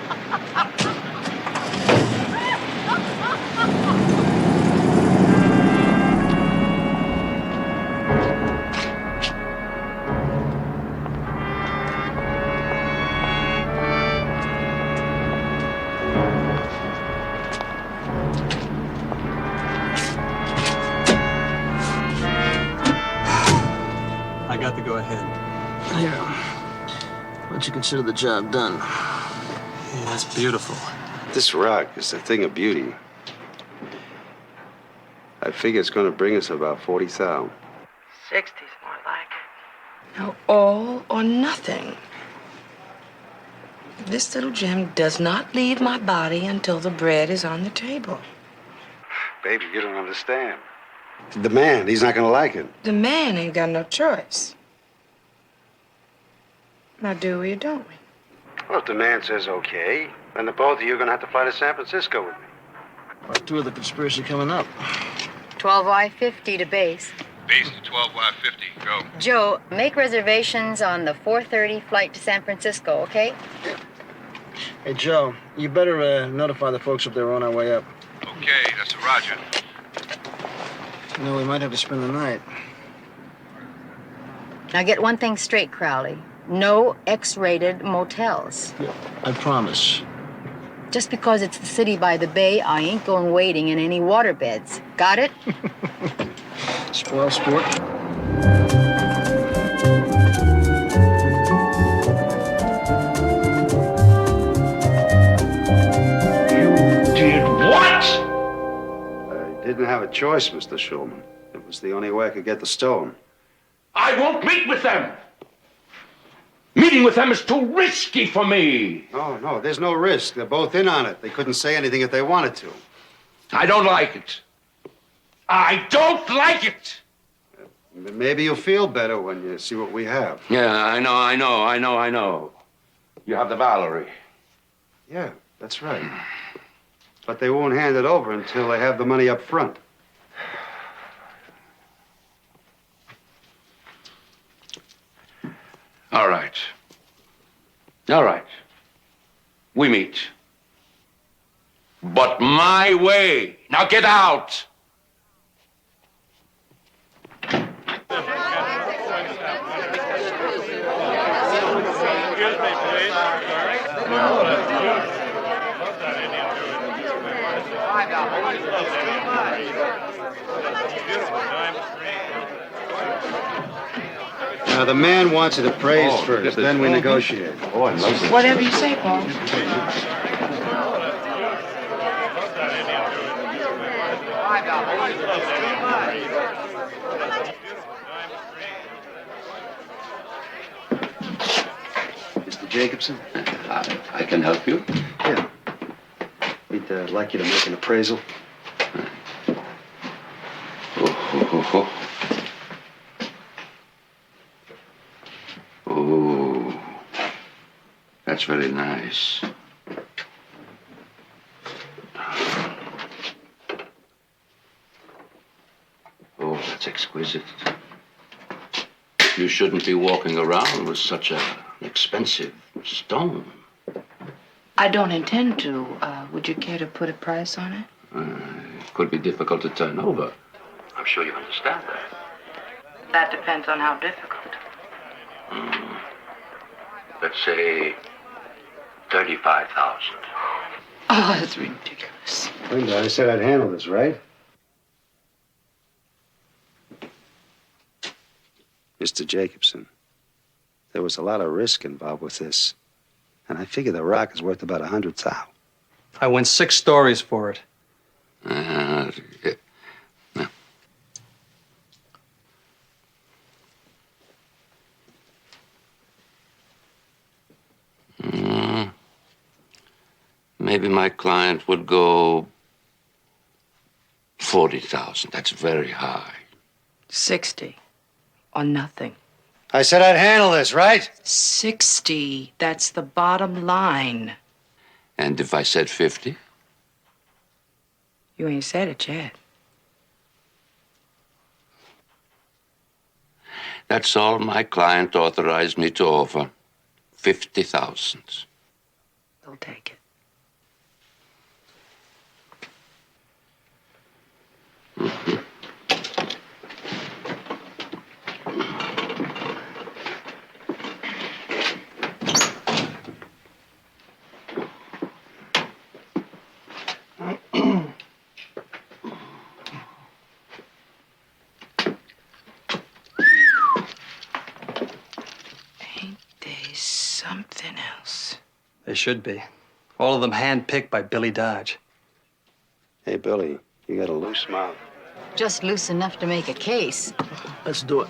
I got the go-ahead. Here. Why don't you consider the job done? Yeah, that's beautiful. This rock is a thing of beauty. I figure it's going to bring us about 40,000. 60's more like it. No, all or nothing. This little gem does not leave my body until the bread is on the table. Baby, you don't understand. The man, he's not gonna like it. The man ain't got no choice. Now, do we or don't we? Well, if the man says okay, then the both of you are gonna have to fly to San Francisco with me. Part 2 of the conspiracy coming up. 12Y50 to base. Base to 12Y50. Go. Joe, make reservations on the 4:30 flight to San Francisco, okay? Hey, Joe, you better notify the folks if they're on our way up. Okay, that's a Roger. You know, we might have to spend the night. Now get one thing straight, Crowley. No X-rated motels. I promise. Just because it's the city by the bay, I ain't going wading in any waterbeds. Got it? Spoil sport. Did what? I didn't have a choice, Mr. Schulman. It was the only way I could get the stone. I won't meet with them. Meeting with them is too risky for me. No, there's no risk. They're both in on it. They couldn't say anything if they wanted to. I don't like it. I don't like it. Maybe you'll feel better when you see what we have. Yeah, I know. You have the Valerie. Yeah, that's right. But they won't hand it over until they have the money up front. All right. We meet. But my way. Now get out. Now, the man wants it appraised first, then we negotiate. Oh, I love this. Whatever you say, Paul. Mr. Jacobson? I can help you. Yeah. We'd like you to make an appraisal. Oh, that's very nice. Oh, that's exquisite. You shouldn't be walking around with such an expensive stone. I don't intend to. Would you care to put a price on it? It could be difficult to turn over. I'm sure you understand that. That depends on how difficult. Let's say 35,000. Oh, that's ridiculous. Linda, I said I'd handle this, right? Mr. Jacobson, there was a lot of risk involved with this. And I figure the rock is worth about 100,000. I went 6 stories for it. Maybe my client would go 40,000. That's very high. 60 or nothing. I said I'd handle this, right? 60. That's the bottom line. And if I said 50? You ain't said it yet. That's all my client authorized me to offer. 50,000. They'll take it. Something else. They should be. All of them handpicked by Billy Dodge. Hey, Billy, you got a loose mouth. Just loose enough to make a case. Let's do it.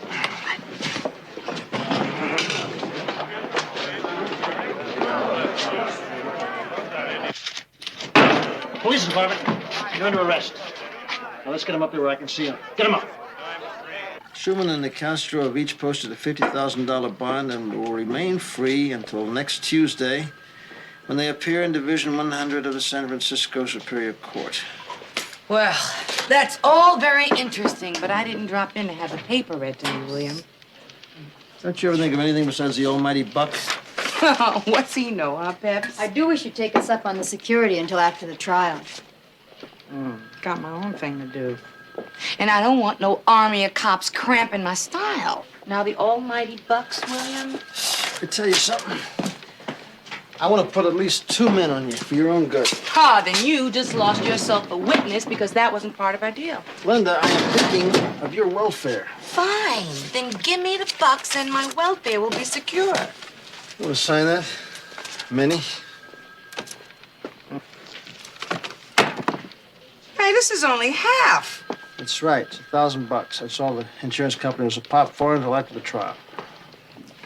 Police department. You're under arrest. Now let's get him up here where I can see him. Get him up. Schumann and Nicastro have each posted a $50,000 bond and will remain free until next Tuesday when they appear in Division 100 of the San Francisco Superior Court. Well, that's all very interesting, but I didn't drop in to have the paper read to me, William. Don't you ever think of anything besides the almighty buck? What's he know, huh, Peps? I do wish you'd take us up on the security until after the trial. Got my own thing to do. And I don't want no army of cops cramping my style. Now, the almighty bucks, William? I tell you something. I want to put at least 2 men on you for your own good. Ah, then you just lost yourself a witness because that wasn't part of our deal. Linda, I am thinking of your welfare. Fine. Then give me the bucks and my welfare will be secure. You want to sign that? Minnie? Hey, this is only half. That's right. It's $1,000. That's all the insurance company was a pop for until after the trial.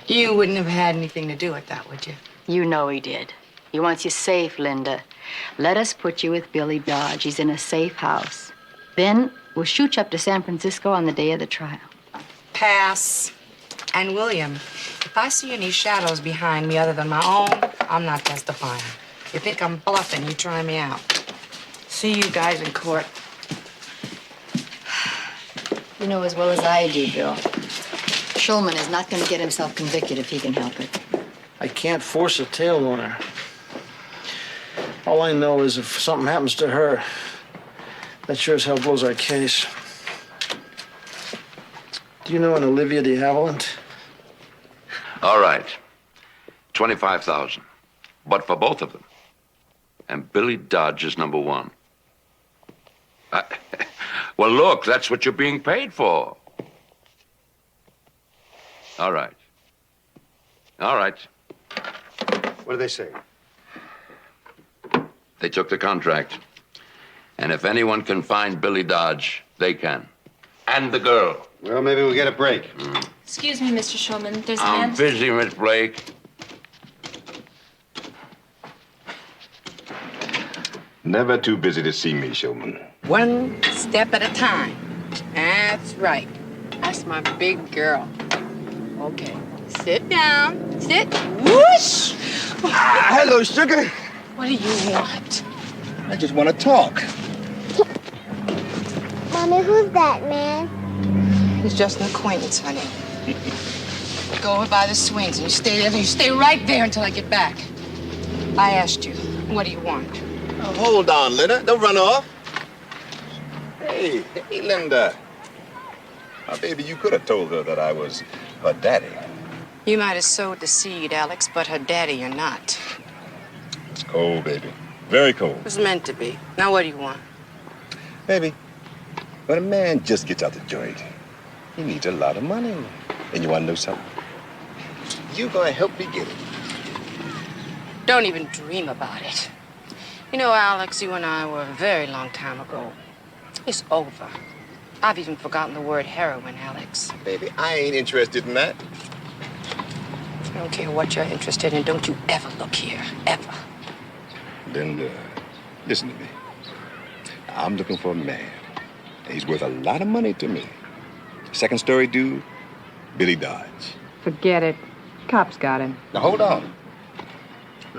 You wouldn't have had anything to do with that, would you? You know he did. He wants you safe, Linda. Let us put you with Billy Dodge. He's in a safe house. Then we'll shoot you up to San Francisco on the day of the trial. Pass. And William, if I see any shadows behind me other than my own, I'm not testifying. You think I'm bluffing, you try me out. See you guys in court. You know as well as I do, Bill. Schulman is not going to get himself convicted if he can help it. I can't force a tail on her. All I know is if something happens to her, that sure as hell blows our case. Do you know an Olivia de Havilland? All right. 25,000. But for both of them. And Billy Dodge is number one. Well, look, that's what you're being paid for. All right. All right. What do they say? They took the contract. And if anyone can find Billy Dodge, they can. And the girl. Well, maybe we'll get a break. Excuse me, Mr. Schulman. There's a I'm man... busy, Miss Blake. Never too busy to see me, Shulman. One step at a time. That's right. That's my big girl. Okay. Sit down. Sit. Whoosh! Hello, sugar. What do you want? I just want to talk. Mommy, who's that man? He's just an acquaintance, honey. Go over by the swings and you stay there. You stay right there until I get back. I asked you, what do you want? Now, hold on, Linda. Don't run off. Hey, Linda. Now, baby, you could have told her that I was her daddy. You might have sowed the seed, Alex, but her daddy you're not. It's cold, baby. Very cold. It was meant to be. Now what do you want? Baby, when a man just gets out the joint, he needs a lot of money. And you want to know something? You gonna help me get it. Don't even dream about it. You know, Alex, you and I were a very long time ago. It's over. I've even forgotten the word heroin, Alex. Baby, I ain't interested in that. I don't care what you're interested in. Don't you ever look here. Ever. Linda, listen to me. I'm looking for a man. He's worth a lot of money to me. Second story dude, Billy Dodge. Forget it. Cops got him. Now, hold on.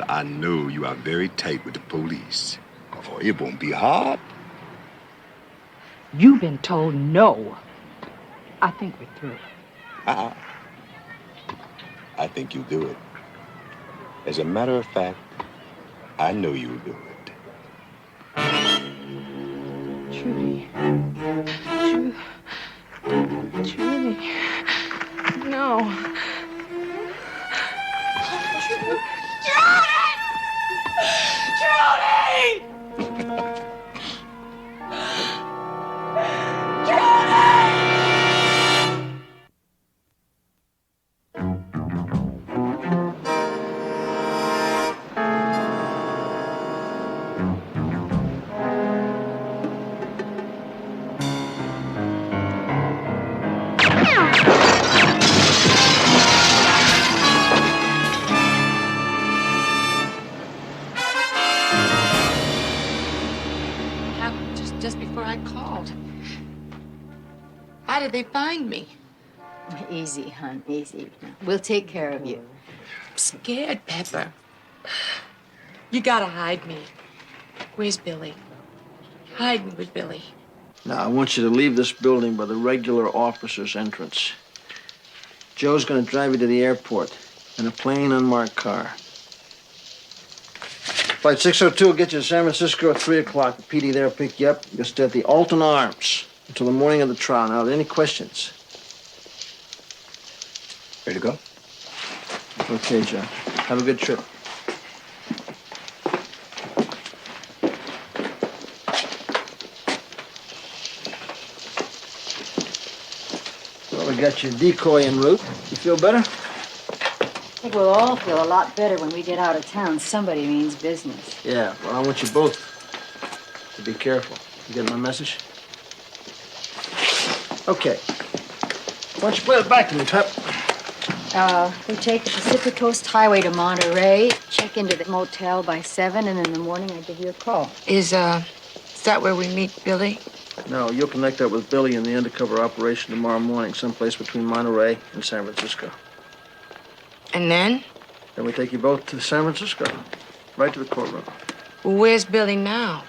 I know you are very tight with the police. Oh, it won't be hard. You've been told no. I think we're through. I think you'll do it. As a matter of fact, I know you'll do it. Trudy. Trudy. No. Trudy! just before I called. How did they find me? Easy, hon, easy. We'll take care of you. I'm scared, Pepper. You gotta hide me. Where's Billy? Hide me with Billy. Now, I want you to leave this building by the regular officer's entrance. Joe's gonna drive you to the airport in a plain, unmarked car. Flight 602 will get you to San Francisco at 3 o'clock. The PD there will pick you up. You'll stay at the Alton Arms until the morning of the trial. Now, are there any questions? Ready to go? Okay, John. Have a good trip. Well, we got your decoy en route. You feel better? I think we'll all feel a lot better when we get out of town. Somebody means business. Yeah, well, I want you both to be careful. You get my message? Okay. Why don't you play it back to me, Pep? We take the Pacific Coast Highway to Monterey, check into the motel by 7, and in the morning I give you a call. Is that where we meet Billy? No, you'll connect up with Billy in the undercover operation tomorrow morning, someplace between Monterey and San Francisco. And then? Then we take you both to San Francisco, right to the courtroom. Well, where's Billy now?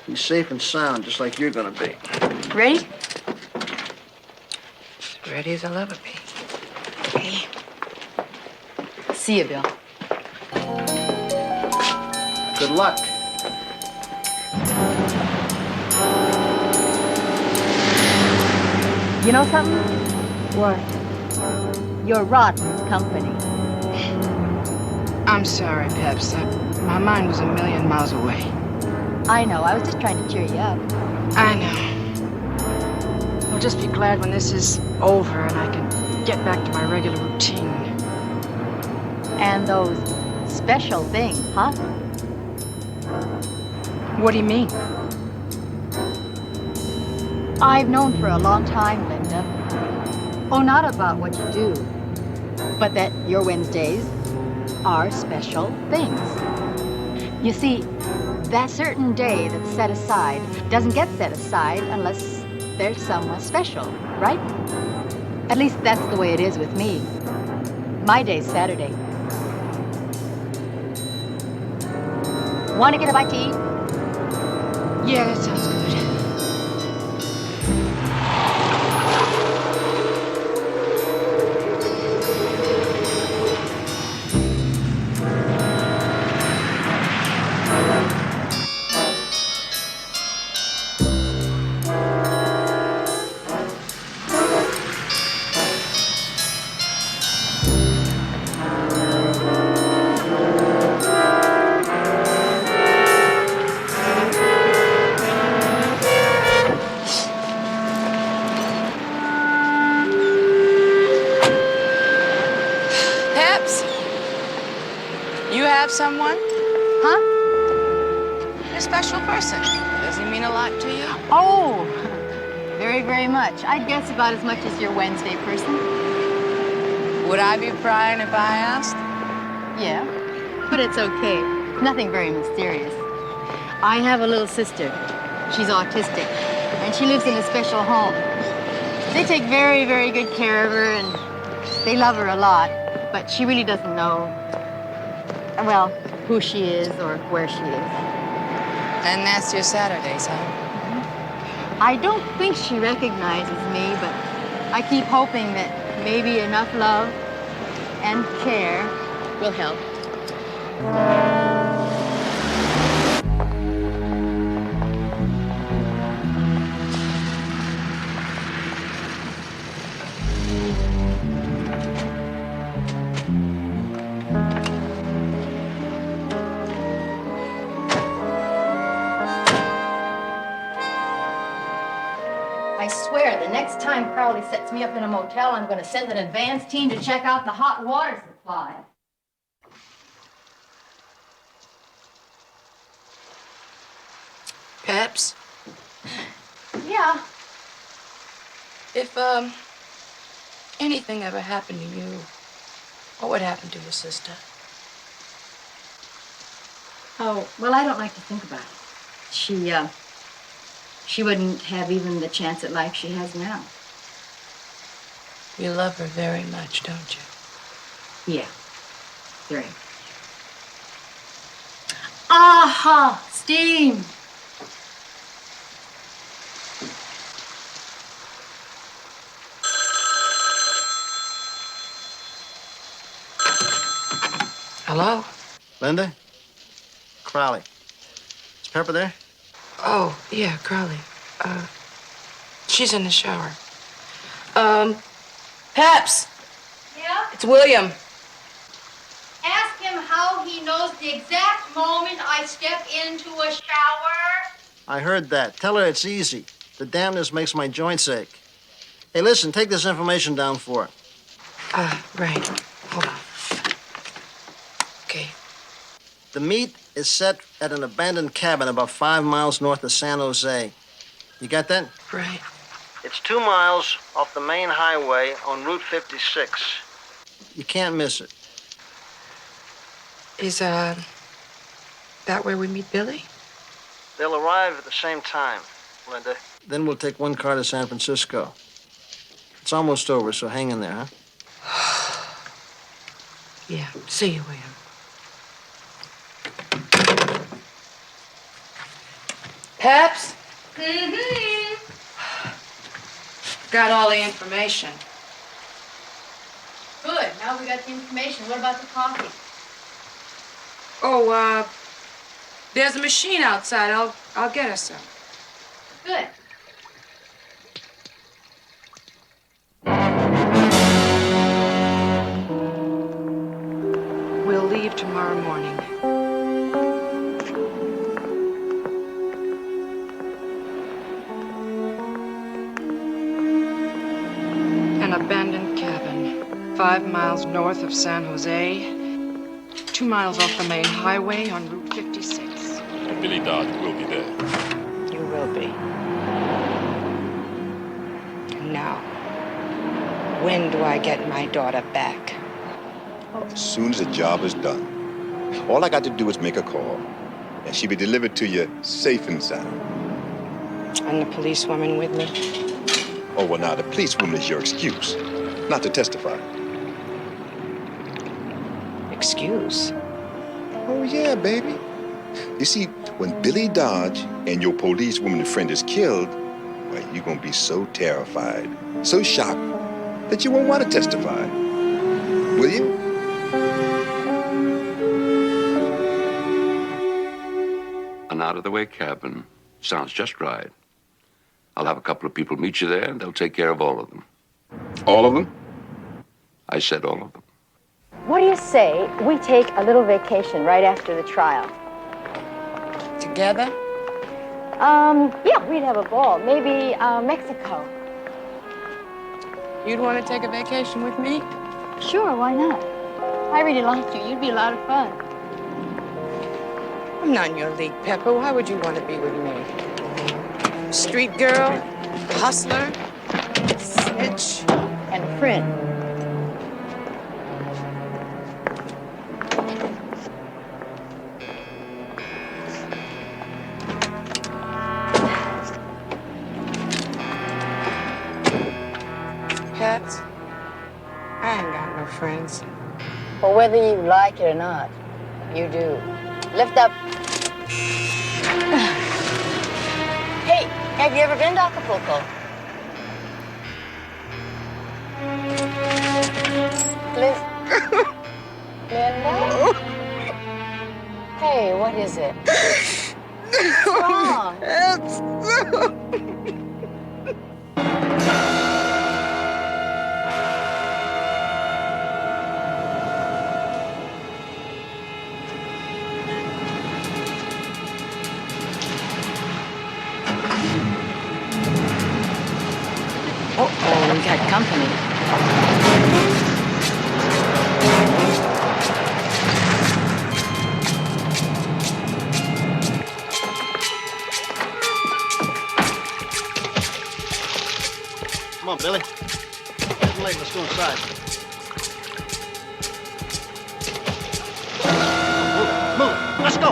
He's safe and sound, just like you're gonna be. Ready? Ready as I'll ever be. Okay. See you, Bill. Good luck. You know something? What? You're rotten company. I'm sorry, Peps. My mind was a million miles away. I know. I was just trying to cheer you up. I know. I'll just be glad when this is over and I can get back to my regular routine. And those special things, huh? What do you mean? I've known for a long time, Linda. Oh, not about what you do, but that your Wednesdays are special things. You see, that certain day that's set aside doesn't get set aside unless there's someone special, right? At least that's the way it is with me. My day's Saturday. Want to get a bite to eat? Yeah, that sounds good. Someone? Huh? A special person. Does he mean a lot to you? Oh, very, very much. I'd guess about as much as your Wednesday person. Would I be prying if I asked? Yeah, but it's okay. Nothing very mysterious. I have a little sister. She's autistic, and she lives in a special home. They take very, very good care of her, and they love her a lot, but she really doesn't know, well, who she is or where she is. And that's your Saturdays, huh? I don't think she recognizes me, but I keep hoping that maybe enough love and care will help. I swear, the next time Crowley sets me up in a motel, I'm going to send an advance team to check out the hot water supply. Peps? Yeah. If, anything ever happened to you, what would happen to your sister? Oh, well, I don't like to think about it. she wouldn't have even the chance at life she has now. You love her very much, don't you? Yeah, very. Aha! Steam! Hello? Linda? Crowley. Is Pepper there? Oh, yeah, Crowley. She's in the shower. Peps! Yeah? It's William. Ask him how he knows the exact moment I step into a shower. I heard that. Tell her it's easy. The damnness makes my joints ache. Hey, listen, take this information down for her. Right. Hold on. Okay. The meet is set at an abandoned cabin about 5 miles north of San Jose. You got that? Right. It's 2 miles off the main highway on Route 56. You can't miss it. Is, that where we meet Billy? They'll arrive at the same time, Linda. Then we'll take one car to San Francisco. It's almost over, so hang in there, huh? Yeah. See you, William. Peps? Mm-hmm. Got all the information. Good. Now we got the information. What about the coffee? Oh, there's a machine outside. I'll get us some. Good. We'll leave tomorrow morning. An abandoned cabin, 5 miles north of San Jose, 2 miles off the main highway on Route 56. And Billy Dodge will be there. You will be. Now, when do I get my daughter back? As soon as the job is done. All I got to do is make a call, and she'll be delivered to you safe and sound. And the policewoman with me? Oh, well, now, the policewoman is your excuse, not to testify. Excuse? Oh, yeah, baby. You see, when Billy Dodge and your policewoman friend is killed, well, you're gonna be so terrified, so shocked, that you won't want to testify. Will you? An out-of-the-way cabin sounds just right. I'll have a couple of people meet you there, and they'll take care of all of them. All of them? I said all of them. What do you say we take a little vacation right after the trial? Together? Yeah, we'd have a ball. Maybe Mexico. You'd want to take a vacation with me? Sure, why not? I really like you. You'd be a lot of fun. I'm not in your league, Pepper. Why would you want to be with me? Street girl, hustler, snitch, and a friend. Pets? I ain't got no friends. Well, whether you like it or not, you do. Lift up. Hey, have you ever been to Acapulco? Liz? Linda? Hey, what is it? What's wrong? Uh-oh, we got company. Come on, Billy. Getting late. Let's go inside. Move. Let's go.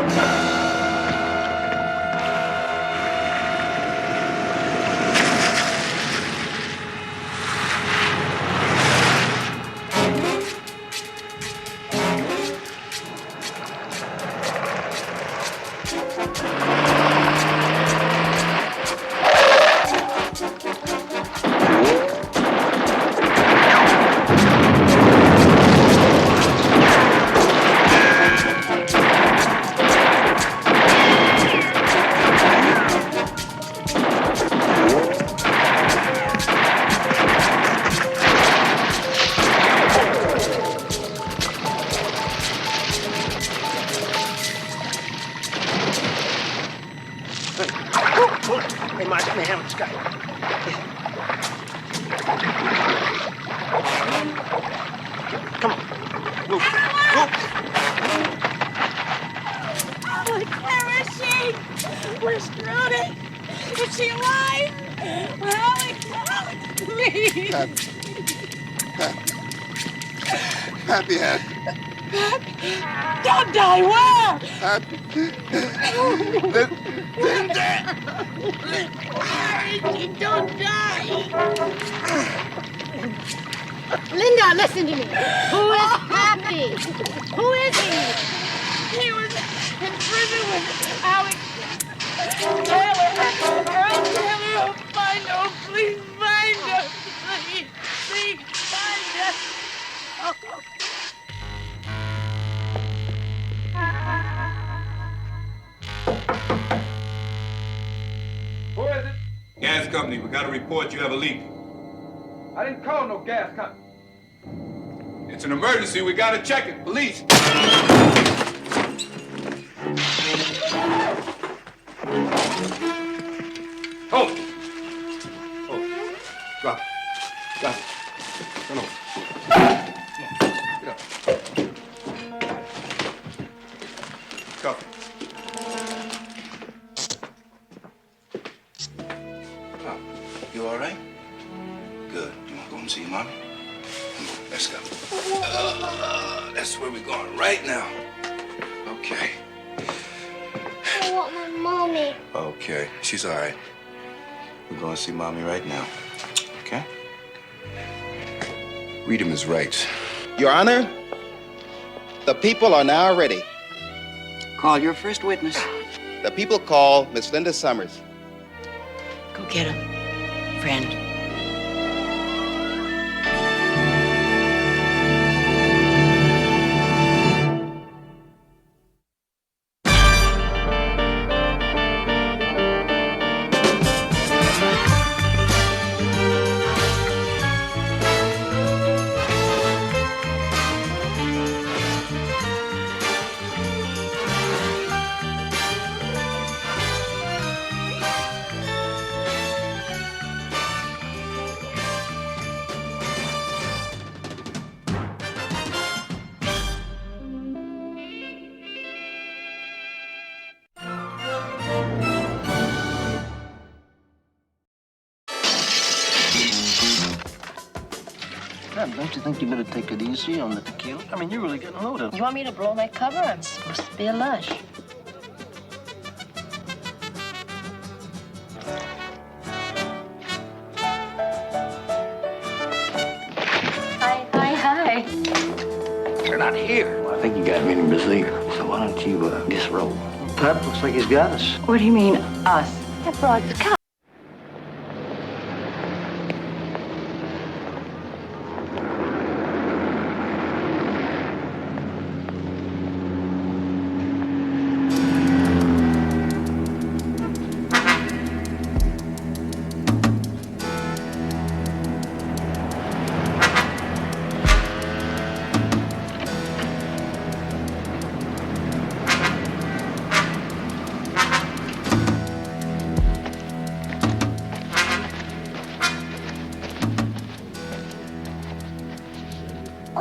come on, let me handle this guy. Come on. Move. Move. Where is she? Where's Trudy? Is she alive? Alex, please. Happy had. Don't die, where? Happy. Don't die. Linda, listen to me. Who is Happy? Who is he? He was in prison with Alex Taylor. Earl Taylor, find her. Please find her. Please find her. Oh. Who is it? Gas company. We got a report you have a leak. I didn't call no gas company. It's an emergency. We gotta check it. Police. Hold it. Hold it. Drop it. Drop it. Turn over. Come on. Get up. Cuff it. Oh, you all right? Good. You want to go and see Mommy? Come on, let's go. That's where we're going right now. Okay. I want my mommy. Okay, she's all right. We're going to see Mommy right now. Okay? Read him his rights. Your Honor, the people are now ready. Call your first witness. The people call Miss Linda Summers. Go get him, friend. Don't you think you better take it easy on the tequila? I mean, you're really getting loaded. You want me to blow my cover? I'm supposed to be a lush. Hi. They're not here. I think you got me in Brazil. So why don't you disrobe? Pep looks like he's got us. What do you mean, us? That broad's cut.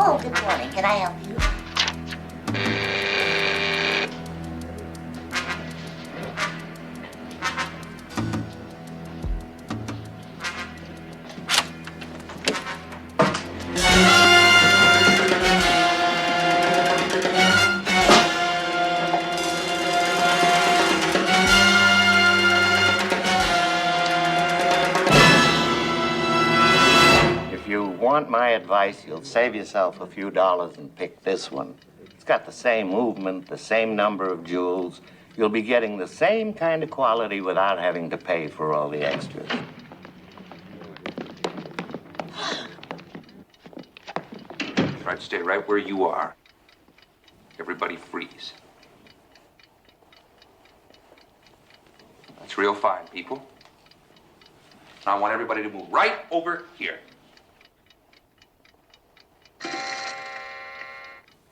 Oh, good morning. Can I help you? My advice, you'll save yourself a few dollars and pick this one. It's got the same movement, the same number of jewels. You'll be getting the same kind of quality without having to pay for all the extras. Try to stay right where you are. Everybody freeze. That's real fine, people. Now I want everybody to move right over here.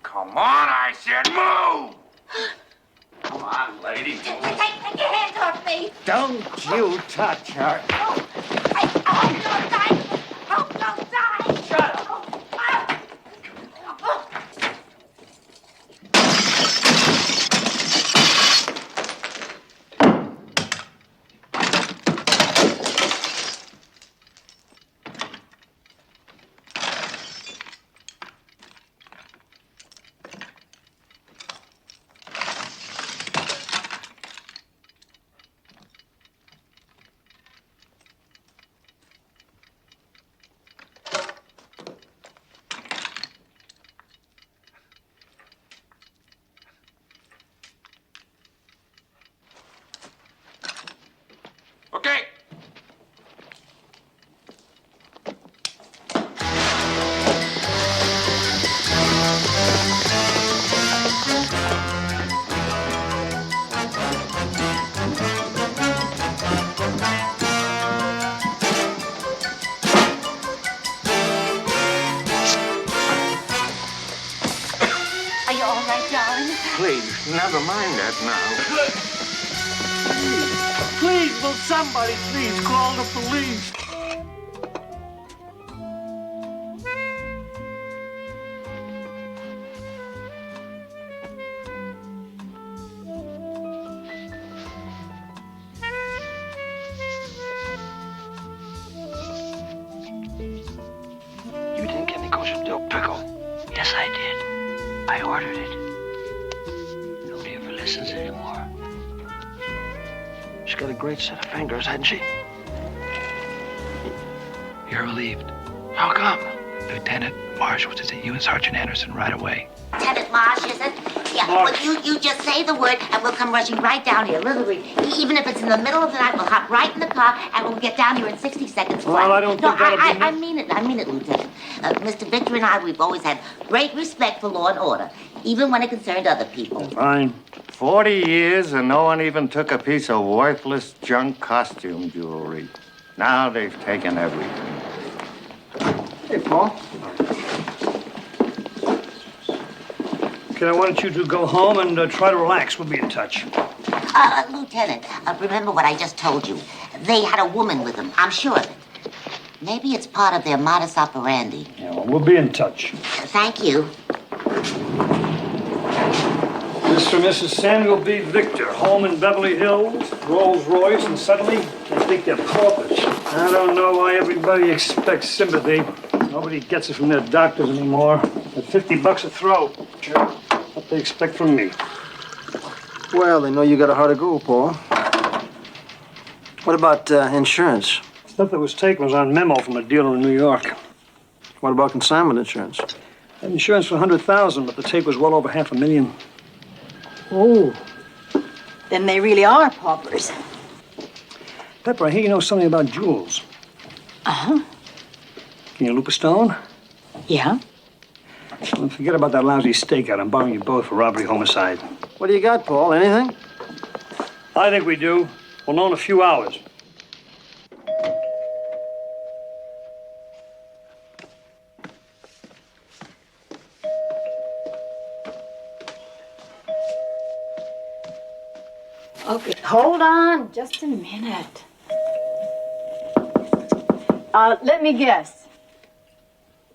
Come on, I said move! Come on, lady. Take your hands off me! Don't you touch her. I hope you'll die! Hope you'll die! Shut up! Okay. Are you all right, darling? Please, never mind that now. Please, will somebody please call the police? You didn't get me kosher dill pickle. Yes, I did. I ordered it. Nobody ever listens anymore. She's got a great set of fingers, hasn't she? You're relieved. How come? Lieutenant Marsh was to see you and Sergeant Anderson right away. Lieutenant Marsh, is it? Yeah, well, you just say the word and we'll come rushing right down here, literally. Even if it's in the middle of the night, we'll hop right in the car and we'll get down here in 60 seconds flat. Well, I don't think that'll be... I mean it, Lieutenant. Mr. Victor and I, we've always had great respect for law and order, even when it concerned other people. Fine. 40 years and no one even took a piece of worthless junk costume jewelry. Now they've taken everything. Hey, Paul. Okay, why don't you two go home and try to relax? We'll be in touch. Lieutenant, remember what I just told you. They had a woman with them, I'm sure of it. Maybe it's part of their modus operandi. Yeah, well, we'll be in touch. Thank you. Mr. and Mrs. Samuel B. Victor, home in Beverly Hills, Rolls Royce, and suddenly they think they're paupers. I don't know why everybody expects sympathy. Nobody gets it from their doctors anymore. At $50 a throw. What they expect from me. Well, they know you got a heart of gold, Paul. What about insurance? Stuff that was taken was on memo from a dealer in New York. What about consignment insurance? Had insurance for $100,000, but the tape was well over $500,000. Oh, then they really are paupers. Pepper, I hear you know something about jewels. Uh-huh. Can you loop a stone? Yeah. Well, forget about that lousy stakeout. I'm borrowing you both for robbery homicide. What do you got, Paul? Anything? I think we do. We'll know in a few hours. Okay, hold on just a minute. Let me guess.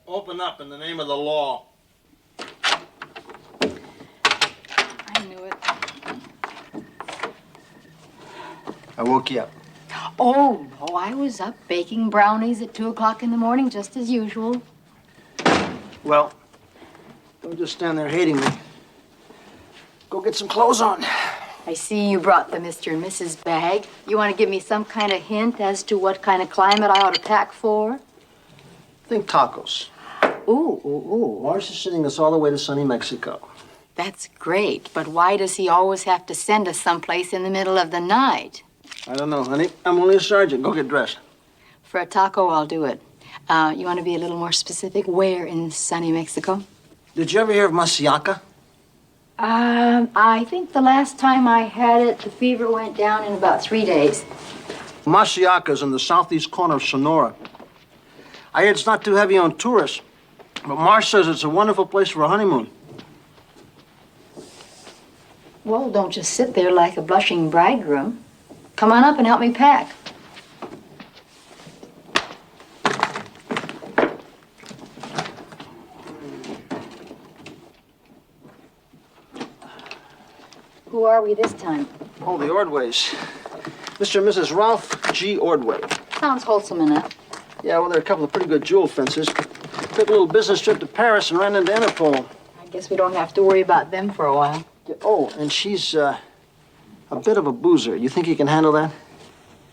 Open up in the name of the law. I knew it. I woke you up. Oh, no, I was up baking brownies at 2 o'clock in the morning, just as usual. Well, don't just stand there hating me. Go get some clothes on. I see you brought the Mr. and Mrs. bag. You want to give me some kind of hint as to what kind of climate I ought to pack for? Think tacos. Ooh, ooh, ooh. Morris is sending us all the way to sunny Mexico. That's great, but why does he always have to send us someplace in the middle of the night? I don't know, honey. I'm only a sergeant. Go get dressed. For a taco, I'll do it. You want to be a little more specific? Where in sunny Mexico? Did you ever hear of Masiaca? I think the last time I had it, the fever went down in about 3 days. Masiaca's in the southeast corner of Sonora. I hear it's not too heavy on tourists, but Marsh says it's a wonderful place for a honeymoon. Well, don't just sit there like a blushing bridegroom. Come on up and help me pack. Who are we this time? Oh, the Ordways. Mr. and Mrs. Ralph G. Ordway. Sounds wholesome enough. Yeah, well, they're a couple of pretty good jewel fencers. Took a little business trip to Paris and ran into Interpol. I guess we don't have to worry about them for a while. Yeah, oh, and she's a bit of a boozer. You think you can handle that?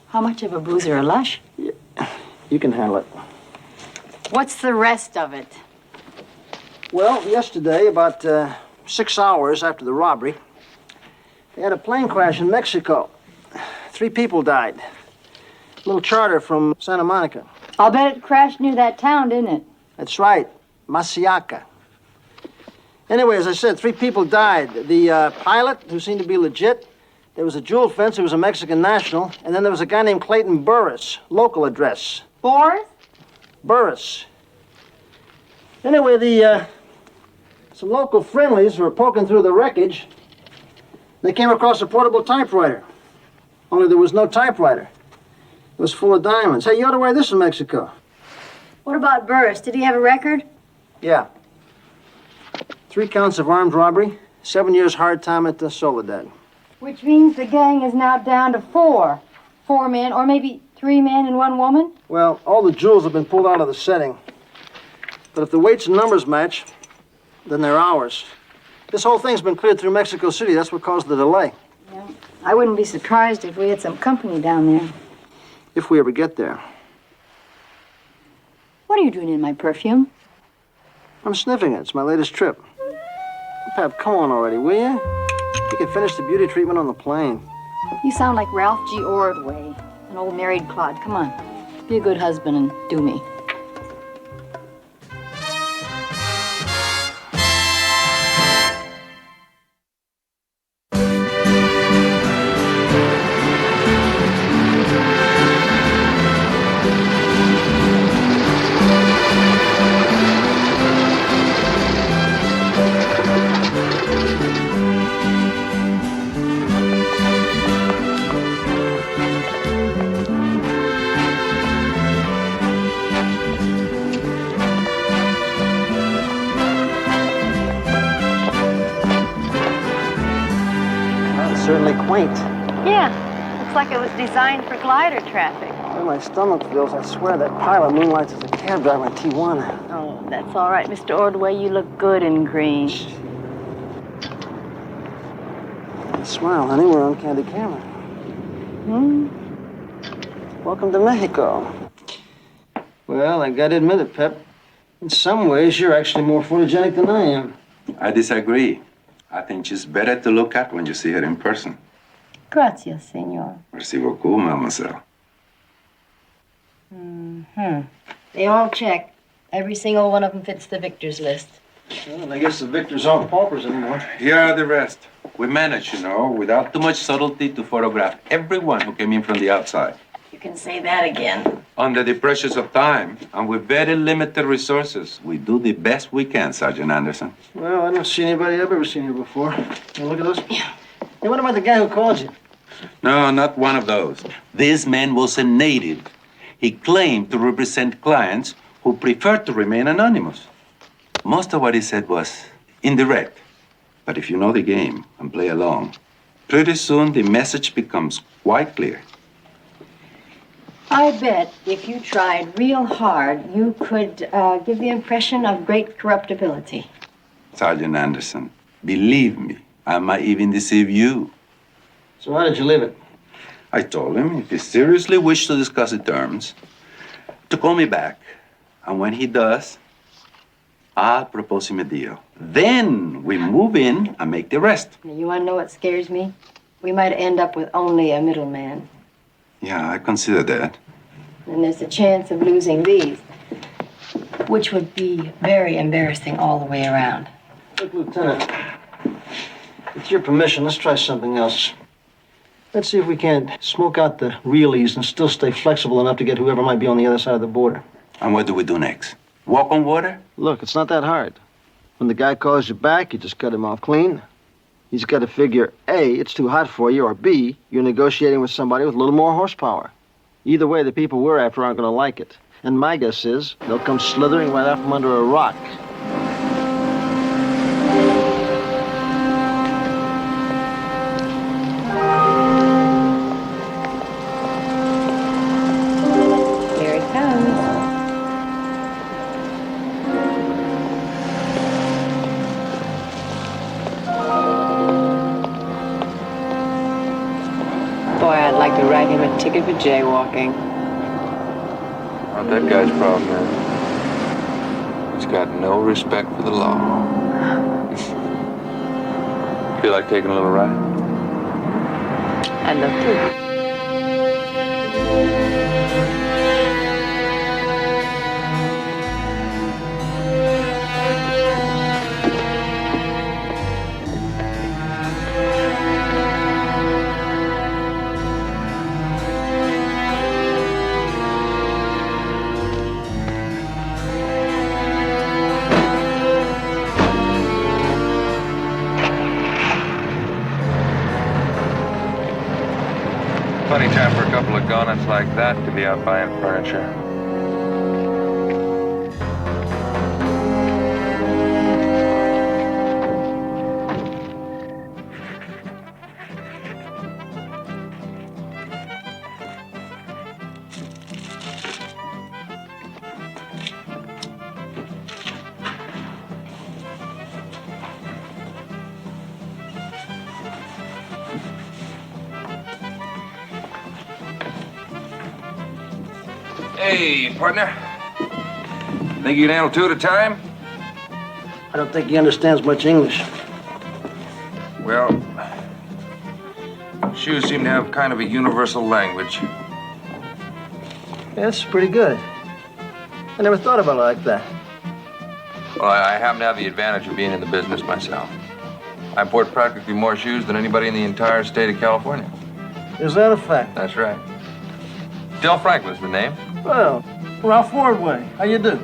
How much of a boozer, a lush? Yeah, you can handle it. What's the rest of it? Well, yesterday, about 6 hours after the robbery, they had a plane crash in Mexico. 3 people died. A little charter from Santa Monica. I'll bet it crashed near that town, didn't it? That's right, Masiaca. Anyway, as I said, 3 people died. The pilot, who seemed to be legit, there was a jewel fence who was a Mexican national, and then there was a guy named Clayton Burris, local address. Boris? Burris. Anyway, some local friendlies were poking through the wreckage. They came across a portable typewriter. Only there was no typewriter. It was full of diamonds. Hey, you ought to wear this in Mexico. What about Burris? Did he have a record? Yeah. 3 counts of armed robbery, 7 years hard time at the Soledad. Which means the gang is now down to 4. 4 men, or maybe 3 men and 1 woman? Well, all the jewels have been pulled out of the setting. But if the weights and numbers match, then they're ours. This whole thing's been cleared through Mexico City. That's what caused the delay. Yeah. I wouldn't be surprised if we had some company down there. If we ever get there. What are you doing in my perfume? I'm sniffing it. It's my latest trip. Pep, come on already, will you? You can finish the beauty treatment on the plane. You sound like Ralph G. Ordway, an old married clod. Come on. Be a good husband and do me. Certainly quaint. Yeah, looks like it was designed for glider traffic. When my stomach feels, I swear that pilot moonlights as a cab driver in Tijuana. Oh, that's all right, Mr. Ordway. You look good in green. Smile, honey. We're on candid camera. Welcome to Mexico. Well, I gotta admit it, Pep. In some ways, you're actually more photogenic than I am. I disagree. I think she's better to look at when you see her in person. Gracias, senor. Merci beaucoup, mademoiselle. They all check. Every single one of them fits the victors list. Well, I guess the victors aren't paupers anymore. Here are the rest. We managed, without too much subtlety to photograph everyone who came in from the outside. You can say that again. Under the pressures of time and with very limited resources, we do the best we can, Sergeant Anderson. Well, I don't see anybody I've ever seen here before. Hey, look at this. Yeah. Hey, what about the guy who called you? No, not one of those. This man was a native. He claimed to represent clients who preferred to remain anonymous. Most of what he said was indirect. But if you know the game and play along, pretty soon the message becomes quite clear. I bet if you tried real hard, you could give the impression of great corruptibility. Sergeant Anderson, believe me, I might even deceive you. So how did you leave it? I told him if he seriously wished to discuss the terms, to call me back. And when he does, I'll propose him a deal. Then we move in and make the rest. You want to know what scares me? We might end up with only a middleman. Yeah, I consider that. And there's a chance of losing these, which would be very embarrassing all the way around. Look, Lieutenant, with your permission, let's try something else. Let's see if we can't smoke out the realies and still stay flexible enough to get whoever might be on the other side of the border. And what do we do next? Walk on water? Look, it's not that hard. When the guy calls you back, you just cut him off clean. He's got to figure, A, it's too hot for you, or B, you're negotiating with somebody with a little more horsepower. Either way, the people we're after aren't going to like it. And my guess is they'll come slithering right out from under a rock. Here it comes. Boy, I'd like to write him a ticket for jaywalking. Not that guy's problem, man. He's got no respect for the law. Feel like taking a little ride? I'd love to. Funny time for a couple of gonets like that to be out buying furniture. Hey, partner. Think you can handle two at a time? I don't think he understands much English. Well, shoes seem to have kind of a universal language. Yeah, that's pretty good. I never thought about it like that. Well, I happen to have the advantage of being in the business myself. I import practically more shoes than anybody in the entire state of California. Is that a fact? That's right. Del Franklin's the name. Well, Ralph Wardway, how you do?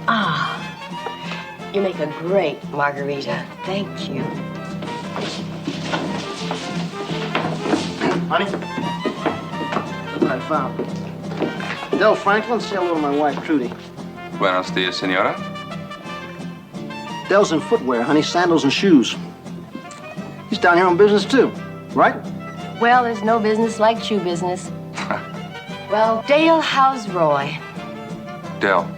Ah, you make a great margarita. Thank you. Honey, look what I found. Del Franklin, say hello to my wife, Trudy. Buenos dias, senora. Del's in footwear, honey, sandals and shoes. He's down here on business, too, right? Well, there's no business like shoe business. Well, Dale, how's Roy? Del.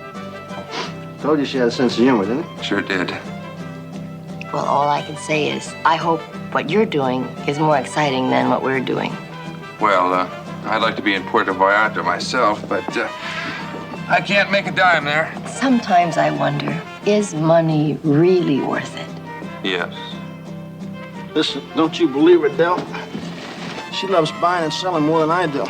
Told you she had a sense of humor, didn't I? Sure did. Well, all I can say is I hope what you're doing is more exciting than what we're doing. Well, I'd like to be in Puerto Vallarta myself, but I can't make a dime there. Sometimes I wonder, is money really worth it? Yes. Listen, don't you believe her, Del? She loves buying and selling more than I do.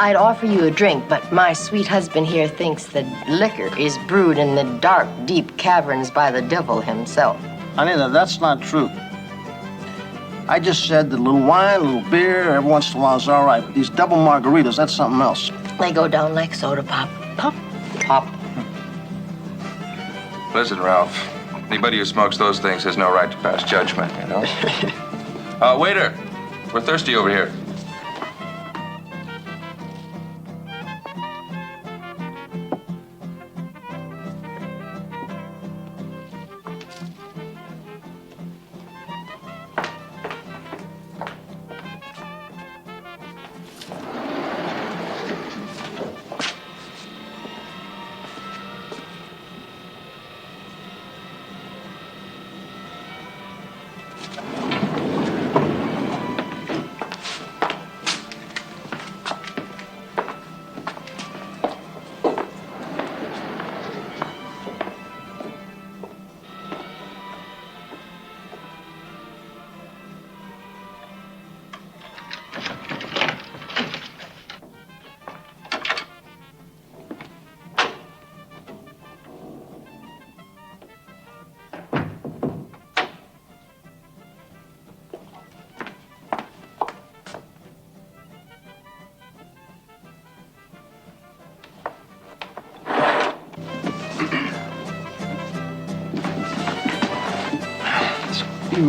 I'd offer you a drink, but my sweet husband here thinks that liquor is brewed in the dark, deep caverns by the devil himself. Honey, that's not true. I just said that a little wine, a little beer, every once in a while is all right. But these double margaritas, that's something else. They go down like soda pop. Pop, pop. Listen, Ralph. Anybody who smokes those things has no right to pass judgment, you know? Waiter, we're thirsty over here.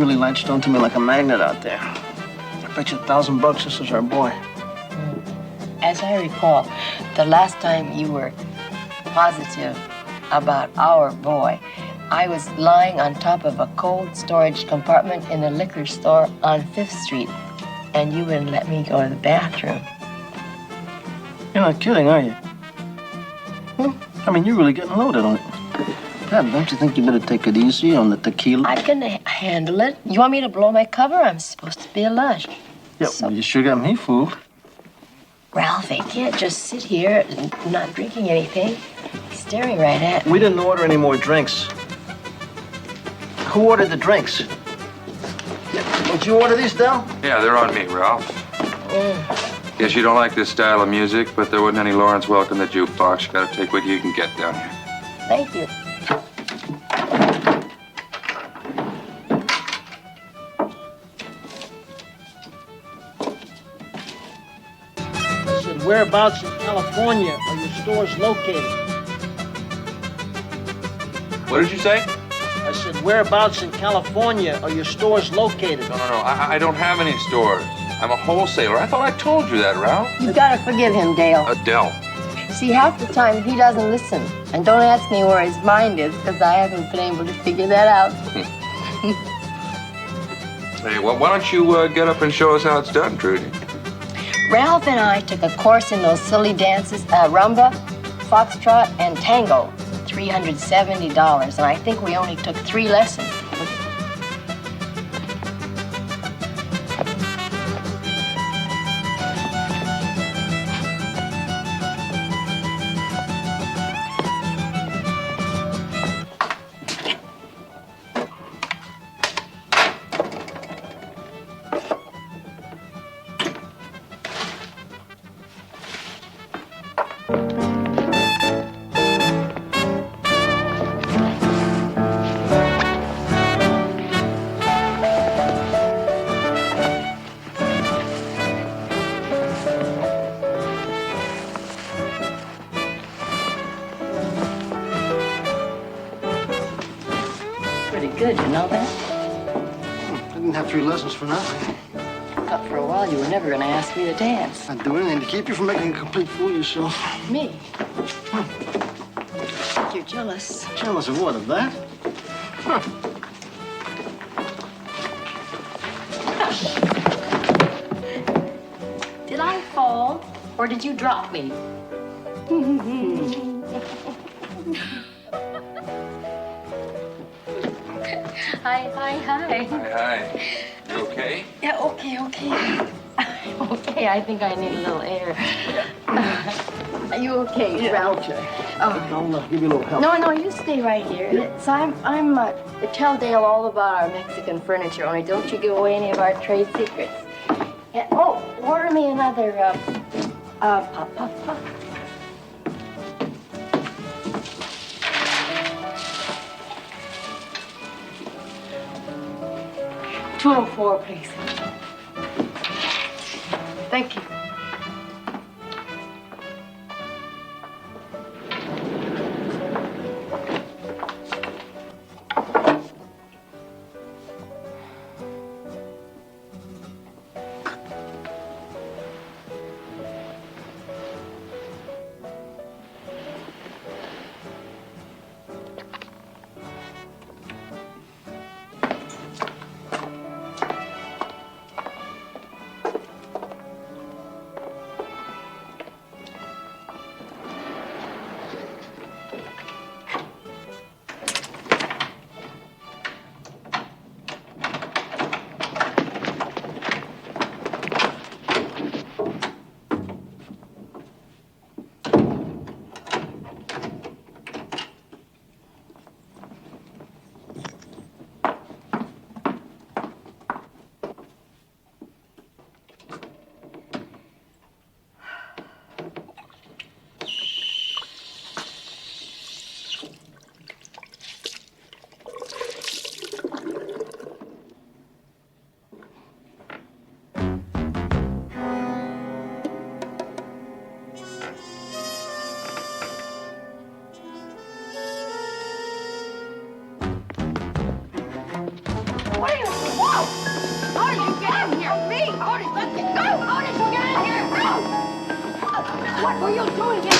really latched onto me like a magnet out there. I bet you $1,000 this is our boy. As I recall, the last time you were positive about our boy, I was lying on top of a cold storage compartment in a liquor store on 5th Street, and you wouldn't let me go to the bathroom. You're not kidding, are you? I mean, you're really getting loaded on it. Dad, don't you think you better take it easy on the tequila? I can handle it. You want me to blow my cover? I'm supposed to be a lush. Yep, well, you sure got me fooled. Ralph, I can't just sit here and not drinking anything. He's staring right at me. We didn't order any more drinks. Who ordered the drinks? Did you order these, Del? Yeah, they're on me, Ralph. Guess you don't like this style of music, but there wasn't any Lawrence Welk in the jukebox. You gotta take what you can get down here. Thank you. I said, whereabouts in California are your stores located? What did you say? I said, whereabouts in California are your stores located? No. I don't have any stores. I'm a wholesaler. I thought I told you that, Ralph. You gotta forgive him, Dale. Adele. See, half the time he doesn't listen. And don't ask me where his mind is, because I haven't been able to figure that out. Hey, well, why don't you get up and show us how it's done, Trudy? Ralph and I took a course in those silly dances, rumba, foxtrot, and tango. $370, and I think we only took 3 lessons. Good, you know that? I didn't have 3 lessons for nothing. I thought for a while you were never going to ask me to dance. I'd do anything to keep you from making a complete fool of yourself. Me? You're jealous. Jealous of what, of that? Huh. Did I fall, or did you drop me? Hi. Hi. You okay? Yeah, okay. Okay, I think I need a little air. Are you okay, Yeah, Ralph? okay. Oh. I'll give you a little help. No, you stay right here. So I'm tell Dale all about our Mexican furniture, only don't you give away any of our trade secrets. And, order me another, puff. 204, please. Thank you. Well, you'll do it again.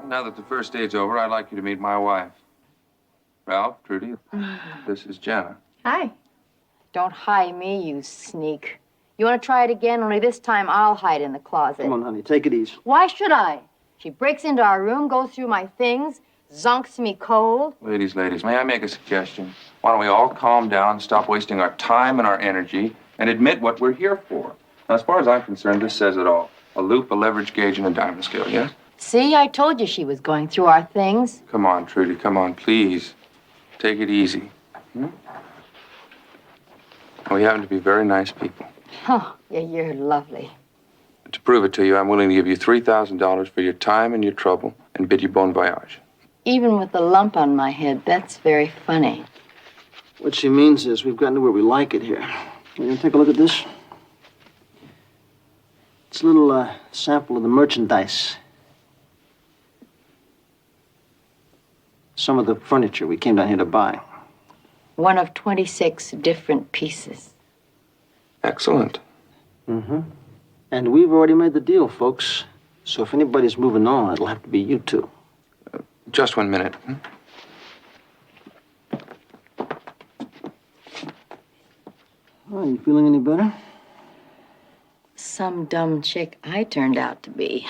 Now that the first date's over, I'd like you to meet my wife. Ralph, Trudy, this is Jenna. Hi. Don't hide me, you sneak. You want to try it again? Only this time I'll hide in the closet. Come on, honey, take it easy. Why should I? She breaks into our room, goes through my things, zonks me cold. Ladies, may I make a suggestion? Why don't we all calm down, stop wasting our time and our energy, and admit what we're here for? Now, as far as I'm concerned, this says it all. A loop, a leverage gauge, and a diamond scale, yes? See, I told you she was going through our things. Come on, Trudy, come on, please. Take it easy. We happen to be very nice people. Oh, yeah, you're lovely. To prove it to you, I'm willing to give you $3,000 for your time and your trouble and bid you bon voyage. Even with the lump on my head, that's very funny. What she means is we've gotten to where we like it here. You gonna take a look at this? It's a little sample of the merchandise. Some of the furniture we came down here to buy. One of 26 different pieces. Excellent. Mm-hmm. And we've already made the deal, folks. So if anybody's moving on, it'll have to be you two. Just 1 minute. Oh, you feeling any better? Some dumb chick I turned out to be.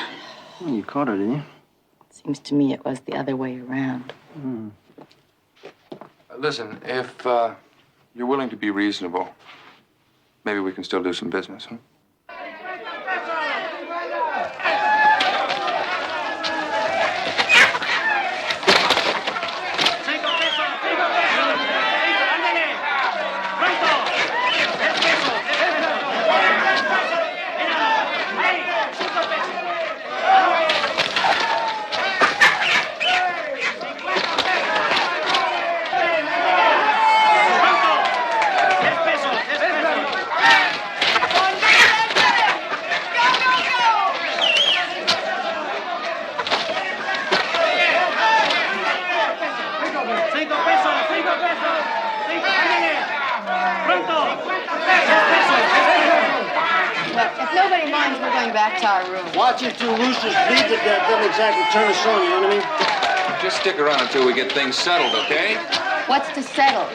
Oh, you caught her, didn't you? Seems to me it was the other way around. Listen, if you're willing to be reasonable, maybe we can still do some business, huh? Back to our room. Watching two roosters bleed to death doesn't exactly turn us on, you know what I mean? Just stick around until we get things settled, okay? What's to settle?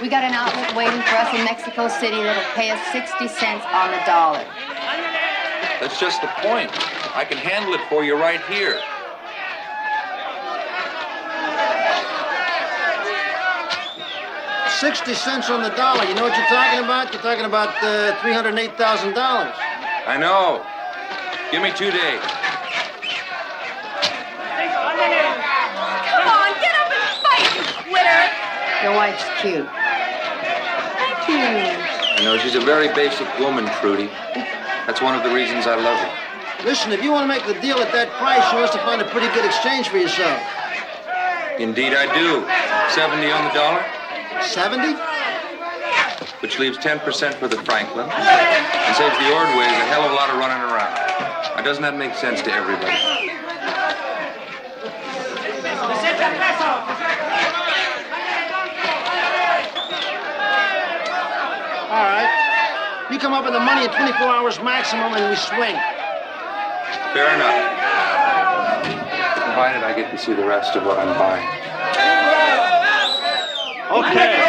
We got an outlet waiting for us in Mexico City that'll pay us 60 cents on the dollar. That's just the point. I can handle it for you right here. $0.60 on the dollar. You know what you're talking about? You're talking about $308,000. I know. Give me 2 days. Come on, get up and fight, you quitter! Your wife's cute. Thank you. I know she's a very basic woman, Trudy. That's one of the reasons I love her. Listen, if you want to make the deal at that price, you must have found a pretty good exchange for yourself. Indeed, I do. 70 on the dollar. 70? Which leaves 10% for the Franklin and saves the Ordways a hell of a lot of running around. Now, doesn't that make sense to everybody? All right. You come up with the money in 24 hours maximum and we swing. Fair enough. Provided I get to see the rest of what I'm buying. Okay.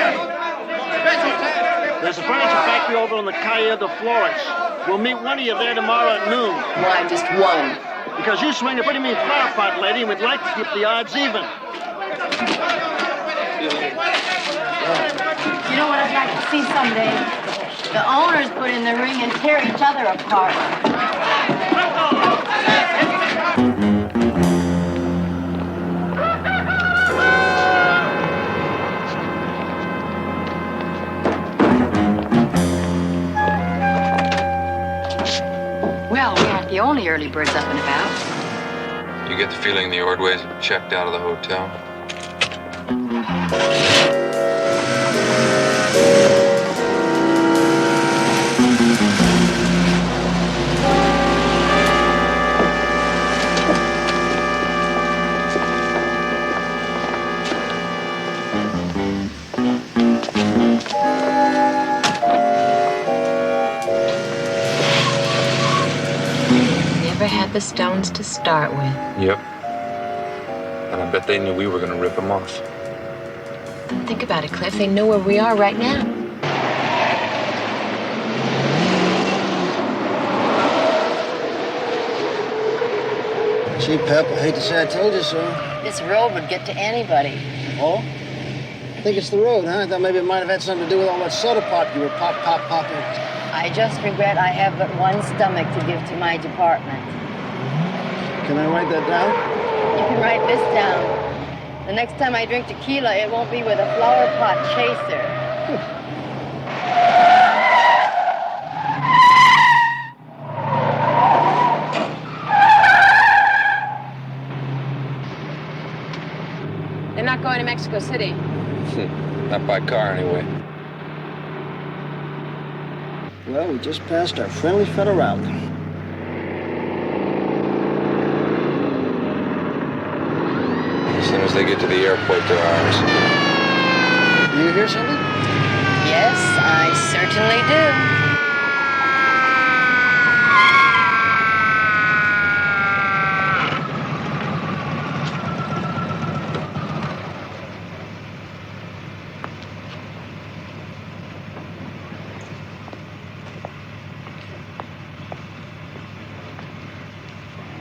There's a furniture factory over on the Calle de Flores. We'll meet one of you there tomorrow at noon. Why just one? Because you swing a pretty mean flower pot, lady, and we'd like to keep the odds even. You know what I'd like to see someday? The owners put in the ring and tear each other apart. Well, we aren't the only early birds up and about. You get the feeling the Ordways have checked out of the hotel? Never had the stones to start with. Yep. And I bet they knew we were gonna rip them off. Think about it, Cliff. They know where we are right now. Gee, Pep, I hate to say I told you so. This road would get to anybody. Oh? I think it's the road, huh? I thought maybe it might have had something to do with all that soda pop you were popping. I just regret I have but one stomach to give to my department. Can I write that down? You can write this down. The next time I drink tequila, it won't be with a flower pot chaser. They're not going to Mexico City. Not by car, anyway. Well, we just passed our friendly federale. As soon as they get to the airport, they're ours. You hear something? Yes, I certainly do.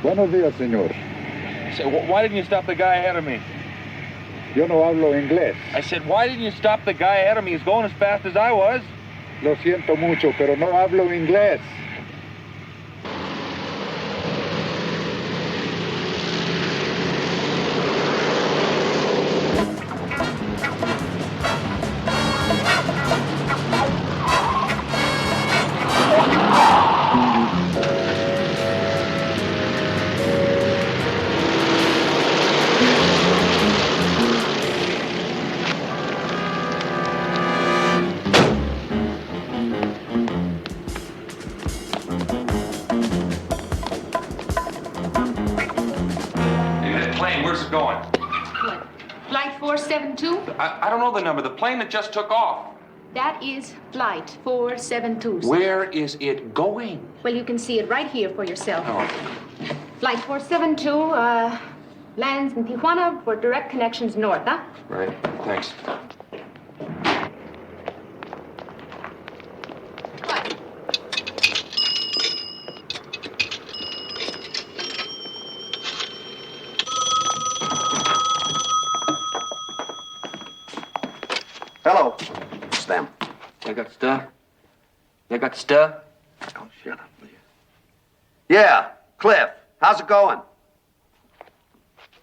Buenos días, señor. So, why didn't you stop the guy ahead of me? Yo no hablo inglés. I said, why didn't you stop the guy ahead of me? He's going as fast as I was. Lo siento mucho, pero no hablo inglés. Where's it going? What? Flight 472? I don't know the number. The plane that just took off. That is Flight 472. sir. Where is it going? Well, you can see it right here for yourself. Oh. Flight 472 lands in Tijuana for direct connections north, huh? Right. Thanks. Hello. It's them. They got stuff? They got stuff? Oh, shut up, will you? Yeah, Cliff. How's it going?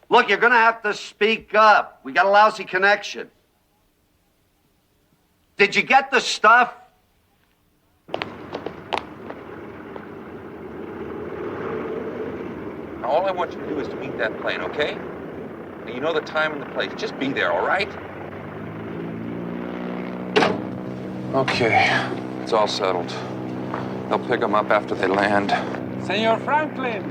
Look, you're gonna have to speak up. We got a lousy connection. Did you get the stuff? Now, all I want you to do is to meet that plane, okay? And you know the time and the place. Just be there, all right? Okay, it's all settled. They'll pick them up after they land. Senor Franklin!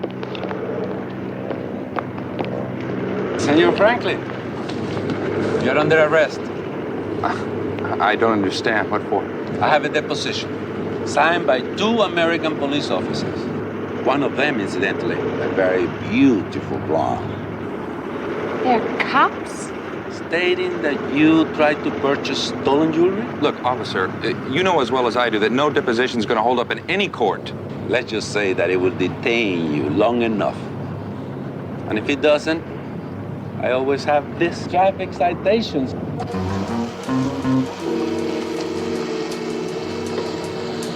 Senor Franklin! You're under arrest. I don't understand. What for? I have a deposition signed by 2 American police officers. One of them, incidentally, a very beautiful blonde. They're cops? Stating that you tried to purchase stolen jewelry? Look, officer, you know as well as I do that no deposition's going to hold up in any court. Let's just say that it will detain you long enough. And if it doesn't, I always have this traffic citations.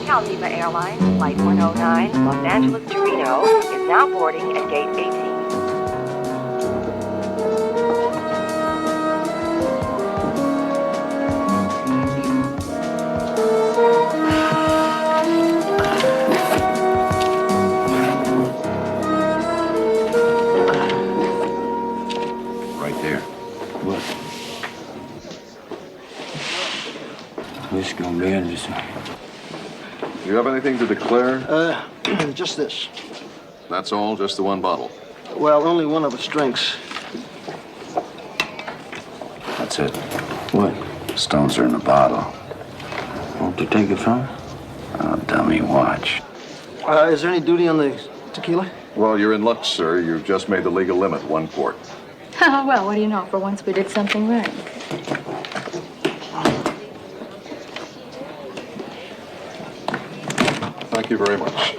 Calneva Airlines, Flight 109, Los Angeles to Reno, is now boarding at Gate 18. You have anything to declare? Just this. That's all? Just the one bottle? Well, only one of its drinks. That's it. What? Stones are in the bottle. Won't you take it from? Oh, dummy, watch. Is there any duty on the tequila? Well, you're in luck, sir. You've just made the legal limit, 1 quart. Well, what do you know? For once we did something right. Thank you very much.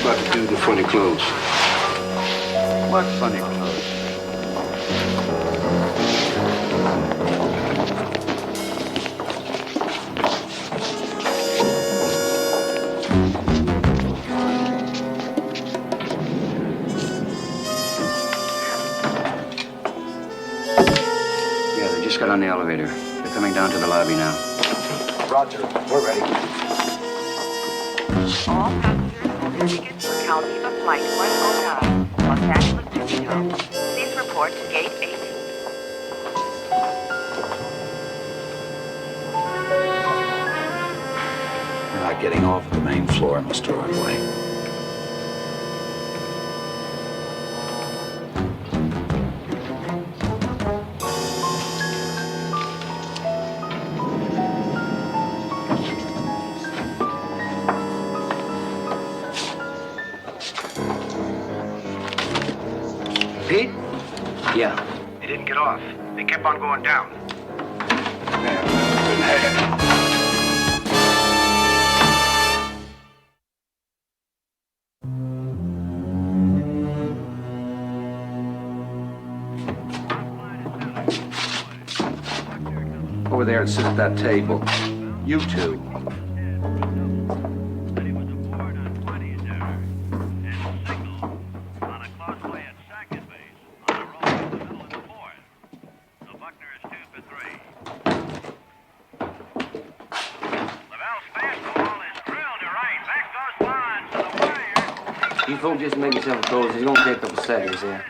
About to do the funny clothes. What funny clothes? Yeah, they just got on the elevator. They're coming down to the lobby now. Roger. We're ready. All passengers hold their tickets for Calviva Flight 109, Los Angeles to Reno. Please report to Gate 8. We're not getting off at the main floor, Mr. Ordway. Pete? Yeah. They didn't get off. They kept on going down. Over there and sit at that table. You two. You folks just make yourself close. It's gonna take a couple seconds here.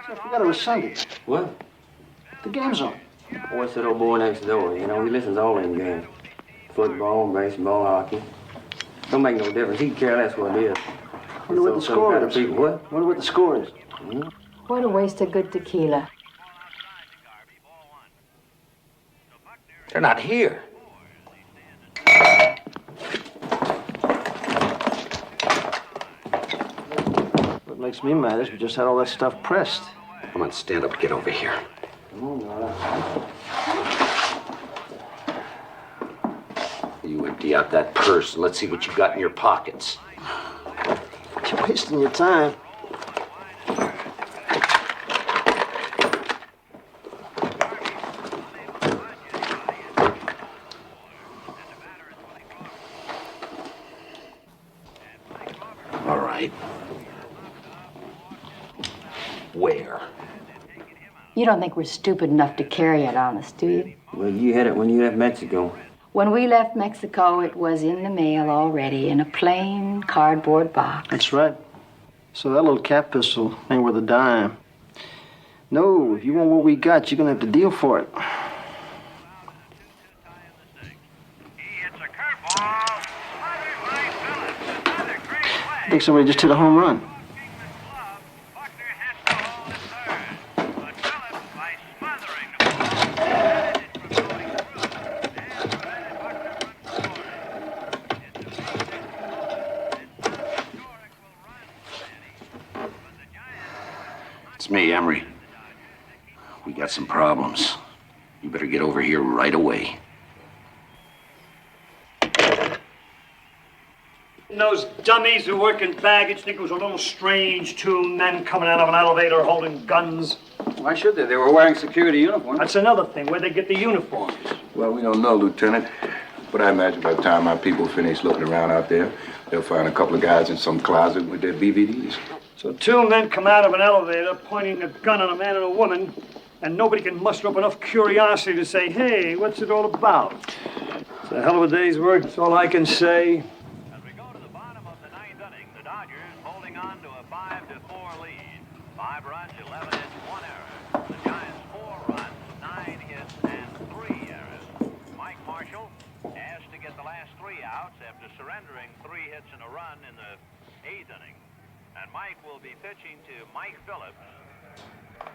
I forgot it was Sunday. What? The game's on. What's that old boy next door? You know, he listens to all them games. Football, baseball, hockey. Don't make no difference. He care less what it is. Wonder what the score is. People, what? Wonder what the score is. What a waste of good tequila. They're not here. What makes me mad is we just had all that stuff pressed. Come on, stand up. Get over here. Come on, Nora. You empty out that purse and let's see what you got in your pockets. You're wasting your time. All right. Where? You don't think we're stupid enough to carry it on us, do you? Well, you had it when you left Mexico. When we left Mexico, it was in the mail already in a plain cardboard box. That's right. So that little cap pistol ain't worth a dime. No, if you want what we got, you're gonna have to deal for it. I think somebody just hit a home run. It's me, Emery. We got some problems. You better get over here right away. And those dummies who work in baggage think it was a little strange, two men coming out of an elevator holding guns. Why should they? They were wearing security uniforms. That's another thing. Where'd they get the uniforms? Well, we don't know, Lieutenant. But I imagine by the time our people finish looking around out there, They'll find a couple of guys in some closet with their BVDs. So 2 men come out of an elevator pointing a gun at a man and a woman, and nobody can muster up enough curiosity to say, hey, what's it all about? It's a hell of a day's work, that's all I can say. As we go to the bottom of the 9th inning, the Dodgers holding on to a 5-4 lead. 5 runs, 11 hits, 1 error. The Giants 4 runs, 9 hits, and 3 errors. Mike Marshall asked to get the last 3 outs after surrendering 3 hits and a run in the 8th inning. And Mike will be pitching to Mike Phillips,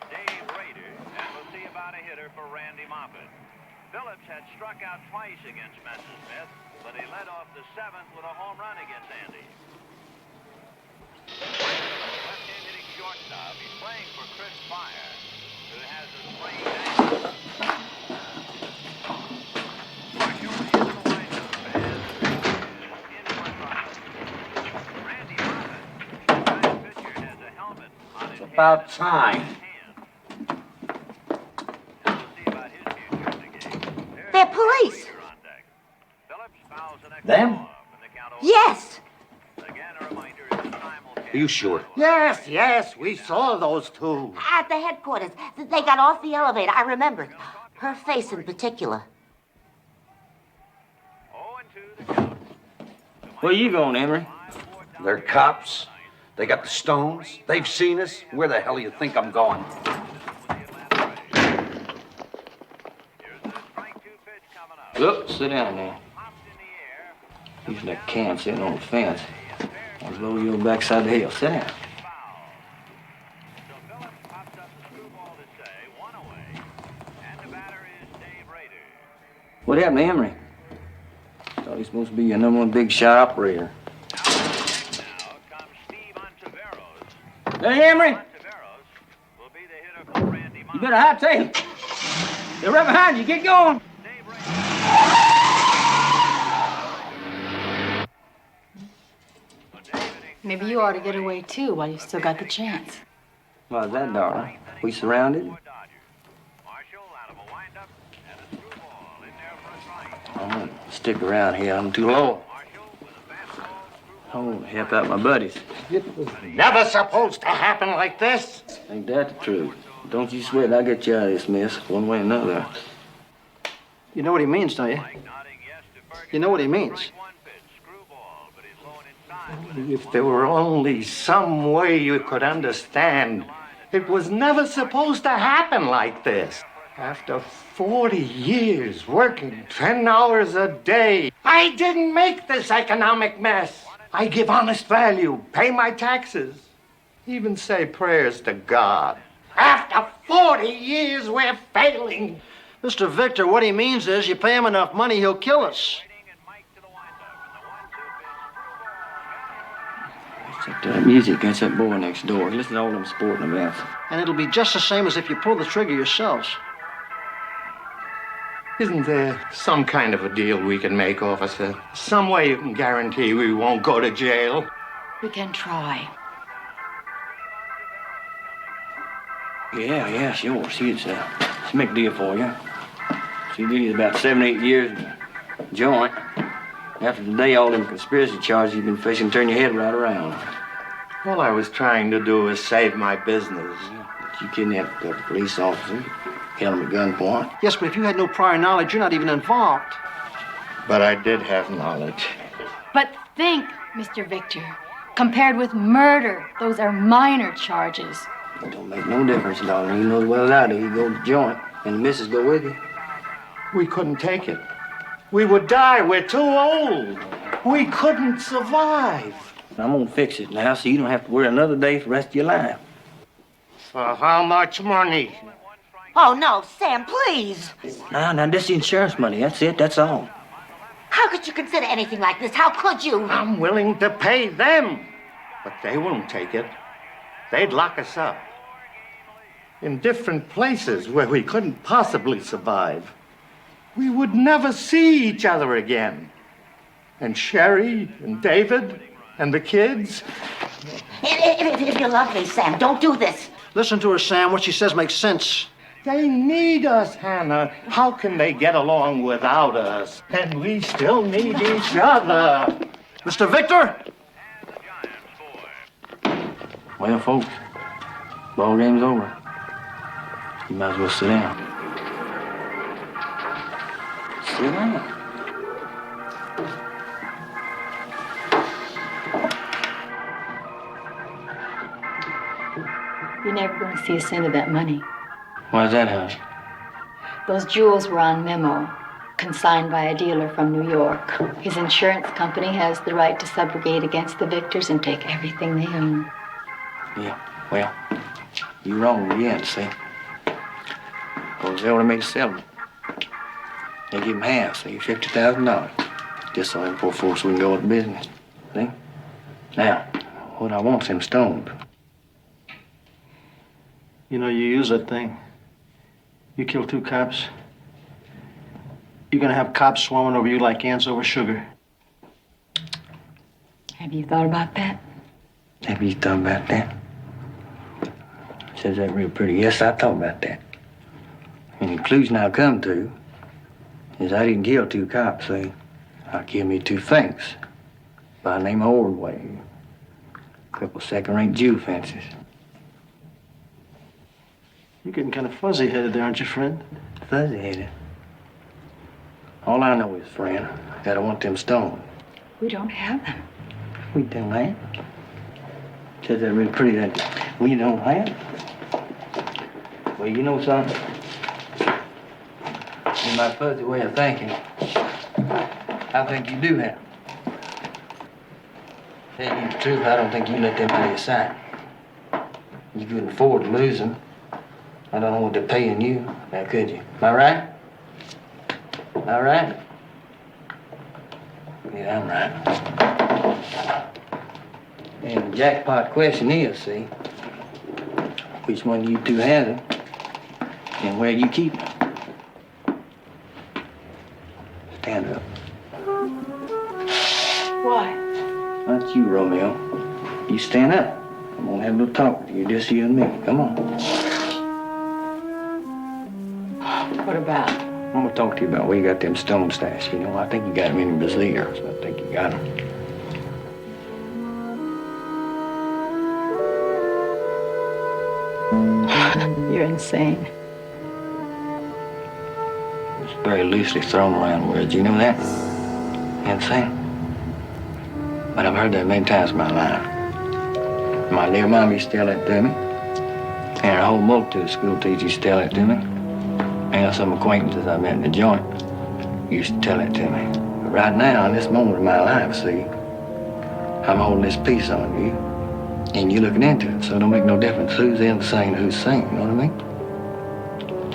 Dave Rader, and we'll see about a hitter for Randy Moffett. Phillips had struck out twice against Messersmith, but he led off the 7th with a home run against Andy. Left-hand hitting shortstop. He's playing for Chris Fire, who has a sprained ankle. Marshall is the windup man. In front runner. Randy Moffett, the Giant pitcher, has a helmet on his head. About time. They're police. Them? Yes. Are you sure? Yes, we saw those 2. At the headquarters. They got off the elevator. I remember. Her face in particular. Where you going, Emery? They're cops. They got the stones. They've seen us. Where the hell do you think I'm going? Look, sit down there. Using that can sitting on the fence. I'll blow your backside the hill. Sit down. What happened to Emery? Thought he was supposed to be your #1 big shot operator. Hey, Emery! You better hightail him. They're right behind you. Get going. Maybe you ought to get away too while you've still got the chance. Why's that, darling? We surrounded? I'm gonna stick around here. I'm too low. I want to help out my buddies. It was never supposed to happen like this. Ain't that the truth? Don't you sweat. I'll get you out of this mess, one way or another. You know what he means, don't you? You know what he means. If there were only some way you could understand, it was never supposed to happen like this. After 40 years working 10 hours a day, I didn't make this economic mess. I give honest value, pay my taxes, even say prayers to God. After 40 years, we're failing. Mr. Victor, what he means is you pay him enough money, he'll kill us. That music, that's that boy next door. Listen to all them sporting events. And it'll be just the same as if you pull the trigger yourselves. Isn't there some kind of a deal we can make, officer? Some way you can guarantee we won't go to jail? We can try. Yeah, sure. She'd make a deal for you. She'd give you about 7, 8 years joint. After today, all them conspiracy charges you've been facing turn your head right around. All I was trying to do was save my business. But you kidnapped a police officer, held him at gunpoint. Yes, but if you had no prior knowledge, you're not even involved. But I did have knowledge. But think, Mr. Victor, compared with murder, those are minor charges. It don't make no difference, darling. You know as well as I do. You go to the joint, and the missus go with you. We couldn't take it. We would die. We're too old. We couldn't survive. I'm gonna fix it now so you don't have to worry another day for the rest of your life. For how much money? Oh, no, Sam, please. Now, this is insurance money. That's it. That's all. How could you consider anything like this? How could you? I'm willing to pay them. But they won't take it. They'd lock us up. In different places where we couldn't possibly survive. We would never see each other again. And Sherry and David and the kids. If you love me, Sam, don't do this. Listen to her, Sam. What she says makes sense. They need us, Hannah. How can they get along without us? And we still need each other. Mr. Victor? Well, folks, ball game's over. You might as well sit down. Sit down. You're never going to see a cent of that money. Why's that, House? Those jewels were on memo, consigned by a dealer from New York. His insurance company has the right to subrogate against the victors and take everything they own. Yeah, well, you're wrong in the end, see? Because they only made a settlement. They give him half, see, $50,000. Just so them poor folks wouldn't go out of business, see? Now, what I want's them stones. You know, you use that thing. You kill 2 cops. You're gonna have cops swarming over you like ants over sugar. Have you thought about that? Have you thought about that? Says that real pretty. Yes, I thought about that. And the conclusion I come to is I didn't kill 2 cops, see? I killed me 2 finks by the name of Ordway. A couple second-rate Jew fences. You're getting kind of fuzzy-headed there, aren't you, friend? Fuzzy-headed? All I know is, friend, that I want them stones. We don't have them. We don't have. Says that real pretty, that we don't have. Well, you know something? In my fuzzy way of thinking, I think you do have. Tell you the truth, I don't think you let them money aside. You couldn't afford to lose them. I don't know what they're paying you. Now, could you? Am I right? Am I right? Yeah, I'm right. And the jackpot question is, see, which one of you 2 has them and where you keep them. Stand up. Why? Not you, Romeo. You stand up. I'm gonna have a little talk with you, just you and me. Come on. What about? I'm gonna talk to you about where you got them stone stashed. You know, I think you got them in Brazil, so I think you got them. You're insane. It's very loosely thrown around words. You know that? Insane. But I've heard that many times in my life. My dear mom used to tell that to me. And a whole multitude of school teachers used to tell that to me. And some acquaintances I met in the joint used to tell it to me. But right now, in this moment of my life, see, I'm holding this piece on you, and you're looking into it, so it don't make no difference who's in the saying, who's saying, you know what I mean?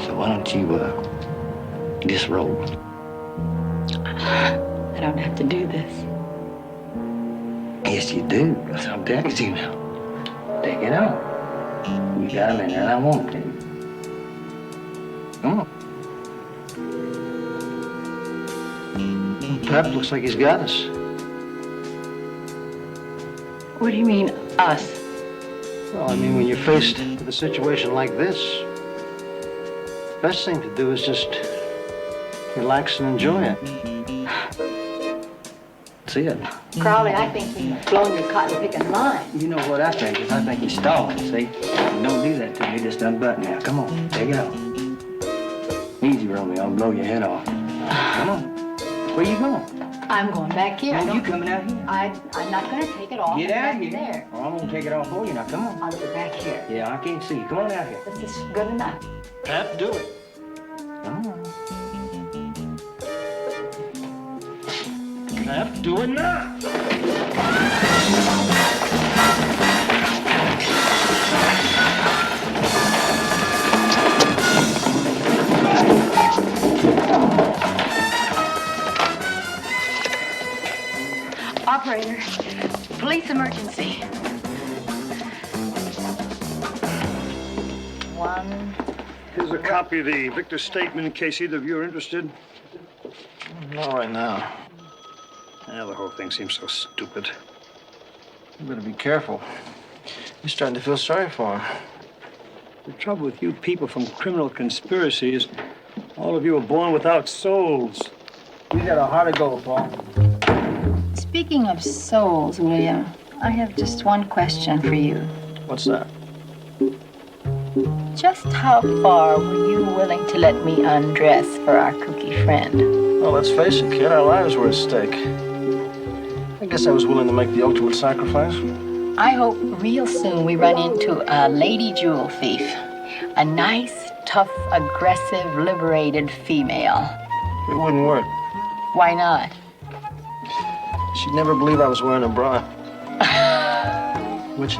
So why don't you, disrobe? I don't have to do this. Yes, you do. That's what I'm telling you now. Take it off. You got them in there, and I want to. Come on. Pep looks like he's got us. What do you mean, us? Well, I mean, when you're faced with a situation like this, the best thing to do is just relax and enjoy it. See it? Crowley, I think you've blown your cotton picking line. You know what I think is? I think he's stalling, see? Don't do that to me. Just unbutton now. Come on, take it off. Easy, Romeo. I'll blow your head off. Come on. Where you going? I'm going back here. No, you coming out here. I'm not going to take it off. Get out Back here. there. Oh, I'm going to take it off for you now. Come on. I'll be back here. Yeah, I can't see you. Come on out here. This is good enough. Pep, do it. Come on. Pep, do it now. Operator, police emergency. 1. Here's a copy of the Victor statement in case either of you are interested. Not right now. Yeah, the whole thing seems so stupid. You better be careful. You're starting to feel sorry for him. The trouble with you people from criminal conspiracy is all of you are born without souls. You got a heart of gold, Paul. It's Speaking of souls, William, I have just one question for you. What's that? Just how far were you willing to let me undress for our kooky friend? Well, let's face it, kid, our lives were at stake. I guess I was willing to make the ultimate sacrifice. I hope real soon we run into a lady jewel thief. A nice, tough, aggressive, liberated female. It wouldn't work. Why not? She'd never believe I was wearing a bra. Would she?